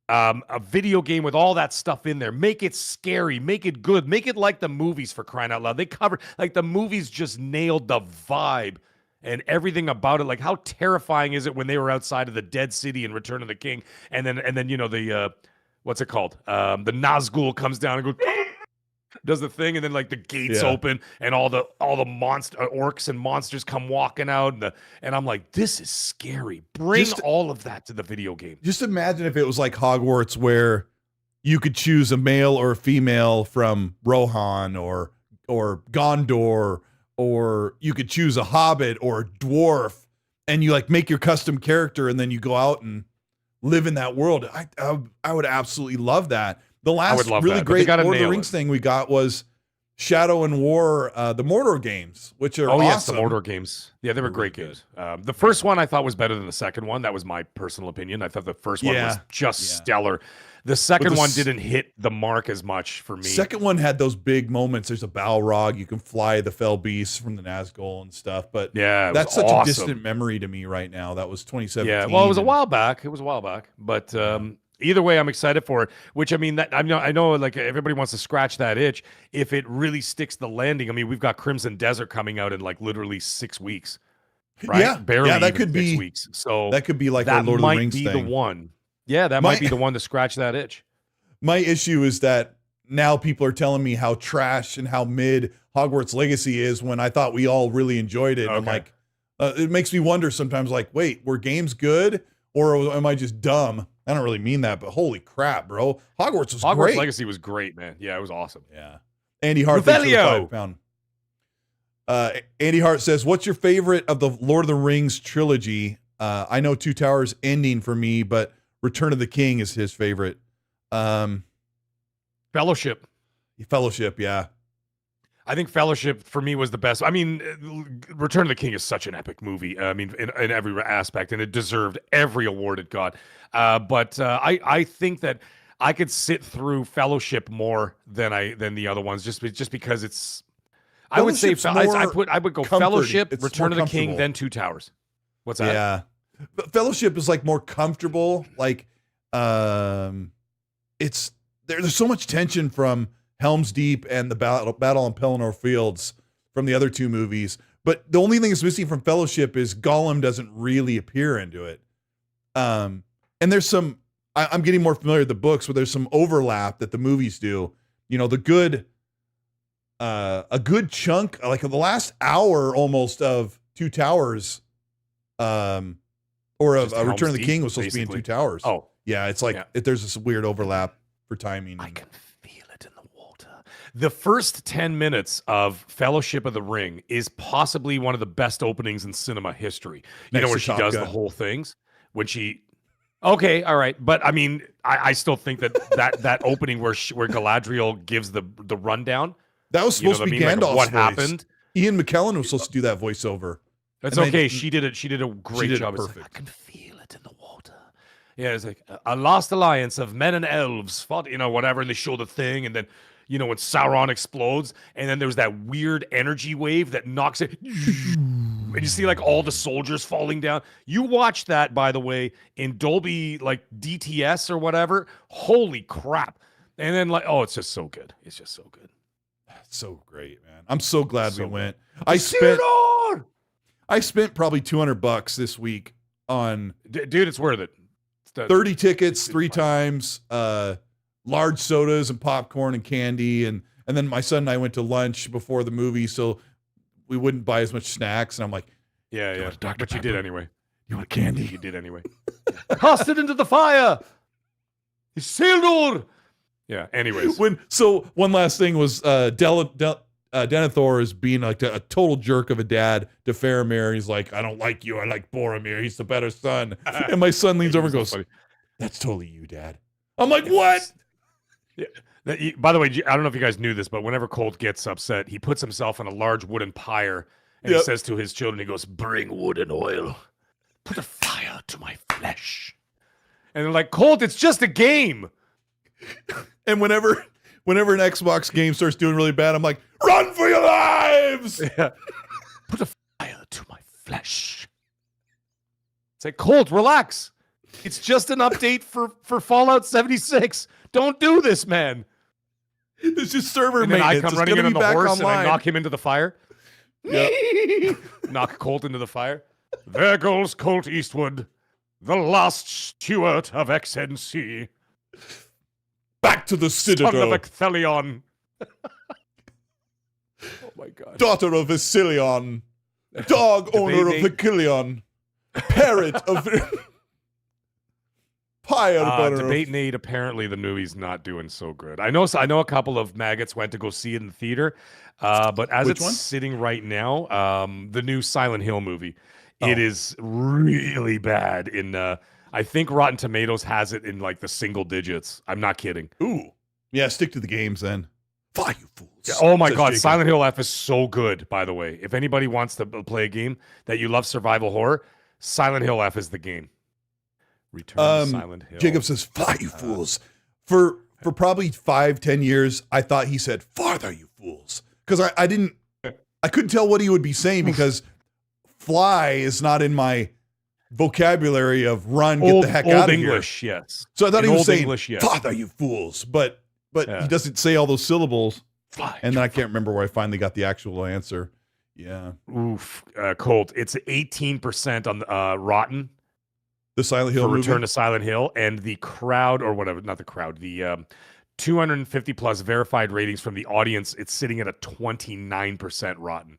A video game with all that stuff in there. Make it scary, make it good, make it like the movies, for crying out loud. They covered, like, the movies just nailed the vibe and everything about it. Like, how terrifying is it when they were outside of the Dead City in Return of the King, and then the what's it called? The Nazgul comes down and goes, does the thing, and then like the gates open and all the monster orcs and monsters come walking out, and I'm like, this is scary. Bring all of that to the video game. Just imagine if it was like Hogwarts, where you could choose a male or a female from Rohan or Gondor, or you could choose a hobbit or a dwarf, and you like make your custom character, and then you go out and live in that world. I would absolutely love that. The last really great Lord of the Rings thing we got was Shadow and War, the Mordor games, which are awesome. Yes, the Mordor games. Yeah, they were great games. The first one I thought was better than the second one. That was my personal opinion. I thought the first one was just stellar. The second one didn't hit the mark as much for me. Second one had those big moments. There's a Balrog. You can fly the fell beasts from the Nazgul and stuff. But yeah, that's such a distant memory to me right now. That was 2017. Yeah, well, it was a while back. But either way, I'm excited for it. Which, I mean, I know, like, everybody wants to scratch that itch. If it really sticks the landing, I mean, we've got Crimson Desert coming out in like literally 6 weeks, right? Yeah, barely. Yeah, that could be 6 weeks. So that could be like a Lord of the Rings thing. That might be the one. Yeah, that might be the one to scratch that itch. My issue is that now people are telling me how trash and how mid Hogwarts Legacy is, when I thought we all really enjoyed it. Okay. I'm like, it makes me wonder sometimes, like, wait, were games good, or am I just dumb? I don't really mean that, but holy crap, bro. Hogwarts great. Legacy was great, man. Yeah, it was awesome. Yeah. Andy Hart, thanks for the £5. Andy Hart says, what's your favorite of the Lord of the Rings trilogy? I know Two Towers ending for me, but Return of the King is his favorite. Fellowship, yeah. I think Fellowship for me was the best. I mean, Return of the King is such an epic movie. I mean, in every aspect, and it deserved every award it got. But I think that I could sit through Fellowship more than the other ones, just because it's. I would say I would go Fellowship, Return of the King, then Two Towers. What's that? Yeah, but Fellowship is like more comfortable. Like, it's there's so much tension from Helm's Deep and the battle on Pelennor Fields from the other two movies. But the only thing that's missing from Fellowship is Gollum doesn't really appear into it. And there's some, I'm getting more familiar with the books, but there's some overlap that the movies do. You know, a good chunk, like the last hour almost of Two Towers, or of Return of the King was supposed to be in Two Towers. Oh, yeah. It's like, there's this weird overlap for timing. I can feel it in the water. The first 10 minutes of Fellowship of the Ring is possibly one of the best openings in cinema history. You know, where she does the whole things when she. Okay, all right, but I mean, I still think that opening where Galadriel gives the rundown. That was supposed to be Gandalf's like, what voice. Happened? Ian McKellen was supposed to do that voiceover. That's okay. She did it. She did a great job. Perfect. Like, I can feel it in the water. Yeah, it's like a lost alliance of men and elves fought, whatever, and they show the thing, and then You know, when Sauron explodes, and then there's that weird energy wave that knocks it, and you see like all the soldiers falling down. You watch that, by the way, in Dolby like DTS or whatever. Holy crap! And then like, oh, it's just so good. It's just so good. That's so great, man. I'm so glad we went. I spent probably $200 this week on dude. It's worth it. 30 tickets, 3 times, large sodas and popcorn and candy, and then my son and I went to lunch before the movie, so we wouldn't buy as much snacks. And I'm like, yeah, but you did anyway. You want candy? You did anyway. Cast it into the fire. Isildur. Yeah. Anyways, one last thing was Denethor is being like a total jerk of a dad to Faramir. He's like, I don't like you. I like Boromir. He's the better son. And my son leans over and goes, that's totally you, Dad. I'm like, what? Yeah. By the way, I don't know if you guys knew this, but whenever Colt gets upset, he puts himself on a large wooden pyre and he says to his children, he goes, bring wood and oil. Put a fire to my flesh. And they're like, Colt, it's just a game. And whenever an Xbox game starts doing really bad, I'm like, run for your lives! Yeah. Put a fire to my flesh. It's like, Colt, relax. It's just an update for Fallout 76. Don't do this, man. It's just server and then maintenance. I come running in on the horse online. and I knock him into the fire. Yep. Knock Colt into the fire. There goes Colteastwood, the last steward of XNC. Back to the Citadel. Son of Ecthelion. Oh my god. Daughter of Vasilion. Dog owner of Vakilion. Parrot of... Debate Nate, apparently the movie's not doing so good. I know a couple of maggots went to go see it in the theater, but as Which it's one? sitting right now, the new Silent Hill movie, it is really bad in... I think Rotten Tomatoes has it in like the single digits. I'm not kidding. Ooh. Yeah, stick to the games then. Fly, you fools. Yeah, oh my god, Jacob. Silent Hill F is so good, by the way. If anybody wants to play a game that you love survival horror, Silent Hill F is the game. Return to Silent Hill. Jacob says, fly, you fools. For probably 5-10 years, I thought he said, farther, you fools. Because I couldn't tell what he would be saying because fly is not in my vocabulary of run, get the heck out of English, here. Yes. So I thought he was saying, English, yes. father, you fools. But he doesn't say all those syllables. Fly, and then I can't remember where I finally got the actual answer. Yeah. Oof. Colt. It's 18% on the Rotten. The Silent Hill movie? Return to Silent Hill, and the crowd, or whatever, not the crowd, the 250 plus verified ratings from the audience, it's sitting at a 29% Rotten.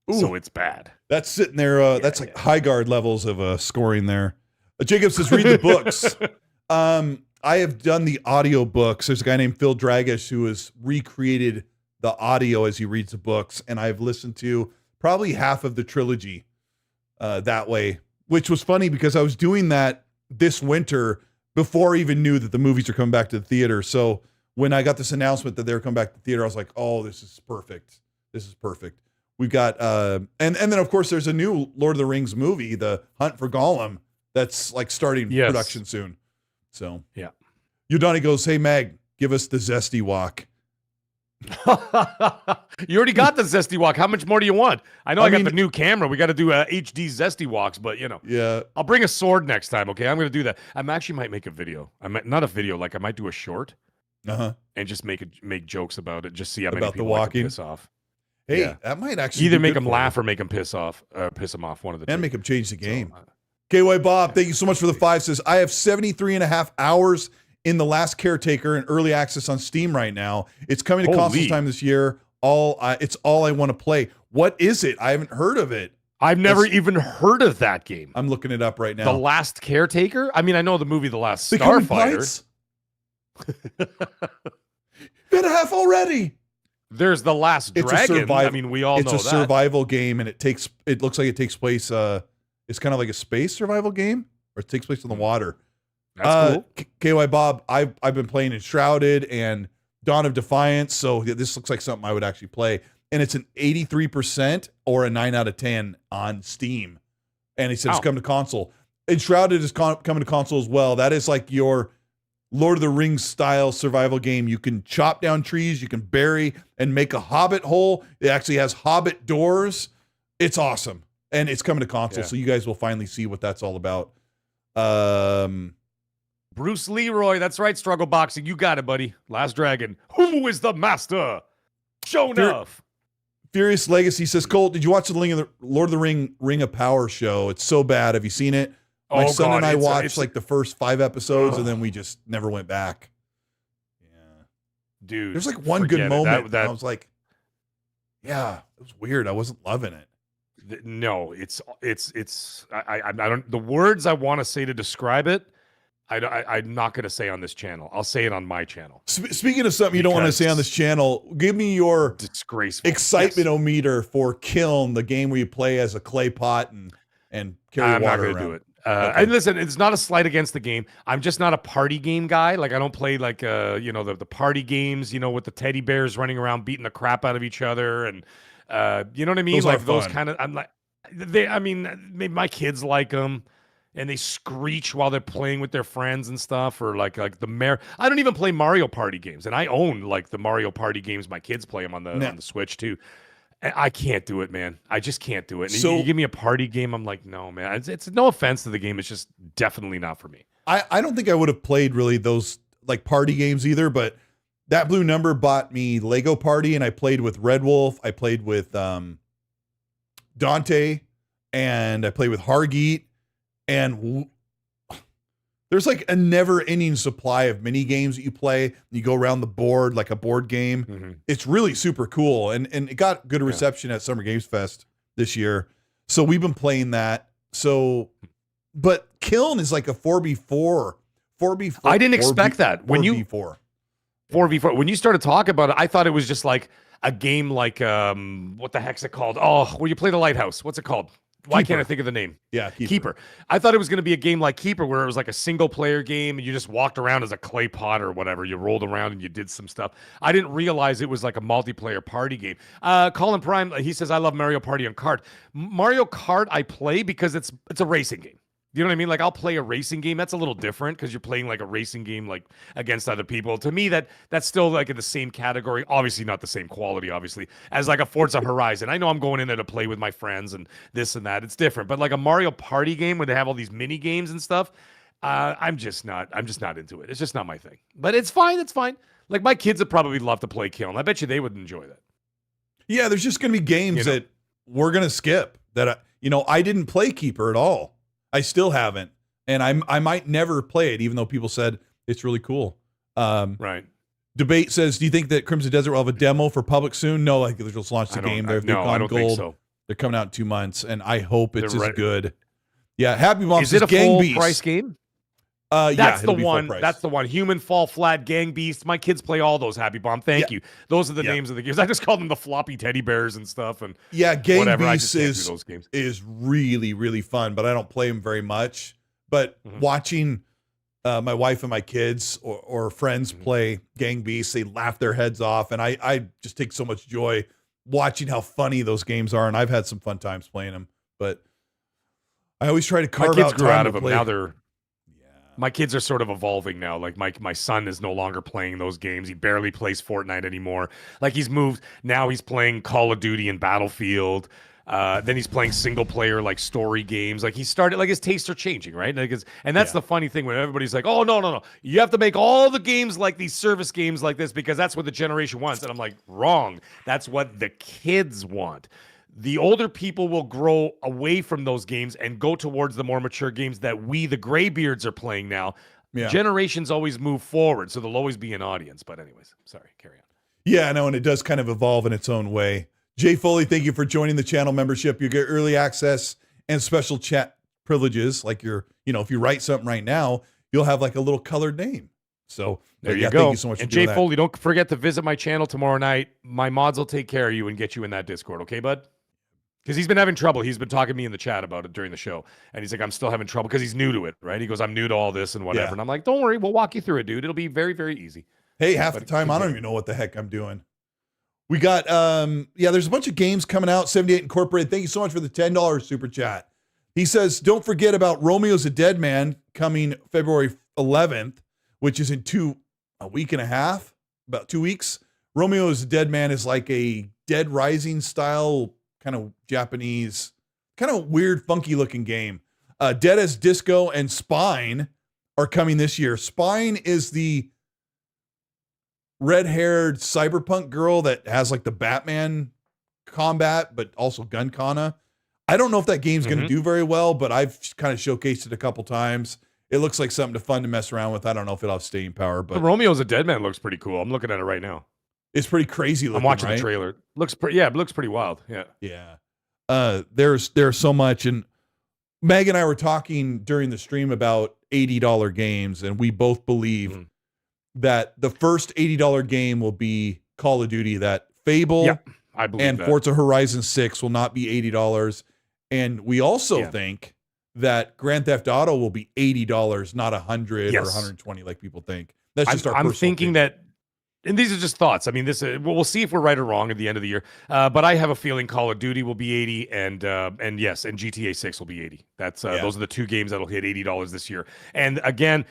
Ooh, so it's bad. That's sitting there. That's like Highguard levels of scoring there. Jacob says, read the books. I have done the audio books. There's a guy named Phil Dragish who has recreated the audio as he reads the books, and I've listened to probably half of the trilogy that way, which was funny because I was doing that this winter before I even knew that the movies are coming back to the theater. So when I got this announcement that they were coming back to the theater, I was like, oh, this is perfect. This is perfect. We've got, and then of course there's a new Lord of the Rings movie, The Hunt for Gollum, that's like starting production soon. So yeah. Udani goes, hey Mag, give us the zesty walk. You already got the zesty walk. How much more do you want? I know I got the new camera. We got to do HD zesty walks, but you know, yeah, I'll bring a sword next time. Okay, I'm gonna do that. I actually might make a video. Not a video, like I might do a short, and just make jokes about it. Just see how many about people the walking. I can piss off. Hey, that might actually either make them laugh or make them piss off. Piss them off. One of the two. And make them change the game. KY Bob, thank you so much for the 5. Says I have 73 and a half hours in The Last Caretaker in early access on Steam right now. It's coming to console time this year. It's all I want to play. What is it? I haven't heard of it. I've never even heard of that game. I'm looking it up right now. The Last Caretaker? I mean, I know the movie The Last Starfighter. Been a half already. There's The Last Dragon. I mean, we all know that. It's a survival game, and it looks like it takes place, it's kind of like a space survival game, or it takes place in the water. That's cool. KY Bob, I've been playing Enshrouded and Dawn of Defiance, so this looks like something I would actually play. And it's an 83% or a 9 out of 10 on Steam. And he said it's coming to console. Enshrouded is coming to console as well. That is like your Lord of the Rings style survival game. You can chop down trees, you can bury and make a hobbit hole. It actually has hobbit doors. It's awesome. And it's coming to console, so you guys will finally see what that's all about. Bruce Leroy, that's right, Struggle Boxing. You got it, buddy. Last Dragon. Who is the master? Show enough. Furious Legacy says, Colt, did you watch the Lord of the Ring of Power show? It's so bad. Have you seen it? My son and I watched like the first 5 episodes, and then we just never went back. Yeah, dude. There's like one good moment. That I was like, yeah, it was weird. I wasn't loving it. No, I don't. The words I want to say to describe it, I'm not going to say on this channel. I'll say it on my channel. Speaking of something you don't want to say on this channel, give me your disgraceful excitement-o-meter for Kiln, the game where you play as a clay pot and carry water around. I'm not going to do it. And listen, it's not a slight against the game. I'm just not a party game guy. Like I don't play like the party games, with the teddy bears running around beating the crap out of each other, and you know what I mean? Those kind of. I'm like, maybe my kids like them, and they screech while they're playing with their friends and stuff, or like the I don't even play Mario Party games, and I own like the Mario Party games. My kids play them on the Switch too. I can't do it, man. I just can't do it. And so, you give me a party game, I'm like, no, man. It's no offense to the game. It's just definitely not for me. I don't think I would have played really those like party games either, but that blue number bought me Lego Party, and I played with Red Wolf. I played with Dante, and I played with Hargeet, and there's like a never-ending supply of mini games that you play. You go around the board like a board game. Mm-hmm. It's really super cool, and it got good reception at Summer Games Fest this year. So we've been playing that. So, but Kiln is like a 4v4. I didn't expect that. When 4v4. When you started talking about it, I thought it was just like a game like what the heck's it called? Oh, where you play the lighthouse. What's it called? Why can't I think of the name? Yeah, Keeper. I thought it was going to be a game like Keeper, where it was like a single player game and you just walked around as a clay pot or whatever. You rolled around and you did some stuff. I didn't realize it was like a multiplayer party game. Colin Prime, he says, I love Mario Party on Kart. Mario Kart I play because it's a racing game. You know what I mean? Like I'll play a racing game. That's a little different because you're playing like a racing game like against other people. To me, that's still like in the same category. Obviously not the same quality, obviously, as like a Forza Horizon. I know I'm going in there to play with my friends and this and that. It's different. But like a Mario Party game where they have all these mini games and stuff, I'm just not into it. It's just not my thing. But it's fine. It's fine. Like my kids would probably love to play Kiln. I bet you they would enjoy that. Yeah, there's just going to be games that we're going to skip that, I didn't play Keeper at all. I still haven't, and I might never play it, even though people said it's really cool. Right. Debate says, do you think that Crimson Desert will have a demo for public soon? No, like they'll just launch the game. They've gone I don't gold. think so. They're coming out in 2 months, and I hope it's as good. Yeah, Happy Mom says, is it a full Beast. Price game? That's the one. That's the one. Human Fall Flat, Gang Beast. My kids play all those. Happy Bomb. Thank you. Those are the names of the games. I just call them the floppy teddy bears and stuff. And Gang Beast is really, really fun, but I don't play them very much. But watching my wife and my kids or friends play Gang Beasts, they laugh their heads off, and I just take so much joy watching how funny those games are. And I've had some fun times playing them, but I always try to carve out time out of them. play. Now my kids are sort of evolving now. Like my son is no longer playing those games. He barely plays Fortnite anymore. Like he's moved. Now he's playing Call of Duty and Battlefield. Then he's playing single player like story games. Like he started, like his tastes are changing, right? And that's the funny thing when everybody's like, oh, no. You have to make all the games like these service games like this because that's what the generation wants. And I'm like, wrong. That's what the kids want. The older people will grow away from those games and go towards the more mature games that we, the graybeards, are playing now. Yeah. Generations always move forward, so there'll always be an audience. But anyways, sorry, carry on. Yeah, I know, and it does kind of evolve in its own way. Jay Foley, thank you for joining the channel membership. You get early access and special chat privileges. Like if you write something right now, you'll have like a little colored name. So there you go. Thank you so much for doing that. Jay Foley, don't forget to visit my channel tomorrow night. My mods will take care of you and get you in that Discord. Okay, bud? Because he's been having trouble. He's been talking to me in the chat about it during the show. And he's like, I'm still having trouble because he's new to it, right? He goes, I'm new to all this and whatever. Yeah. And I'm like, don't worry. We'll walk you through it, dude. It'll be very, very easy. Hey, half the time, I don't even know what the heck I'm doing. We got, there's a bunch of games coming out. 78 Incorporated. Thank you so much for the $10 super chat. He says, don't forget about Romeo's a Dead Man coming February 11th. which is in a week and a half, about 2 weeks. Romeo is a Dead Man is like a Dead Rising style, kind of Japanese, kind of weird, funky looking game. Dead as Disco and Spine are coming this year. Spine is the red-haired cyberpunk girl that has like the Batman combat, but also gun kana. I don't know if that game's going to do very well, but I've kind of showcased it a couple times. It looks like something fun to mess around with. I don't know if it'll have staying power, but Romeo's a Dead Man looks pretty cool. I'm looking at it right now. It's pretty crazy looking. I'm watching right? the trailer. Looks pretty. Yeah, it looks pretty wild. Yeah. Yeah. There's so much, and Meg and I were talking during the stream about $80 games, and we both believe that the first $80 game will be Call of Duty. That Fable I believe and that. Forza Horizon 6 will not be $80, and we also think that Grand Theft Auto will be $80, not $100 or $120 like people think. That's just I'm thinking that. And these are just thoughts. I mean, we'll see if we're right or wrong at the end of the year. But I have a feeling Call of Duty will be 80, and GTA 6 will be 80. That's those are the two games that'll hit $80 this year. And again,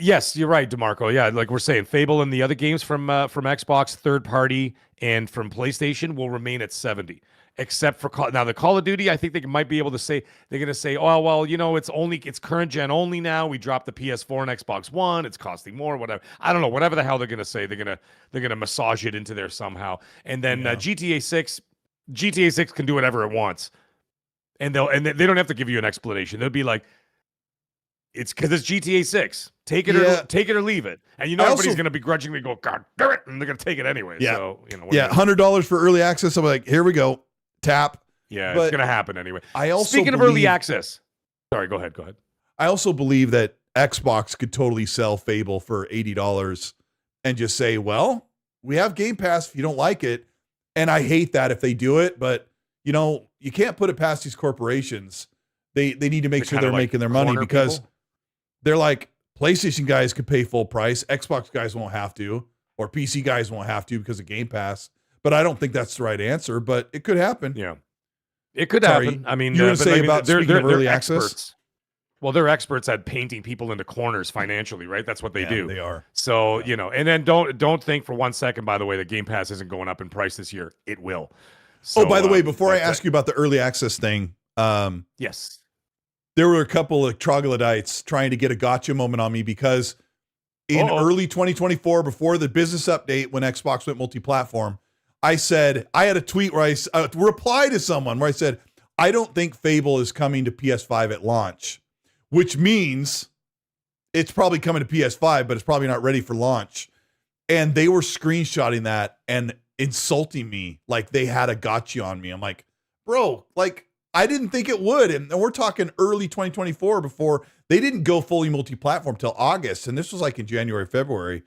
yes, you're right, DeMarco. Yeah, like we're saying, Fable and the other games from Xbox, third party, and from PlayStation will remain at 70. Except for now, the Call of Duty, I think they might be able to say they're going to say, oh well, it's current gen only now. We dropped the PS4 and Xbox One. It's costing more, whatever. I don't know, whatever the hell they're going to say. They're gonna massage it into there somehow. And then GTA 6 can do whatever it wants, and they don't have to give you an explanation. They'll be like, it's because it's GTA 6. Take it or leave it. And everybody's going to begrudgingly go, God damn it, and they're going to take it anyway. Yeah. So $100 for early access. I'm like, here we go. Tap. Yeah, it's going to happen anyway. Speaking of early access. Sorry, go ahead. I also believe that Xbox could totally sell Fable for $80 and just say, well, we have Game Pass if you don't like it. And I hate that if they do it, but you can't put it past these corporations. They need to make sure they're making their money because they're like, PlayStation guys could pay full price. Xbox guys won't have to, or PC guys won't have to because of Game Pass. But I don't think that's the right answer, but it could happen. Yeah. It could happen. I mean, you're going to say about speaking of early access? Experts. Well, they're experts at painting people into corners financially, right? That's what they do. They are. So, and then don't think for 1 second, by the way, that Game Pass isn't going up in price this year. It will. So, by the way, before I ask you about the early access thing, yes. There were a couple of troglodytes trying to get a gotcha moment on me because in early 2024, before the business update, when Xbox went multi-platform, I said, I had a tweet where I replied to someone where I said, I don't think Fable is coming to PS5 at launch, which means it's probably coming to PS5, but it's probably not ready for launch. And they were screenshotting that and insulting me like they had a gotcha on me. I'm like, bro, like, I didn't think it would. And we're talking early 2024 before they didn't go fully multi-platform till August. And this was like in January, February.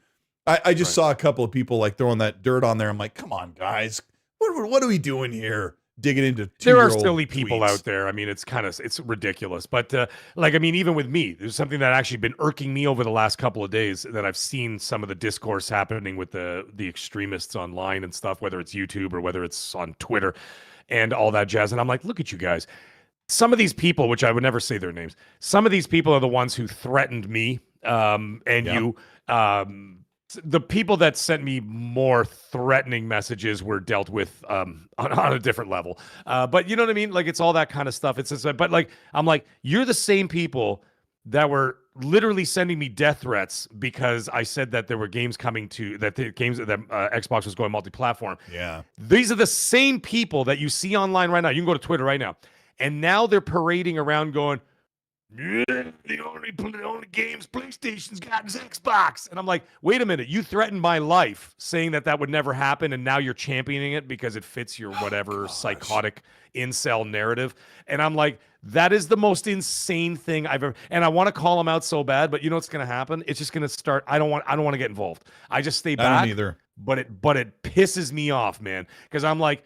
I just saw a couple of people like throwing that dirt on there. I'm like, come on, guys. What are we doing here? Digging into there are silly people out there. I mean, it's ridiculous. But even with me, there's something that actually been irking me over the last couple of days that I've seen some of the discourse happening with the extremists online and stuff, whether it's YouTube or whether it's on Twitter and all that jazz. And I'm like, look at you guys. Some of these people, which I would never say their names, some of these people are the ones who threatened me. The people that sent me more threatening messages were dealt with on a different level. But you know what I mean? Like, it's all that kind of stuff. It's just, but like, I'm like, you're the same people that were literally sending me death threats because I said that there were games coming to that Xbox was going multi-platform. Yeah. These are the same people that you see online right now. You can go to Twitter right now. And now they're parading around going, the only games PlayStation's got is Xbox. And I'm like, wait a minute, you threatened my life saying that would never happen, and now you're championing it because it fits your whatever psychotic incel narrative. And I'm like, that is the most insane thing I've ever. And I want to call them out so bad, but you know what's going to happen? It's just going to start. I don't want to get involved. I just stay back. I don't either. But it pisses me off, man, because I'm like,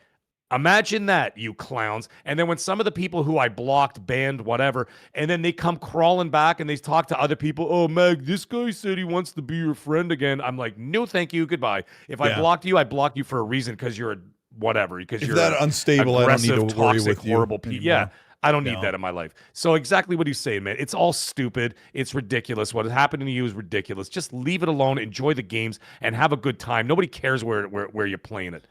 imagine that, you clowns. And then when some of the people who I blocked, banned, whatever, and then they come crawling back and they talk to other people, oh, Meg, this guy said he wants to be your friend again. I'm like, no, thank you. Goodbye. If I blocked you for a reason because you're a whatever. Because you're that unstable, I don't need to worry toxic, with you horrible people. Yeah. I don't need No. that in my life. So exactly what he's saying, man. It's all stupid. It's ridiculous. What happened to you is ridiculous. Just leave it alone. Enjoy the games and have a good time. Nobody cares where you're playing it.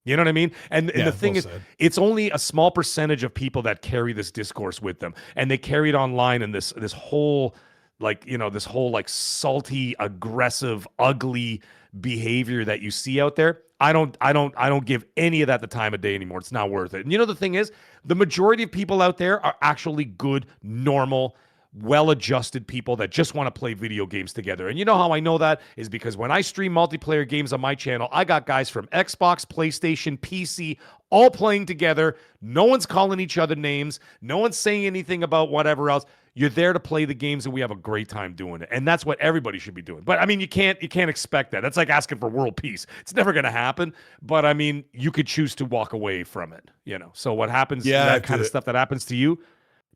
You know what I mean? And the thing is, it's only a small percentage of people that carry this discourse with them, and they carry it online. And this whole this whole salty, aggressive, ugly behavior that you see out there. I don't give any of that the time of day anymore. It's not worth it. And the thing is, the majority of people out there are actually good, normal, well-adjusted people that just want to play video games together. And you know how I know that is because when I stream multiplayer games on my channel, I got guys from Xbox, PlayStation, PC, all playing together. No one's calling each other names. No one's saying anything about whatever else. You're there to play the games, and we have a great time doing it. And that's what everybody should be doing. But I mean, you can't expect that. That's like asking for world peace. It's never going to happen. But I mean, you could choose to walk away from it. So what happens? That kind of stuff that happens to you.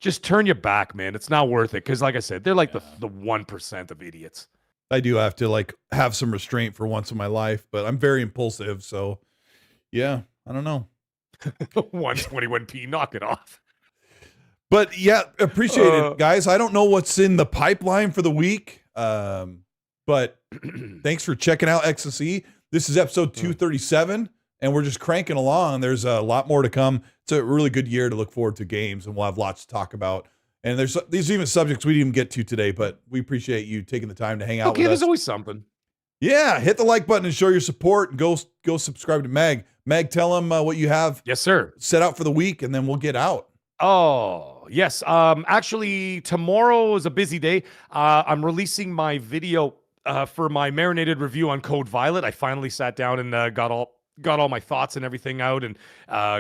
Just turn your back, man. It's not worth it. Because like I said, they're like the 1% of idiots. I do have to have some restraint for once in my life, but I'm very impulsive. So yeah, I don't know. 121p, knock it off. But yeah, appreciate it, guys. I don't know what's in the pipeline for the week. But thanks for checking out XSE. This is episode 237. And we're just cranking along. There's a lot more to come. It's a really good year to look forward to games, and we'll have lots to talk about. And there's even subjects we didn't even get to today, but we appreciate you taking the time to hang out with us. There's always something. Yeah, hit the like button and show your support, and go subscribe to Mag. Mag, tell them what you have. Yes, sir. Set out for the week, and then we'll get out. Oh, yes. Actually, tomorrow is a busy day. I'm releasing my video for my marinated review on Code Violet. I finally sat down and got all my thoughts and everything out, and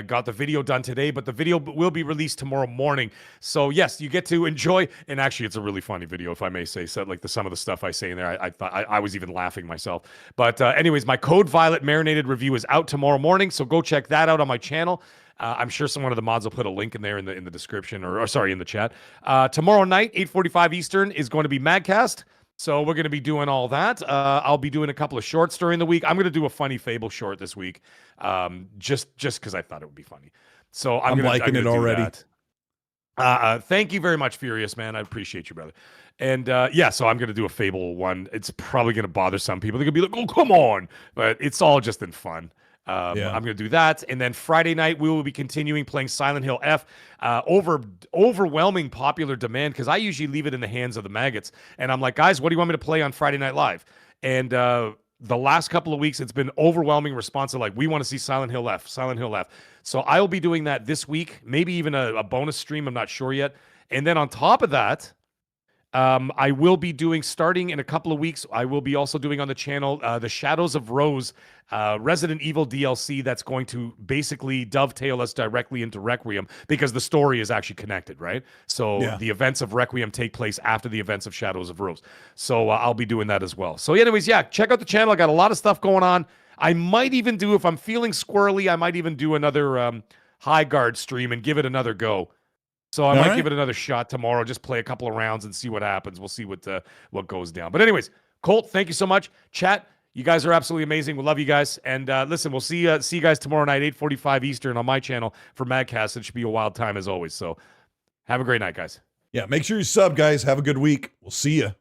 got the video done today, but the video will be released tomorrow morning. So yes, you get to enjoy, and actually it's a really funny video, if I may say so. Some of the stuff I say in there, I thought I was even laughing myself. But anyways, my Code Violet marinated review is out tomorrow morning, so go check that out on my channel. I'm sure one of the mods will put a link in there in the description, or sorry, in the chat. Tomorrow night, 8:45 Eastern, is going to be Magcast. So we're going to be doing all that. I'll be doing a couple of shorts during the week. I'm going to do a funny Fable short this week, just because I thought it would be funny. So I'm liking it already. Thank you very much, Furious Man. I appreciate you, brother. And so I'm going to do a Fable one. It's probably going to bother some people. They're going to be like, "Oh, come on!" But it's all just in fun. I'm going to do that. And then Friday night, we will be continuing playing Silent Hill F, overwhelming popular demand, because I usually leave it in the hands of the maggots. And I'm like, guys, what do you want me to play on Friday Night Live? And the last couple of weeks, it's been overwhelming response of we want to see Silent Hill F, Silent Hill F. So I will be doing that this week, maybe even a bonus stream. I'm not sure yet. And then on top of that, I will be doing, starting in a couple of weeks, I will be also doing on the channel the Shadows of Rose Resident Evil DLC that's going to basically dovetail us directly into Requiem, because the story is actually connected, right? So the events of Requiem take place after the events of Shadows of Rose. So I'll be doing that as well. So anyways, check out the channel. I got a lot of stuff going on. I might even do, if I'm feeling squirrely, I might even do another Highguard stream and give it another go. So I might give it another shot tomorrow. Just play a couple of rounds and see what happens. We'll see what goes down. But anyways, Colt, thank you so much. Chat, you guys are absolutely amazing. We love you guys. And listen, we'll see you guys tomorrow night, 8:45 Eastern on my channel for Magcast. It should be a wild time as always. So have a great night, guys. Yeah, make sure you sub, guys. Have a good week. We'll see you.